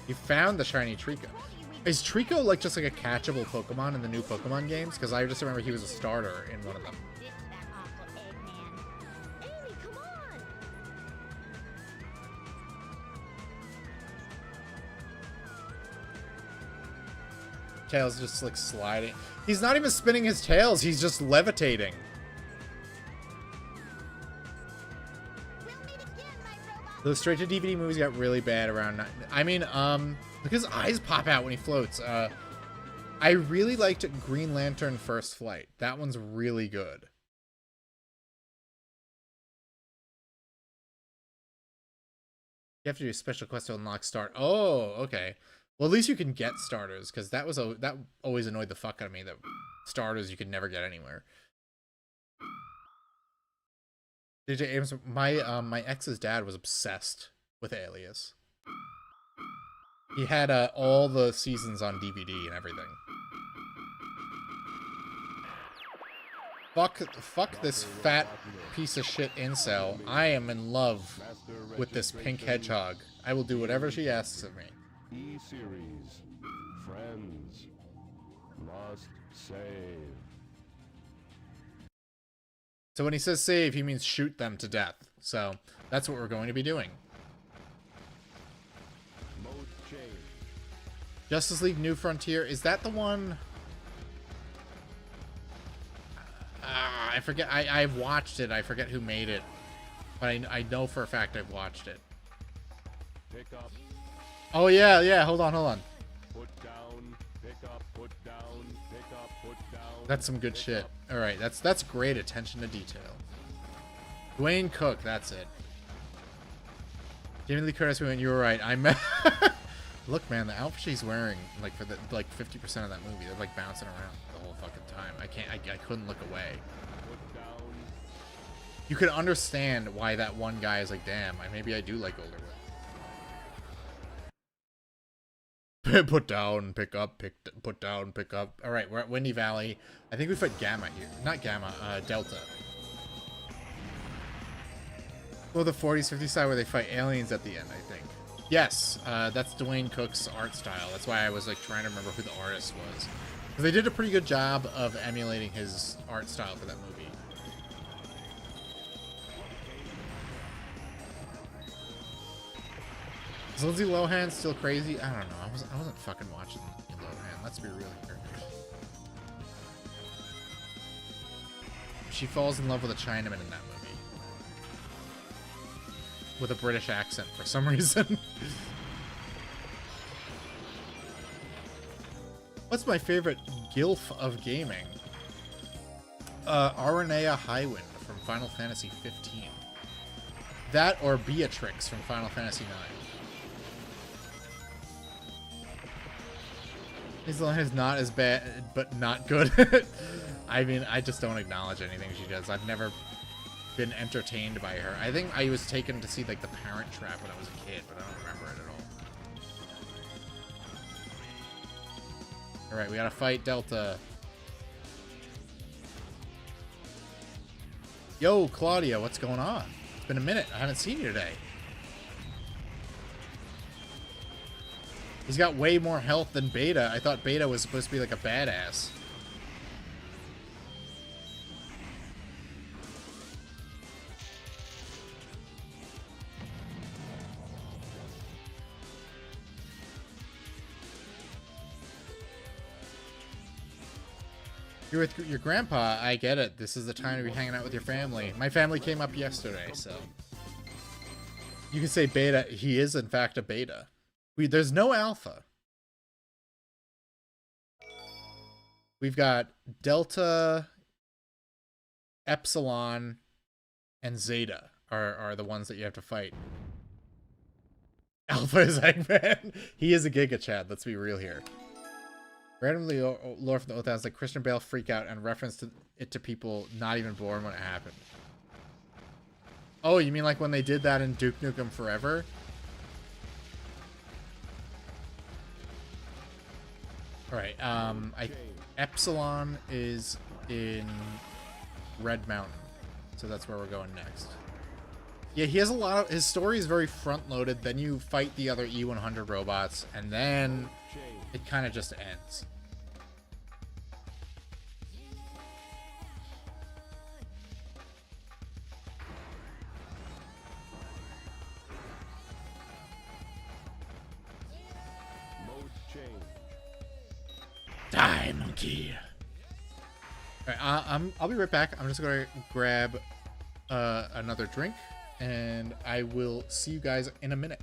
You found the shiny Trico. Is Trico like just like a catchable Pokemon in the new Pokemon games? Because I just remember he was a starter in one of them. Amy, come on! Tails just like sliding. He's not even spinning his tails. He's just levitating. Those straight-to-DVD movies got really bad around... I mean, look, his eyes pop out when he floats. I really liked Green Lantern First Flight. That one's really good. You have to do a special quest to unlock start. Oh, okay. Well, at least you can get starters, because that always annoyed the fuck out of me, that starters you could never get anywhere. DJ Abrams, my ex's dad was obsessed with Alias. He had all the seasons on DVD and everything. Fuck this fat piece of shit incel. I am in love with this pink hedgehog. I will do whatever she asks of me. E-Series. Friends. Must save. So when he says save, he means shoot them to death. So that's what we're going to be doing. Mode change. Justice League New Frontier. Is that the one? I forget. I've watched it. I forget who made it. But I know for a fact I've watched it. Pick up. Oh, yeah. Hold on. Put down. Pick up. Put down. Pick up. Put down. That's some good shit. All right, that's great attention to detail. Dwayne Cook, that's it. Jamie Lee Curtis, you were right. Look, man, the outfit she's wearing, like for the 50% of that movie, they're like bouncing around the whole fucking time. I couldn't look away. You could understand why that one guy is like, damn, maybe I do like older women. Put down, pick up, put down, pick up. All right, we're at Windy Valley. I think we fight Gamma here. Not Gamma, Delta. Well, the 40s, 50s side where they fight aliens at the end, I think. Yes, that's Dwayne Cook's art style. That's why I was like trying to remember who the artist was. Because they did a pretty good job of emulating his art style for that movie. Is Lindsay Lohan still crazy? I don't know. I wasn't fucking watching Lohan. Let's be real here. She falls in love with a Chinaman in that movie. With a British accent for some reason. What's my favorite gilf of gaming? Aranea Highwind from Final Fantasy 15. That or Beatrix from Final Fantasy 9. His line is not as bad, but not good. I mean, I just don't acknowledge anything she does. I've never been entertained by her. I think I was taken to see, like, The Parent Trap when I was a kid, but I don't remember it at all. Alright, we gotta fight Delta. Yo, Claudia, what's going on? It's been a minute. I haven't seen you today. He's got way more health than Beta. I thought Beta was supposed to be like a badass. You're with your grandpa. I get it. This is the time to be hanging out with your family. My family came up yesterday, so... You can say Beta. He is, in fact, a Beta. There's no Alpha. We've got Delta, Epsilon, and Zeta are the ones that you have to fight. Alpha is Eggman. He is a Giga Chad. Let's be real here. Randomly, lore from the Oath has like Christian Bale freak out and reference it to people not even born when it happened. Oh, you mean like when they did that in Duke Nukem Forever? Alright, Epsilon is in Red Mountain, so that's where we're going next. Yeah, he has a lot of... His story is very front-loaded, then you fight the other E-100 robots, and then it kind of just ends. Die, monkey. All right, I'll be right back. I'm just gonna grab another drink, and I will see you guys in a minute.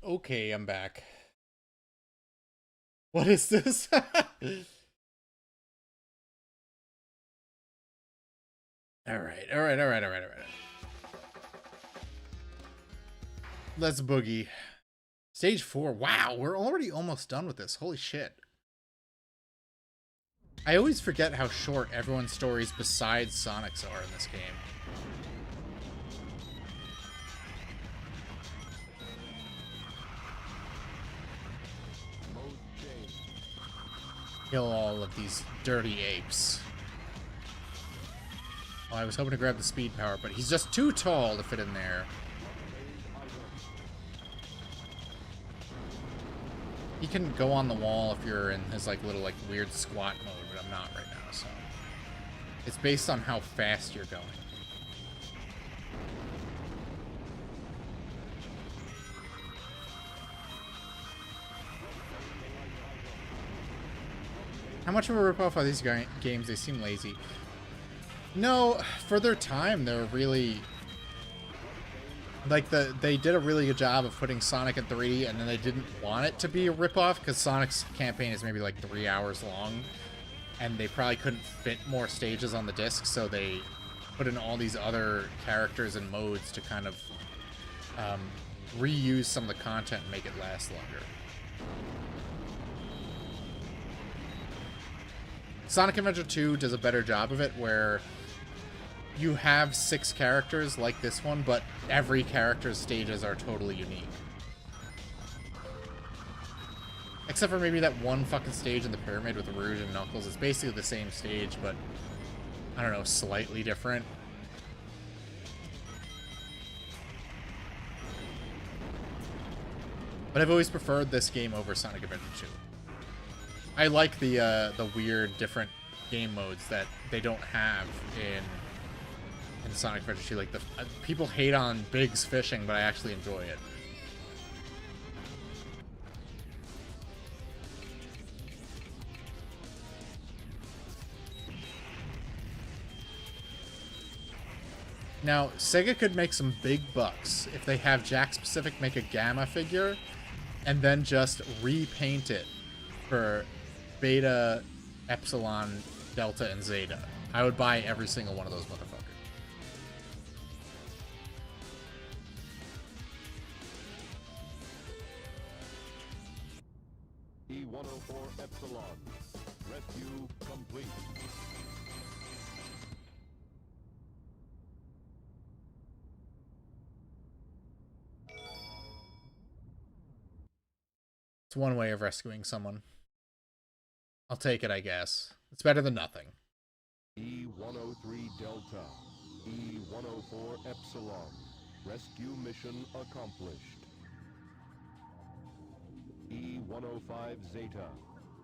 Okay, I'm back. What is this? All right. Let's boogie. Stage 4. Wow, we're already almost done with this. Holy shit. I always forget how short everyone's stories besides Sonic's are in this game. Kill all of these dirty apes. Well, I was hoping to grab the speed power, but he's just too tall to fit in there. He can go on the wall if you're in his like little like weird squat mode, but I'm not right now, so it's based on how fast you're going. How much of a ripoff are these games? They seem lazy. No, for their time, they're really like they did a really good job of putting Sonic in 3D, and then they didn't want it to be a ripoff because Sonic's campaign is maybe like 3 hours long, and they probably couldn't fit more stages on the disc, so they put in all these other characters and modes to kind of reuse some of the content and make it last longer. Sonic Adventure 2 does a better job of it, where you have 6 characters like this one, but every character's stages are totally unique. Except for maybe that one fucking stage in the pyramid with Rouge and Knuckles. It's basically the same stage, but, I don't know, slightly different. But I've always preferred this game over Sonic Adventure 2. I like the weird different game modes that they don't have in Sonic Adventure 2. Like people hate on Biggs fishing, but I actually enjoy it. Now, Sega could make some big bucks if they have Jack Specific make a Gamma figure and then just repaint it for Beta, Epsilon, Delta, and Zeta. I would buy every single one of those motherfuckers. E-104 Epsilon. Rescue complete. It's one way of rescuing someone. I'll take it, I guess. It's better than nothing. E-103 Delta. E-104 Epsilon. Rescue mission accomplished. E-105 Zeta.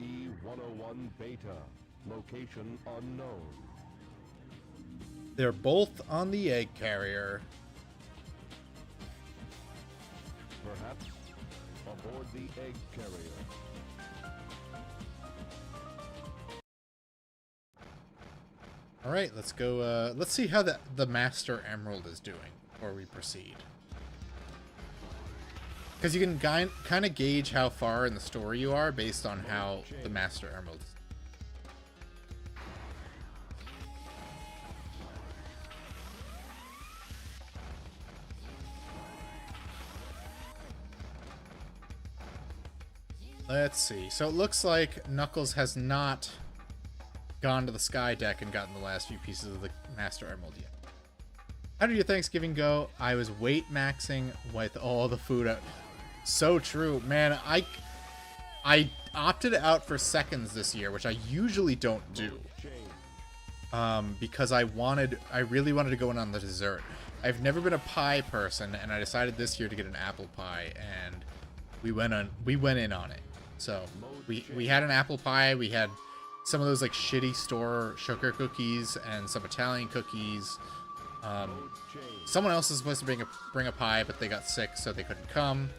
E-101 Beta. Location unknown. They're both on the egg carrier. Perhaps aboard the egg carrier. All right, let's go. Let's see how the Master Emerald is doing before we proceed. Because you can kind of gauge how far in the story you are based on how the Master Emerald is. Let's see. So it looks like Knuckles has not gone to the Sky Deck and gotten the last few pieces of the Master Emerald yet. How did your Thanksgiving go? I was weight maxing with all the food out. So true. Man, I opted out for seconds this year, which I usually don't do. Because I really wanted to go in on the dessert. I've never been a pie person, and I decided this year to get an apple pie, and we went in on it. So we had an apple pie, we had some of those like shitty store sugar cookies and some Italian cookies. Someone else is supposed to bring a pie, but they got sick, so they couldn't come.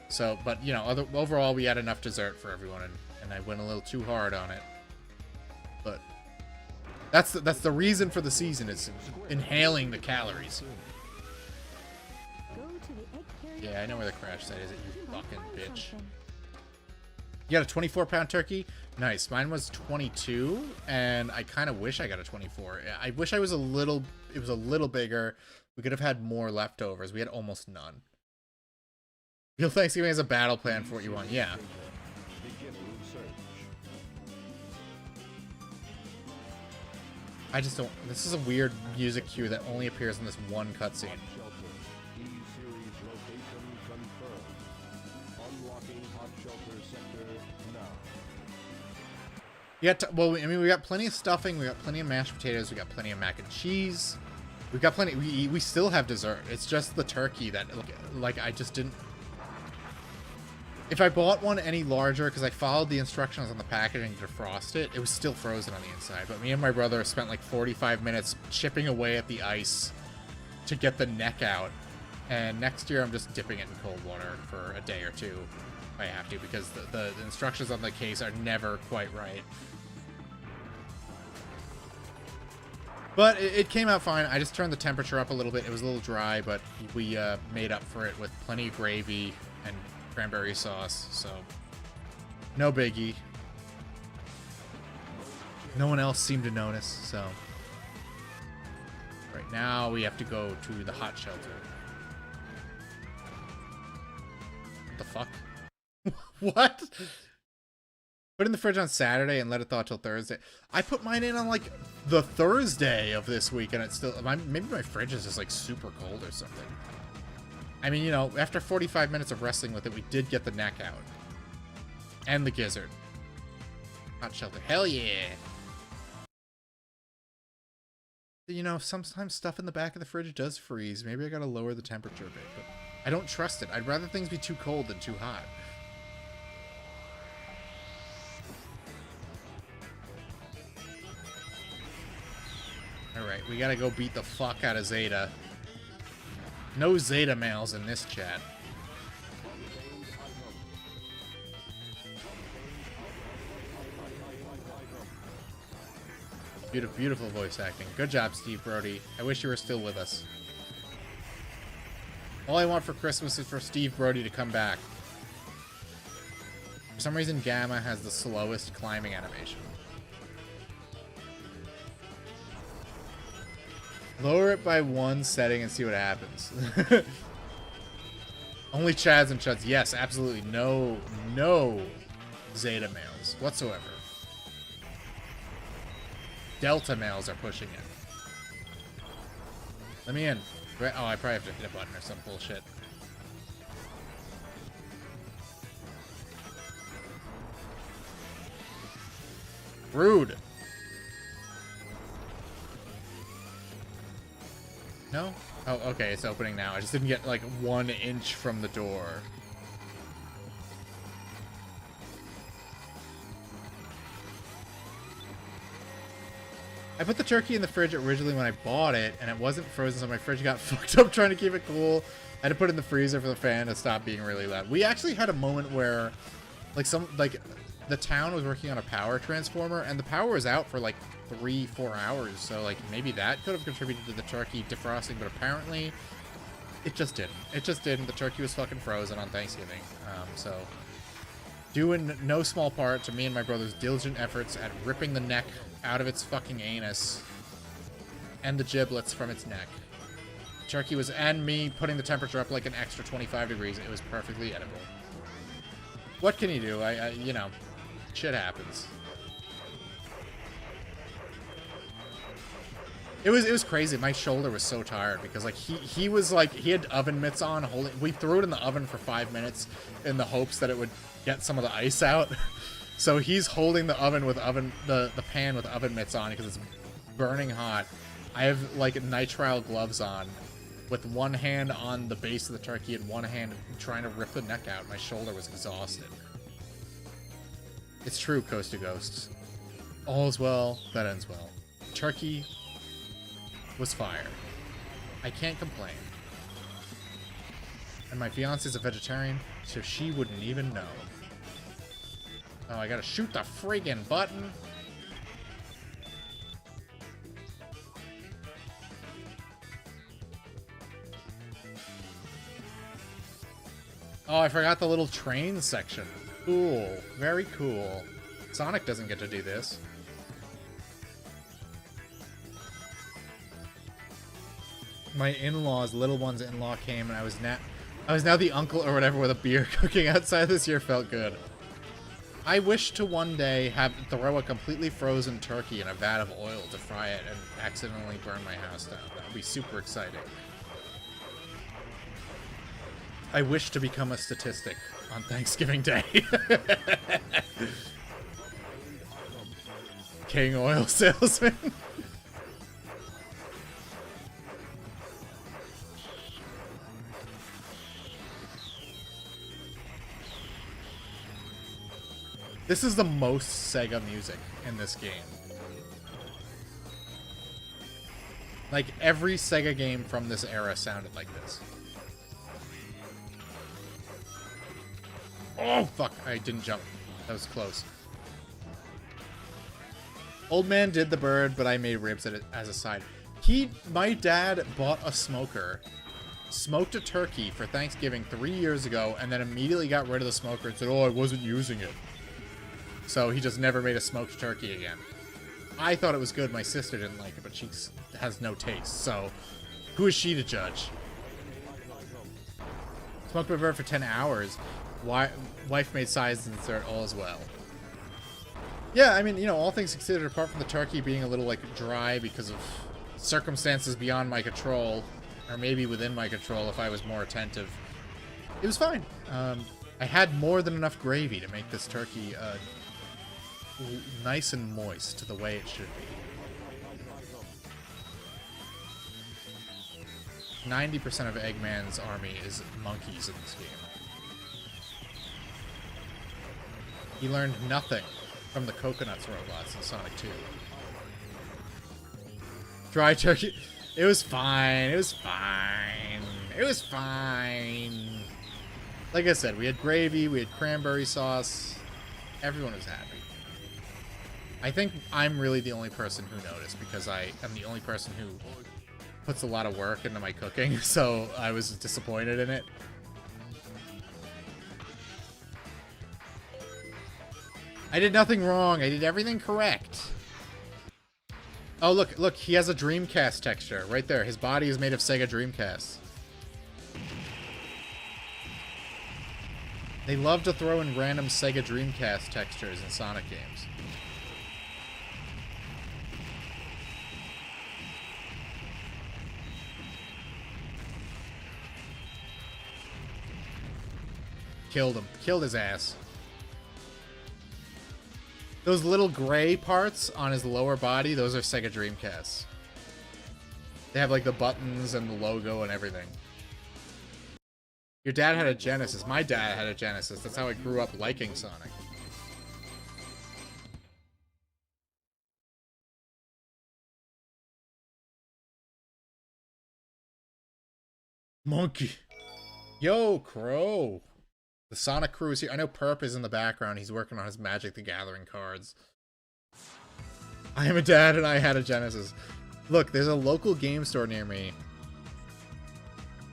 So, but you know, overall we had enough dessert for everyone, and I went a little too hard on it. But that's the reason for the season, is inhaling the calories. Yeah, I know where the crash site is, you fucking bitch. You got a 24-pound turkey? Nice. Mine was 22, and I kind of wish I got a 24. I wish it was a little bigger. We could have had more leftovers. We had almost none. Real Thanksgiving has a battle plan for what you want. Yeah. Beginning search. I just don't... This is a weird music cue that only appears in this one cutscene. Hot shelter. E-series location confirmed. Unlocking hot shelter sector now. Yeah, well, I mean, we got plenty of stuffing, we got plenty of mashed potatoes, we got plenty of mac and cheese. We got plenty... We still have dessert. It's just the turkey that, like, I just didn't... If I bought one any larger, because I followed the instructions on the packaging to defrost it, it was still frozen on the inside. But me and my brother spent like 45 minutes chipping away at the ice to get the neck out. And next year I'm just dipping it in cold water for a day or two if I have to, because the instructions on the case are never quite right. But it came out fine. I just turned the temperature up a little bit. It was a little dry, but we made up for it with plenty of gravy and cranberry sauce, so no biggie. No one else seemed to notice, so right now we have to go to the hot shelter. What the fuck? What? Put it in the fridge on Saturday and let it thaw till Thursday. I put mine in on like the Thursday of this week and it's still... maybe my fridge is just like super cold or something. I mean, you know, after 45 minutes of wrestling with it, we did get the neck out. And the gizzard. Hot shelter. Hell yeah! You know, sometimes stuff in the back of the fridge does freeze. Maybe I gotta lower the temperature a bit, but I don't trust it. I'd rather things be too cold than too hot. Alright, we gotta go beat the fuck out of Zeta. No Zeta males in this chat. Beautiful, beautiful voice acting. Good job, Steve Brody. I wish you were still with us. All I want for Christmas is for Steve Brody to come back. For some reason, Gamma has the slowest climbing animation. Lower it by one setting and see what happens. Only Chads and Chuds. Yes, absolutely. No Zeta males whatsoever. Delta males are pushing it. Let me in. Oh, I probably have to hit a button or some bullshit. Rude. No? Oh, okay, it's opening now. I just didn't get, like, 1 inch from the door. I put the turkey in the fridge originally when I bought it, and it wasn't frozen, so my fridge got fucked up trying to keep it cool. I had to put it in the freezer for the fan to stop being really loud. We actually had a moment where, like, the town was working on a power transformer, and the power was out for, like, 3-4 hours, so like maybe that could have contributed to the turkey defrosting, but apparently it just didn't. It just didn't. The turkey was fucking frozen on Thanksgiving. So due in no small part to me and my brother's diligent efforts at ripping the neck out of its fucking anus and the giblets from its neck. Turkey was, and me putting the temperature up like an extra 25 degrees, it was perfectly edible. What can you do? I you know, shit happens. It was crazy. My shoulder was so tired because like he was like, he had oven mitts on holding. We threw it in the oven for 5 minutes in the hopes that it would get some of the ice out. So he's holding the oven with the pan with oven mitts on because it's burning hot. I have like nitrile gloves on with one hand on the base of the turkey and one hand trying to rip the neck out. My shoulder was exhausted. It's true, Coast to Ghosts. All's well that ends well. Turkey was fire. I can't complain. And my fiance's a vegetarian, so she wouldn't even know. Oh, I gotta shoot the friggin' button. Oh, I forgot the little train section. Cool. Very cool. Sonic doesn't get to do this. My in-laws, little one's in-law came, and I was I was now the uncle or whatever with a beer. Cooking outside this year felt good. I wish to one day throw a completely frozen turkey in a vat of oil to fry it and accidentally burn my house down. That would be super exciting. I wish to become a statistic on Thanksgiving Day. King oil salesman. This is the most Sega music in this game. Like, every Sega game from this era sounded like this. Oh, fuck. I didn't jump. That was close. Old man did the bird, but I made ribs as a side. My dad bought a smoker, smoked a turkey for Thanksgiving 3 years ago, and then immediately got rid of the smoker and said, oh, I wasn't using it. So he just never made a smoked turkey again. I thought it was good. My sister didn't like it, but she has no taste. So who is she to judge? Smoked my bird for 10 hours. Wife made sides and dessert all as well. Yeah, I mean, you know, all things considered, apart from the turkey being a little, like, dry because of circumstances beyond my control, or maybe within my control if I was more attentive, it was fine. I had more than enough gravy to make this turkey nice and moist the way it should be. 90% of Eggman's army is monkeys in this game. He learned nothing from the Coconuts robots in Sonic 2. Dry turkey. It was fine. It was fine. It was fine. Like I said, we had gravy, we had cranberry sauce. Everyone was happy. I think I'm really the only person who noticed because I am the only person who puts a lot of work into my cooking, so I was disappointed in it. I did nothing wrong. I did everything correct. Oh, look, he has a Dreamcast texture right there. His body is made of Sega Dreamcast. They love to throw in random Sega Dreamcast textures in Sonic games. Killed him. Killed his ass. Those little gray parts on his lower body, those are Sega Dreamcasts. They have like the buttons and the logo and everything. Your dad had a Genesis. My dad had a Genesis. That's how I grew up liking Sonic. Monkey. Yo, Crow. The Sonic crew is here. I know Perp is in the background. He's working on his Magic the Gathering cards. I am a dad and I had a Genesis. Look, there's a local game store near me.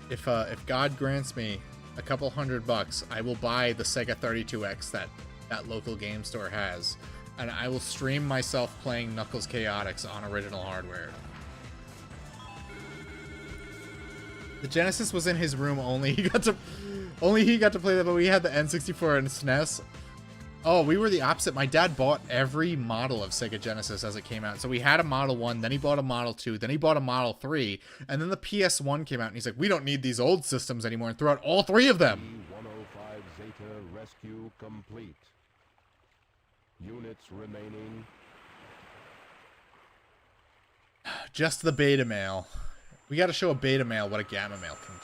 If God grants me a couple $100, I will buy the Sega 32X that local game store has. And I will stream myself playing Knuckles Chaotix on original hardware. The Genesis was in his room only. He got to play that, but we had the N64 and SNES. Oh, we were the opposite. My dad bought every model of Sega Genesis as it came out. So we had a Model 1, then he bought a Model 2, then he bought a Model 3, and then the PS1 came out, and he's like, we don't need these old systems anymore, and threw out all three of them. 105 Zeta rescue complete. Units remaining. Just the beta male. We got to show a beta male what a gamma male can do.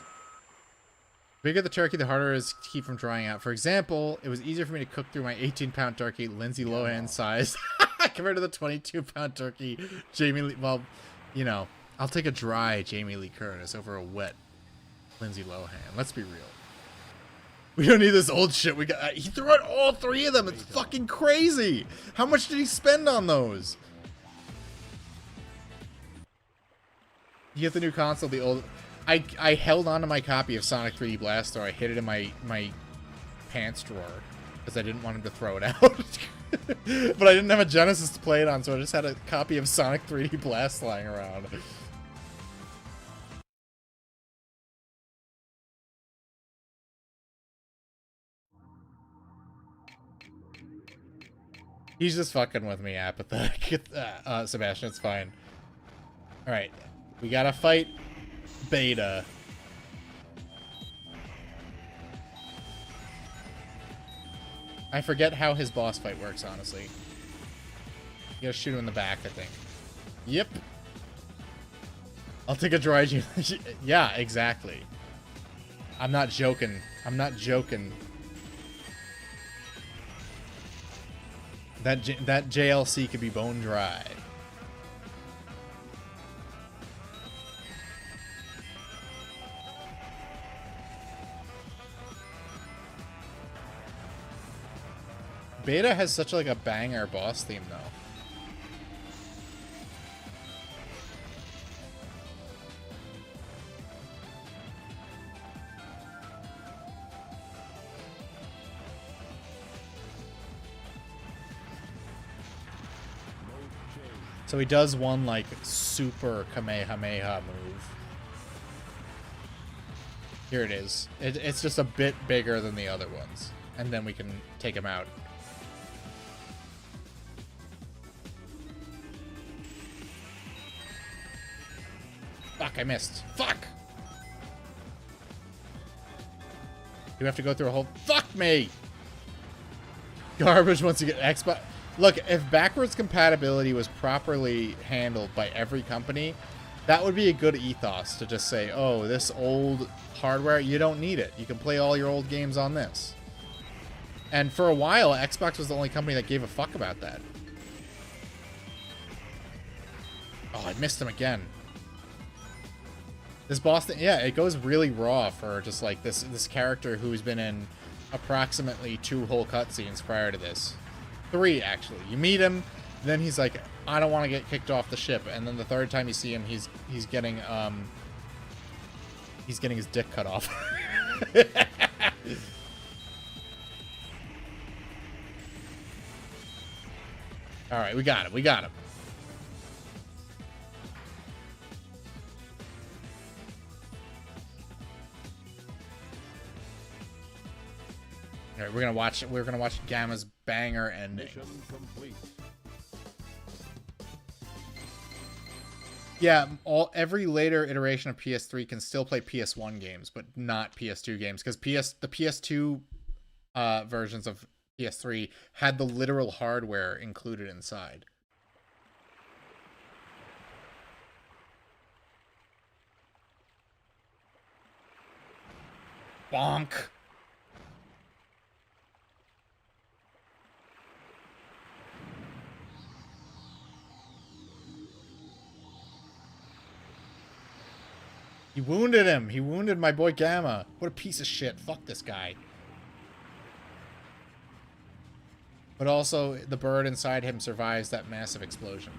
The bigger the turkey, the harder it is to keep from drying out. For example, it was easier for me to cook through my 18-pound turkey, Lindsay Lohan size, compared to the 22-pound turkey, Jamie Lee. Well, you know, I'll take a dry Jamie Lee Curtis over a wet Lindsay Lohan. Let's be real. We don't need this old shit. We got. He threw out all three of them. It's fucking crazy. How much did he spend on those? You get the new console, the old. I held on to my copy of Sonic 3D Blast Star. I hid it in my pants drawer because I didn't want him to throw it out. But I didn't have a Genesis to play it on, so I just had a copy of Sonic 3D Blast lying around. He's just fucking with me, apathetic. Sebastian, it's fine. Alright. We gotta fight Beta. I forget how his boss fight works, honestly. You gotta shoot him in the back, I think. Yep. I'll take a droid. Yeah, exactly. I'm not joking. I'm not joking. That JLC could be bone dry. Beta has such like a banger boss theme though. So he does one like super Kamehameha move. Here it is. It's just a bit bigger than the other ones. And then we can take him out. Fuck, I missed. Fuck! You have to go through a whole... Fuck me! Garbage once you get Xbox... Look, if backwards compatibility was properly handled by every company, that would be a good ethos to just say, oh, this old hardware, you don't need it. You can play all your old games on this. And for a while, Xbox was the only company that gave a fuck about that. Oh, I missed him again. This boss thing, yeah, it goes really raw for just like this character who's been in approximately 2 whole cutscenes prior to this. 3, actually. You meet him, then he's like, I don't want to get kicked off the ship. And then the 3rd time you see him, he's getting his dick cut off. All right, we got him. We got him. All right, we're gonna watch Gamma's banger ending. Mission complete. Yeah, every later iteration of PS3 can still play PS1 games, but not PS2 games, because the PS2 versions of PS3 had the literal hardware included inside. Bonk. He wounded him. He wounded my boy Gamma. What a piece of shit. Fuck this guy. But also, the bird inside him survives that massive explosion.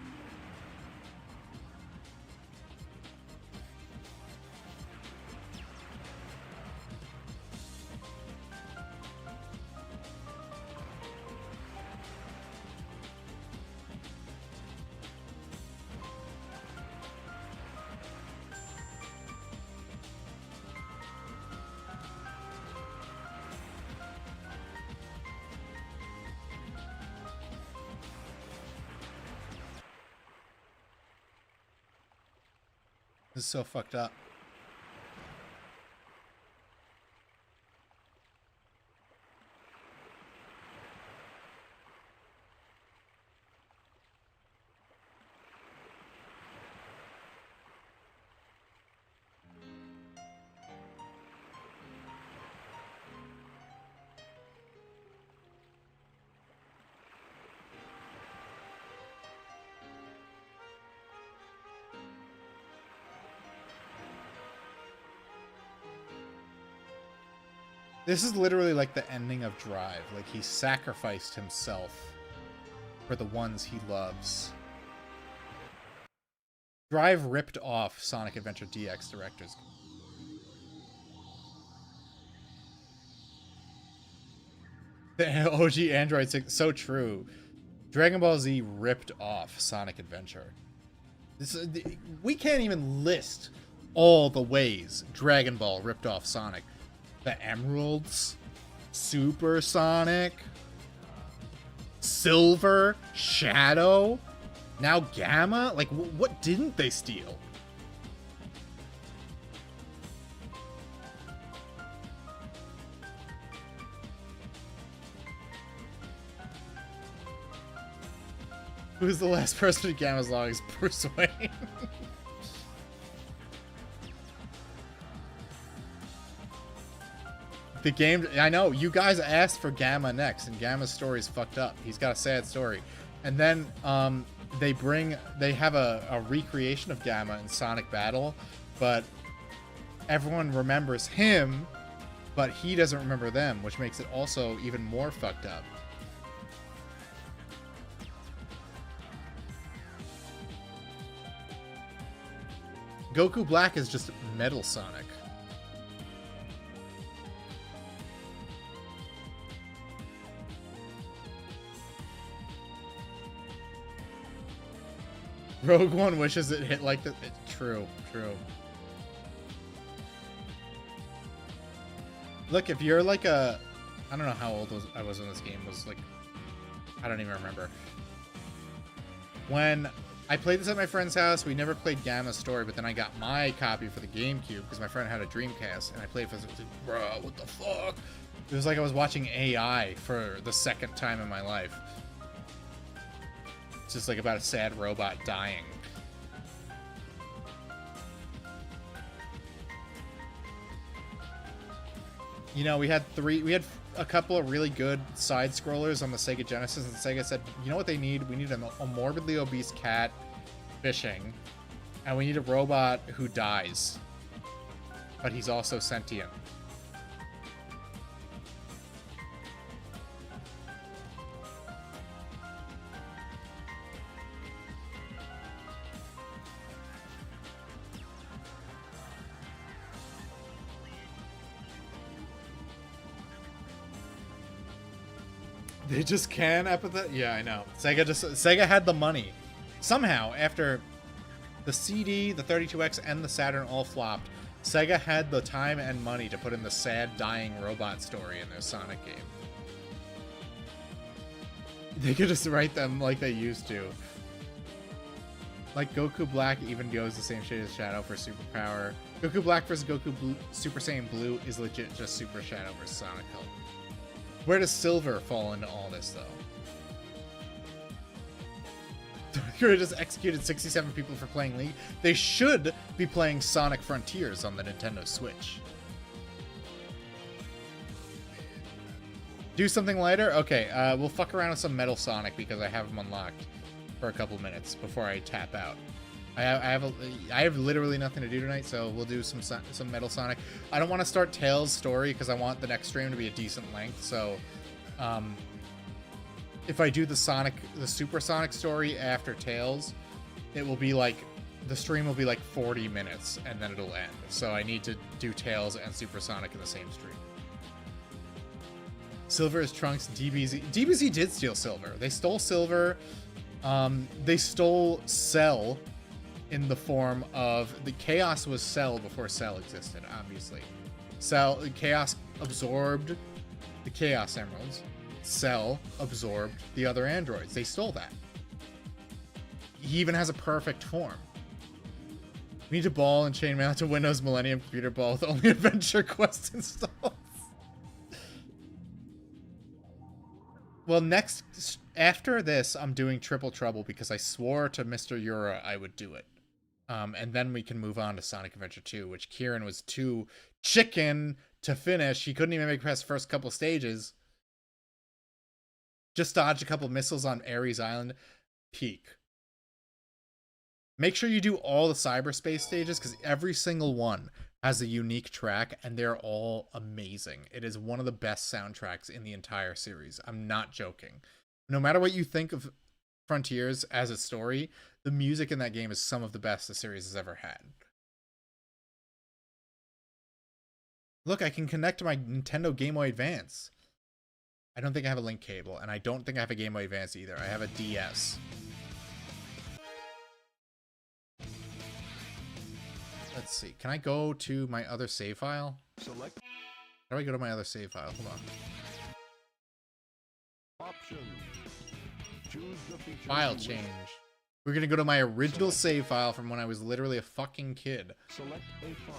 This is so fucked up. This is literally like the ending of Drive. Like, he sacrificed himself for the ones he loves. Drive ripped off Sonic Adventure DX directors. The OG Android 6, so true. Dragon Ball Z ripped off Sonic Adventure. We can't even list all the ways Dragon Ball ripped off Sonic. The Emeralds, Super Sonic, Silver, Shadow, now Gamma? Like, what didn't they steal? Who's the last person to Gamma's log is Bruce Wayne. The game, I know, you guys asked for Gamma next, and Gamma's story is fucked up. He's got a sad story. And then they have a recreation of Gamma in Sonic Battle, but everyone remembers him, but he doesn't remember them, which makes it also even more fucked up. Goku Black is just Metal Sonic. Rogue One wishes it hit like the... True, true. Look, if you're like a... I don't know how old I was when this game was, like... I don't even remember. When I played this at my friend's house, we never played Gamma's story, but then I got my copy for the GameCube because my friend had a Dreamcast, and I played for it. Like, bro, what the fuck? It was like I was watching AI for the second time in my life. It's just like about a sad robot dying. You know, we had a couple of really good side scrollers on the Sega Genesis, and Sega said, you know what they need? We need a morbidly obese cat fishing, and we need a robot who dies, but he's also sentient. They just can epithet. Yeah, I know. Sega had the money. Somehow, after the CD, the 32X, and the Saturn all flopped, Sega had the time and money to put in the sad dying robot story in their Sonic game. They could just write them like they used to. Like Goku Black even goes the same shade as Shadow for superpower. Goku Black versus Goku Blue, Super Saiyan Blue is legit just Super Shadow versus Sonic Help. Where does Silver fall into all this, though? They just executed 67 people for playing League. They should be playing Sonic Frontiers on the Nintendo Switch. Do something lighter? Okay, we'll fuck around with some Metal Sonic because I have them unlocked for a couple minutes before I tap out. I have literally nothing to do tonight, so we'll do some Metal Sonic. I don't want to start Tails' story because I want the next stream to be a decent length. So, if I do the Super Sonic story after Tails, it will be like the stream will be like 40 minutes and then it'll end. So I need to do Tails and Super Sonic in the same stream. Silver is Trunks. DBZ. DBZ did steal Silver. They stole Silver. They stole Cell. In the form of the Chaos was Cell before Cell existed, obviously. Chaos absorbed the Chaos Emeralds. Cell absorbed the other androids. They stole that. He even has a perfect form. We need to ball and chainmail to Windows Millennium Computer Ball with only Adventure Quest installed. Well, after this, I'm doing Triple Trouble because I swore to Mr. Yura I would do it. And then we can move on to Sonic Adventure 2, which Kieran was too chicken to finish. He couldn't even make it past the first couple stages. Just dodged a couple missiles on Ares Island. Peak. Make sure you do all the cyberspace stages, because every single one has a unique track, and they're all amazing. It is one of the best soundtracks in the entire series. I'm not joking. No matter what you think of Frontiers as a story, the music in that game is some of the best the series has ever had. Look, I can connect to my Nintendo Game Boy Advance. I don't think I have a link cable, and I don't think I have a Game Boy Advance either. I have a DS. Let's see. Can I go to my other save file? Select How do I go to my other save file? Hold on. options. Choose the feature File you wish. change. We're gonna go to my original save file from when I was literally a fucking kid. Select a file.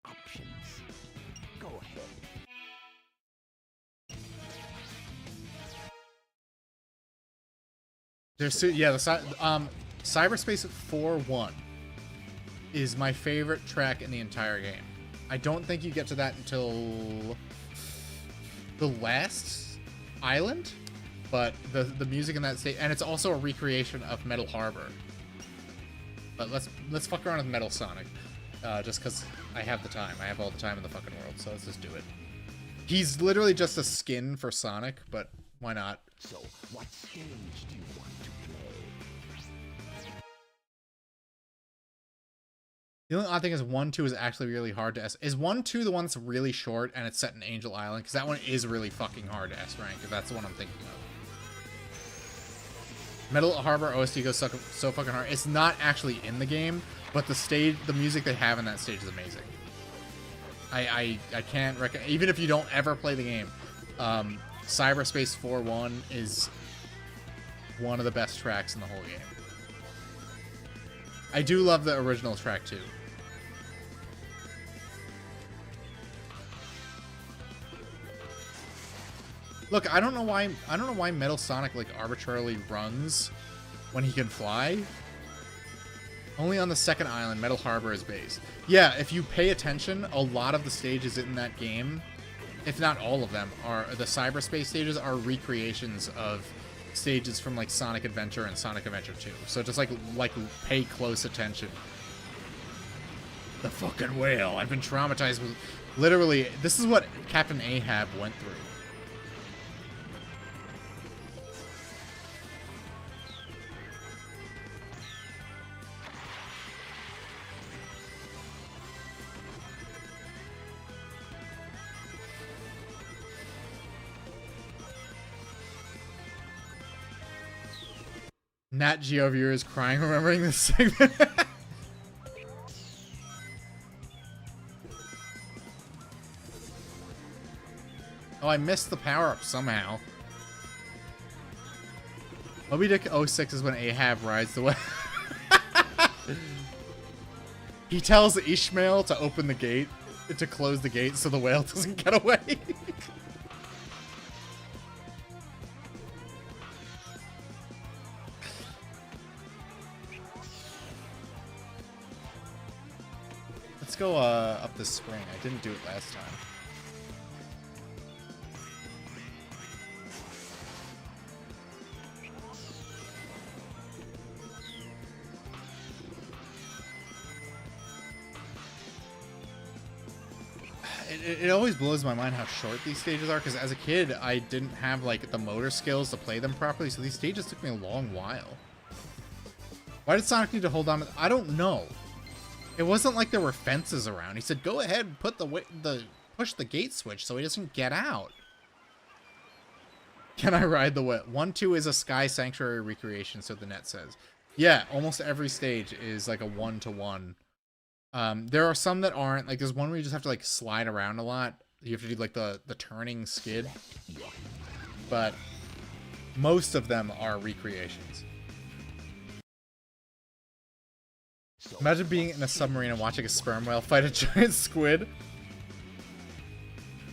Options. Go ahead. There's yeah, Cyberspace 4-1 is my favorite track in the entire game. I don't think you get to that until the last island, but the music in that state, and it's also a recreation of Metal Harbor. But let's fuck around with Metal Sonic, just because I have the time. I have all the time in the fucking world, so let's just do it. He's literally just a skin for Sonic, but why not? So, what stage do you want to play? The only odd thing is 1-2 is actually really hard to S. Is 1-2 the one that's really short and it's set in Angel Island? Because that one is really fucking hard to S rank, if that's the one I'm thinking of. Metal Harbor OST goes so fucking hard. It's not actually in the game, but the music they have in that stage is amazing. I can't recommend, even if you don't ever play the game, Cyberspace 4-1 is one of the best tracks in the whole game. I do love the original track too. Look, I don't know why Metal Sonic like arbitrarily runs when he can fly. Only on the second island, Metal Harbor is based. Yeah, if you pay attention, a lot of the stages in that game, if not all of them, are the cyberspace stages are recreations of stages from like Sonic Adventure and Sonic Adventure 2. So just like pay close attention. The fucking whale. I've been traumatized with literally this is what Captain Ahab went through. Nat Geo viewers crying remembering this segment. Oh, I missed the power-up somehow. Moby Dick 06 is when Ahab rides the whale. He tells Ishmael to open the gate, to close the gate so the whale doesn't get away. Let's go up this spring. I didn't do it last time. It always blows my mind how short these stages are, because as a kid, I didn't have like the motor skills to play them properly, so these stages took me a long while. Why did Sonic need to hold on? I don't know. It wasn't like there were fences around. He said, "Go ahead and push the gate switch so he doesn't get out." Can I ride the whale? 1-2 is a Sky Sanctuary recreation, so the net says. Yeah, almost every stage is like a 1-to-1. There are some that aren't. Like there's one where you just have to like slide around a lot. You have to do like the turning skid. But most of them are recreations. Imagine being in a submarine and watching a sperm whale fight a giant squid.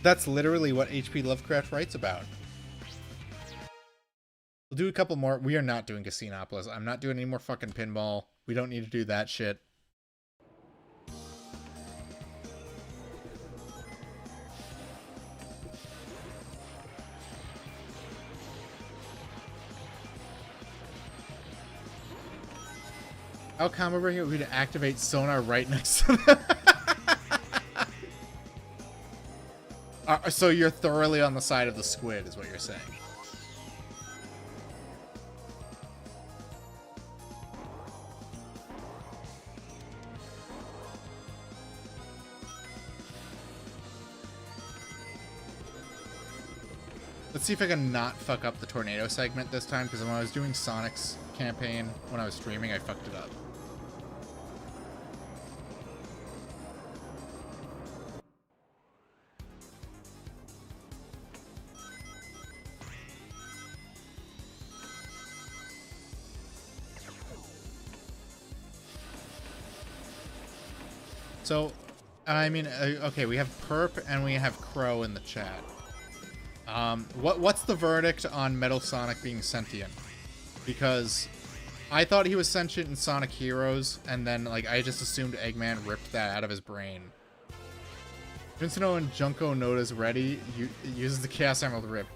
That's literally what H.P. Lovecraft writes about. We'll do a couple more. We are not doing Casinopolis. I'm not doing any more fucking pinball. We don't need to do that shit. I'll come over here. We're going to activate sonar right next to them. So you're thoroughly on the side of the squid, is what you're saying. Let's see if I can not fuck up the tornado segment this time, because when I was doing Sonic's campaign, when I was streaming, I fucked it up. So, I mean, okay, we have Perp and we have Crow in the chat. What's the verdict on Metal Sonic being sentient? Because I thought he was sentient in Sonic Heroes, and then, like, I just assumed Eggman ripped that out of his brain. Vincento and Junko Noda's ready. Uses the Chaos Emerald Rift.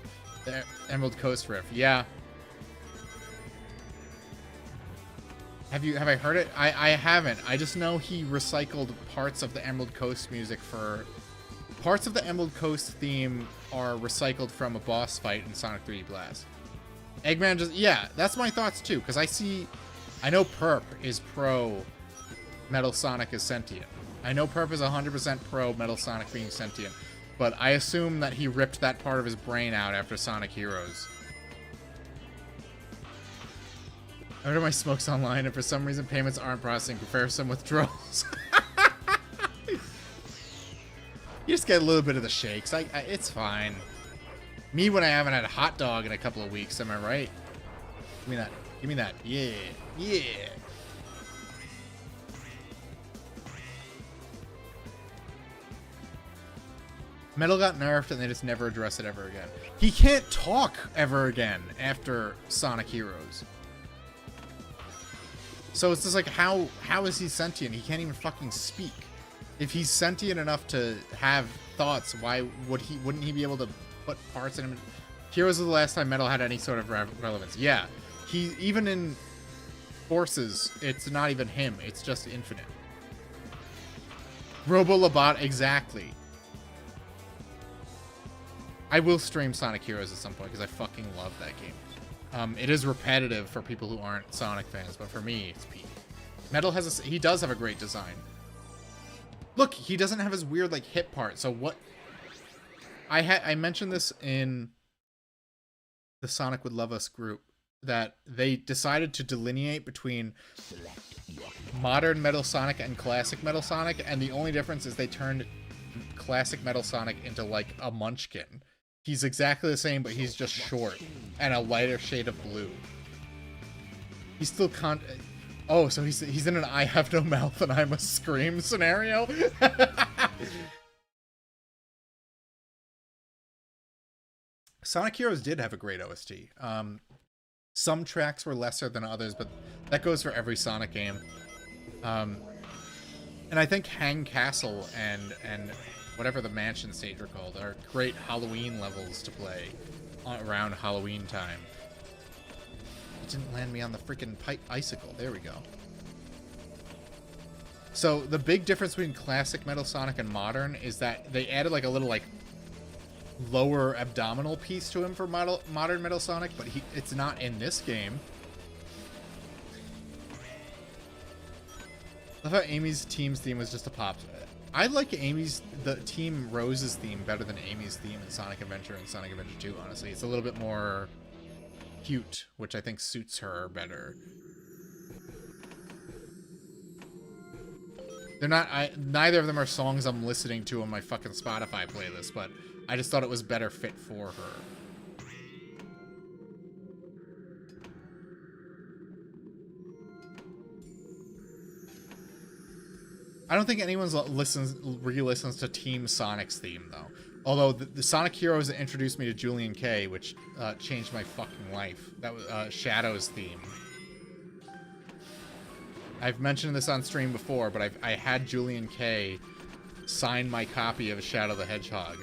The Emerald Coast Rift. Yeah. Have I heard it? I haven't. I just know he recycled parts of the Emerald Coast music for... Parts of the Emerald Coast theme are recycled from a boss fight in Sonic 3D Blast. Eggman just... Yeah, that's my thoughts too, because I know Perp is pro Metal Sonic is sentient. I know Perp is 100% pro Metal Sonic being sentient, but I assume that he ripped that part of his brain out after Sonic Heroes. I order my smokes online, and for some reason payments aren't processing. Prefer some withdrawals. You just get a little bit of the shakes. It's fine. Me when I haven't had a hot dog in a couple of weeks, am I right? Give me that. Give me that. Yeah. Yeah. Metal got nerfed and they just never address it ever again. He can't talk ever again after Sonic Heroes. So it's just like, how is he sentient? He can't even fucking speak. If he's sentient enough to have thoughts, why wouldn't he be able to put parts in him? Heroes was the last time Metal had any sort of relevance. Yeah. He, even in Forces, it's not even him. It's just Infinite. Robo-Labot, exactly. I will stream Sonic Heroes at some point because I fucking love that game. It is repetitive for people who aren't Sonic fans, but for me, it's peak. Metal has he does have a great design. Look, he doesn't have his weird like hip part. So what? I mentioned this in the Sonic Would Love Us group that they decided to delineate between modern Metal Sonic and classic Metal Sonic, and the only difference is they turned classic Metal Sonic into like a munchkin. He's exactly the same, but he's just short and a lighter shade of blue. He's still oh, so he's in an I have no mouth and I must scream scenario? Sonic Heroes did have a great OST. Some tracks were lesser than others, but that goes for every Sonic game. And I think Hang Castle and whatever the mansion stage are called are great Halloween levels to play around Halloween time. It didn't land me on the freaking icicle. There we go. So the big difference between classic Metal Sonic and modern is that they added like a little like lower abdominal piece to him for modern Metal Sonic, but it's not in this game. I thought Amy's team's theme was just a pop. I like the Team Rose's theme better than Amy's theme in Sonic Adventure and Sonic Adventure 2, honestly. It's a little bit more cute, which I think suits her better. They're not, neither of them are songs I'm listening to on my fucking Spotify playlist, but I just thought it was better fit for her. I don't think anyone re-listens to Team Sonic's theme, though. Although the Sonic Heroes that introduced me to Julian K, which changed my fucking life. That was Shadow's theme. I've mentioned this on stream before, but I had Julian K sign my copy of Shadow the Hedgehog.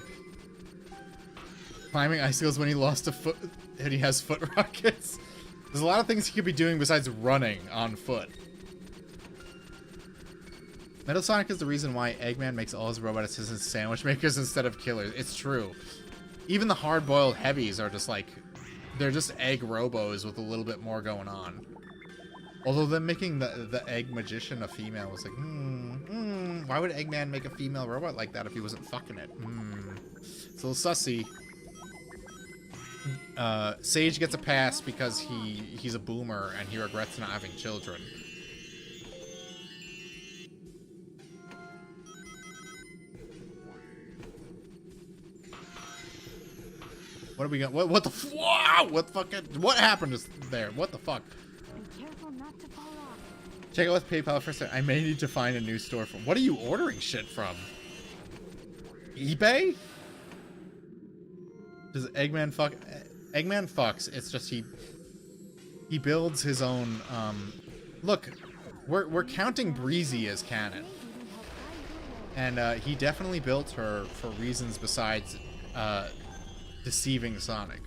Climbing icicles when he lost a foot, and he has foot rockets. There's a lot of things he could be doing besides running on foot. Metal Sonic is the reason why Eggman makes all his robot assistants sandwich makers instead of killers. It's true. Even the hard-boiled heavies are just like, they're just egg robos with a little bit more going on. Although them making the egg magician a female was like, why would Eggman make a female robot like that if he wasn't fucking it? It's a little sussy. Sage gets a pass because he's a boomer and he regrets not having children. What are we got? What the? Wow! What fucking? What happened just there? What the fuck? Be careful not to fall off. Check out with PayPal for a second. I may need to find a new store from. What are you ordering shit from? eBay? Does Eggman fuck? Eggman fucks. It's just he builds his own. Look, we're counting Breezy as canon, and he definitely built her for reasons besides deceiving Sonic.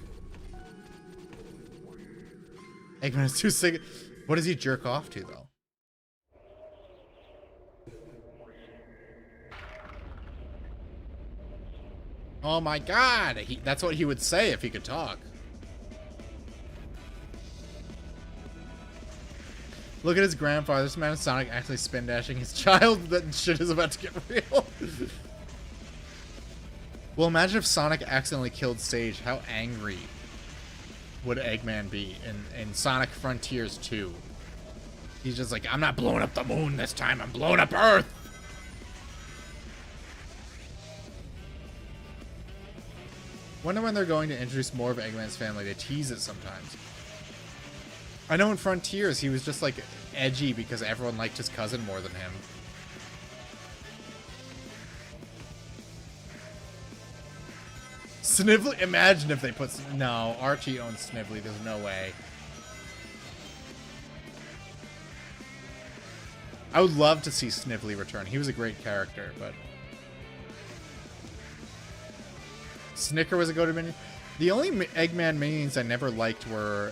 Eggman is too sick. What does he jerk off to though? Oh my god! That's what he would say if he could talk. Look at his grandfather. This man is Sonic actually spin dashing his child. That shit is about to get real. Well, imagine if Sonic accidentally killed Sage. How angry would Eggman be in Sonic Frontiers 2? He's just like, I'm not blowing up the moon this time. I'm blowing up Earth. Wonder when they're going to introduce more of Eggman's family. They tease it sometimes. I know in Frontiers he was just like edgy because everyone liked his cousin more than him. Snively? Imagine if they put... No, Archie owns Snively. There's no way. I would love to see Snively return. He was a great character, but... Snicker was a go-to minion. The only Eggman minions I never liked were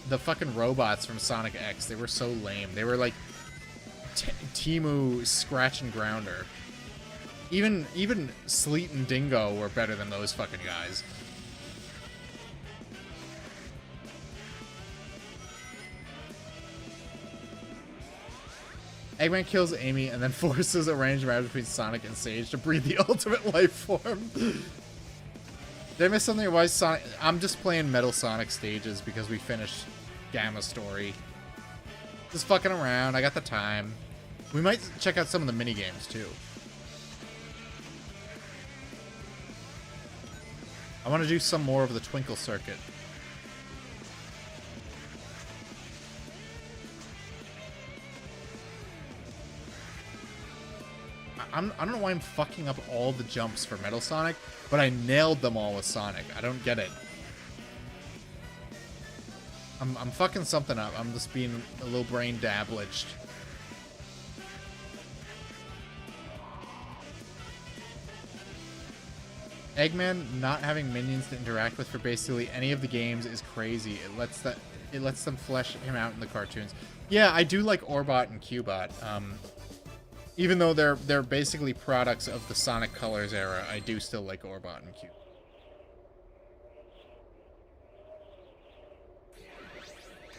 the fucking robots from Sonic X. They were so lame. They were like Timu, Scratch, and Grounder. Even Sleet and Dingo were better than those fucking guys. Eggman kills Amy and then forces a arranged marriage between Sonic and Sage to breed the ultimate life form. Did I miss something? Why Sonic? I'm just playing Metal Sonic stages because we finished Gamma Story. Just fucking around. I got the time. We might check out some of the mini games too. I want to do some more of the Twinkle Circuit. I don't know why I'm fucking up all the jumps for Metal Sonic, but I nailed them all with Sonic. I don't get it. I'm fucking something up. I'm just being a little brain dabbledged. Eggman not having minions to interact with for basically any of the games is crazy. It lets them flesh him out in the cartoons. Yeah, I do like Orbot and Cubot. Even though they're basically products of the Sonic Colors era, I do still like Orbot and Cubot.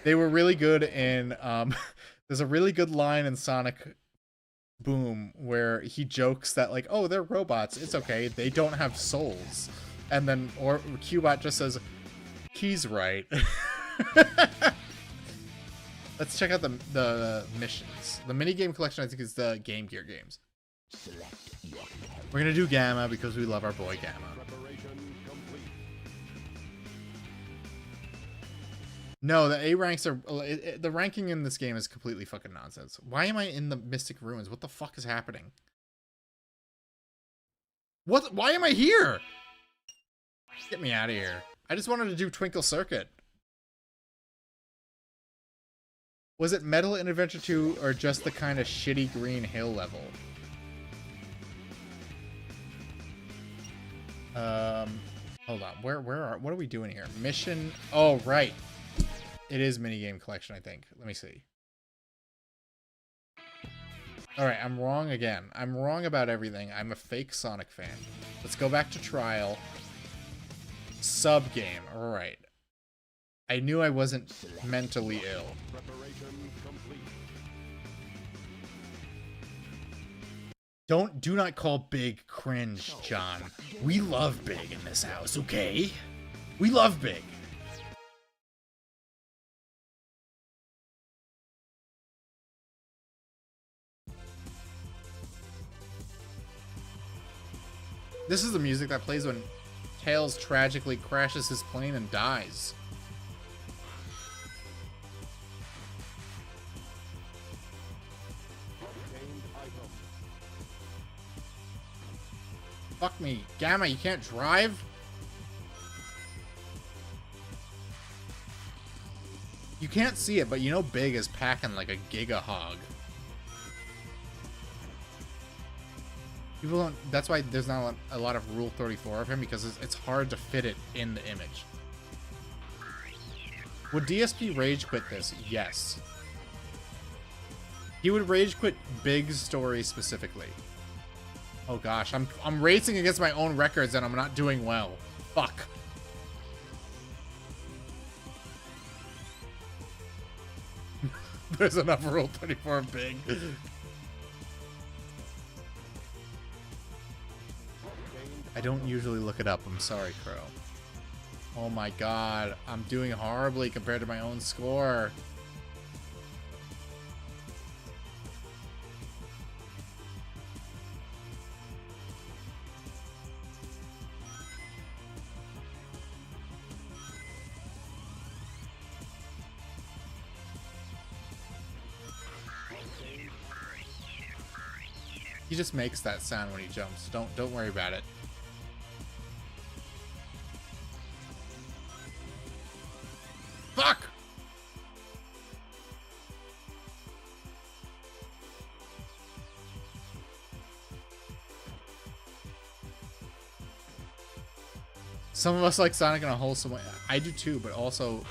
They were really good in there's a really good line in Sonic Boom where he jokes that like, oh, they're robots, it's okay, they don't have souls. And then Cubot just says, he's right. Let's check out the missions. The minigame collection, I think, is the Game Gear games. We're gonna do Gamma because we love our boy Gamma. No, the A ranks are... the ranking in this game is completely fucking nonsense. Why am I in the Mystic Ruins? What the fuck is happening? What? Why am I here? Get me out of here. I just wanted to do Twinkle Circuit. Was it Metal in Adventure 2 or just the kind of shitty Green Hill level? Hold on. What are we doing here? Mission. Oh, right. It is minigame collection, I think. Let me see. All right, I'm wrong again. I'm wrong about everything. I'm a fake Sonic fan. Let's go back to trial. Sub-game. All right. I knew I wasn't mentally ill. Do not call Big cringe, John. We love Big in this house, okay? We love Big. This is the music that plays when Tails tragically crashes his plane and dies. Fuck me. Gamma, you can't drive? You can't see it, but you know Big is packing like a giga hog. People don't... That's why there's not a lot of Rule 34 of him, because it's hard to fit it in the image. Would DSP rage quit this? Yes. He would rage quit Big's story specifically. Oh gosh, I'm racing against my own records and I'm not doing well. Fuck. There's enough Rule 34 Big. I don't usually look it up. I'm sorry, Crow. Oh my god, I'm doing horribly compared to my own score. He just makes that sound when he jumps. Don't worry about it. Fuck! Some of us like Sonic in a wholesome way. I do too, but also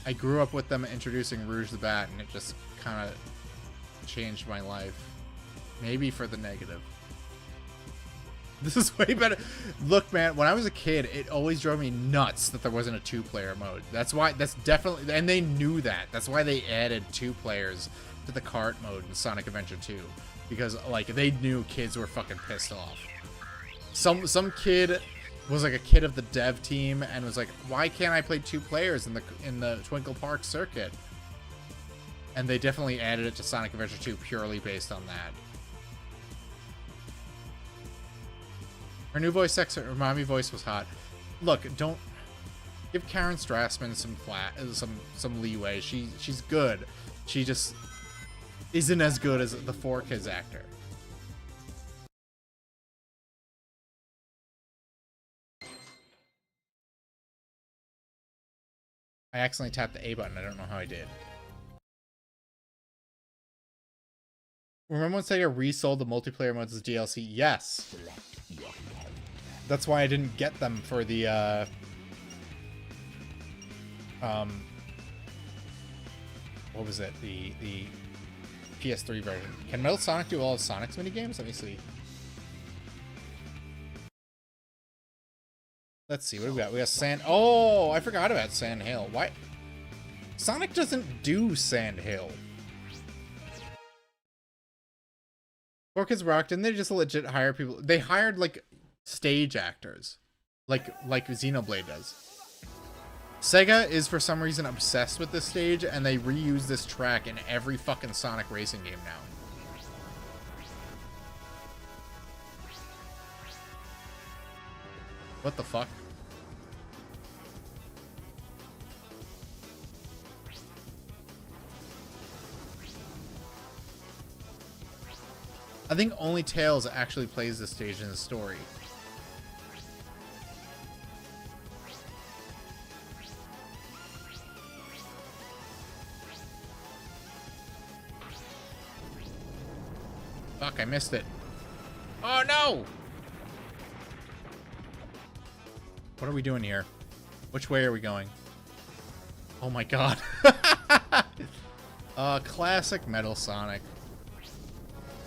I grew up with them introducing Rouge the Bat, and it just kind of changed my life. Maybe for the negative. This is way better. Look, man, when I was a kid, it always drove me nuts that there wasn't a two-player mode. That's why, that's definitely, and they knew that. That's why they added 2 players to the kart mode in Sonic Adventure 2. Because, like, they knew kids were fucking pissed off. Some kid was like a kid of the dev team and was like, why can't I play 2 players in the Twinkle Park circuit? And they definitely added it to Sonic Adventure 2 purely based on that. Her new voice actor, her mommy voice was hot. Look, don't give Karen Strassman some leeway. She's good. She just isn't as good as the 4Kids actor. I accidentally tapped the A button. I don't know how I did. Remember when Sega resold the multiplayer modes as DLC? Yes. That's why I didn't get them for the, what was it? The PS3 version. Can Metal Sonic do all of Sonic's minigames? Let me see. Let's see, what do we got? We got Sand... Oh, I forgot about Sand Hill. Why? Sonic doesn't do Sand Hill. 4Kids Rock, didn't they just legit hire people? They hired, like, stage actors. Like Xenoblade does. Sega is, for some reason, obsessed with this stage, and they reuse this track in every fucking Sonic racing game now. What the fuck? I think only Tails actually plays this stage in the story. Fuck, I missed it. Oh no! What are we doing here? Which way are we going? Oh my god. Classic Metal Sonic.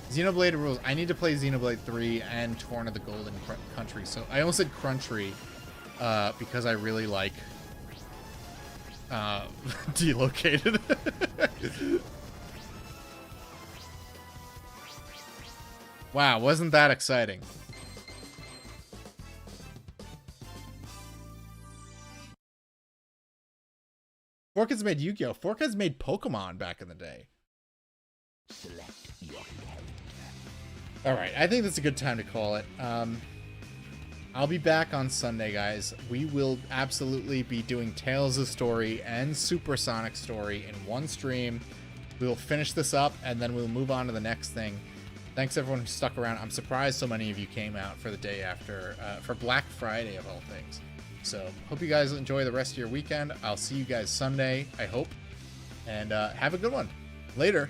Xenoblade rules. I need to play Xenoblade 3 and Torn of the Golden Country. So I almost said Cruntry because I really like Delocated. Wow, wasn't that exciting? Forkins made Yu-Gi-Oh! Forkins made Pokemon back in the day. Select your character. Alright, I think that's a good time to call it. I'll be back on Sunday, guys. We will absolutely be doing Tails' story and Supersonic's story in one stream. We'll finish this up, and then we'll move on to the next thing. Thanks everyone who stuck around. I'm surprised so many of you came out for the day after, for Black Friday of all things. So hope you guys enjoy the rest of your weekend. I'll see you guys Sunday, I hope. And have a good one. Later.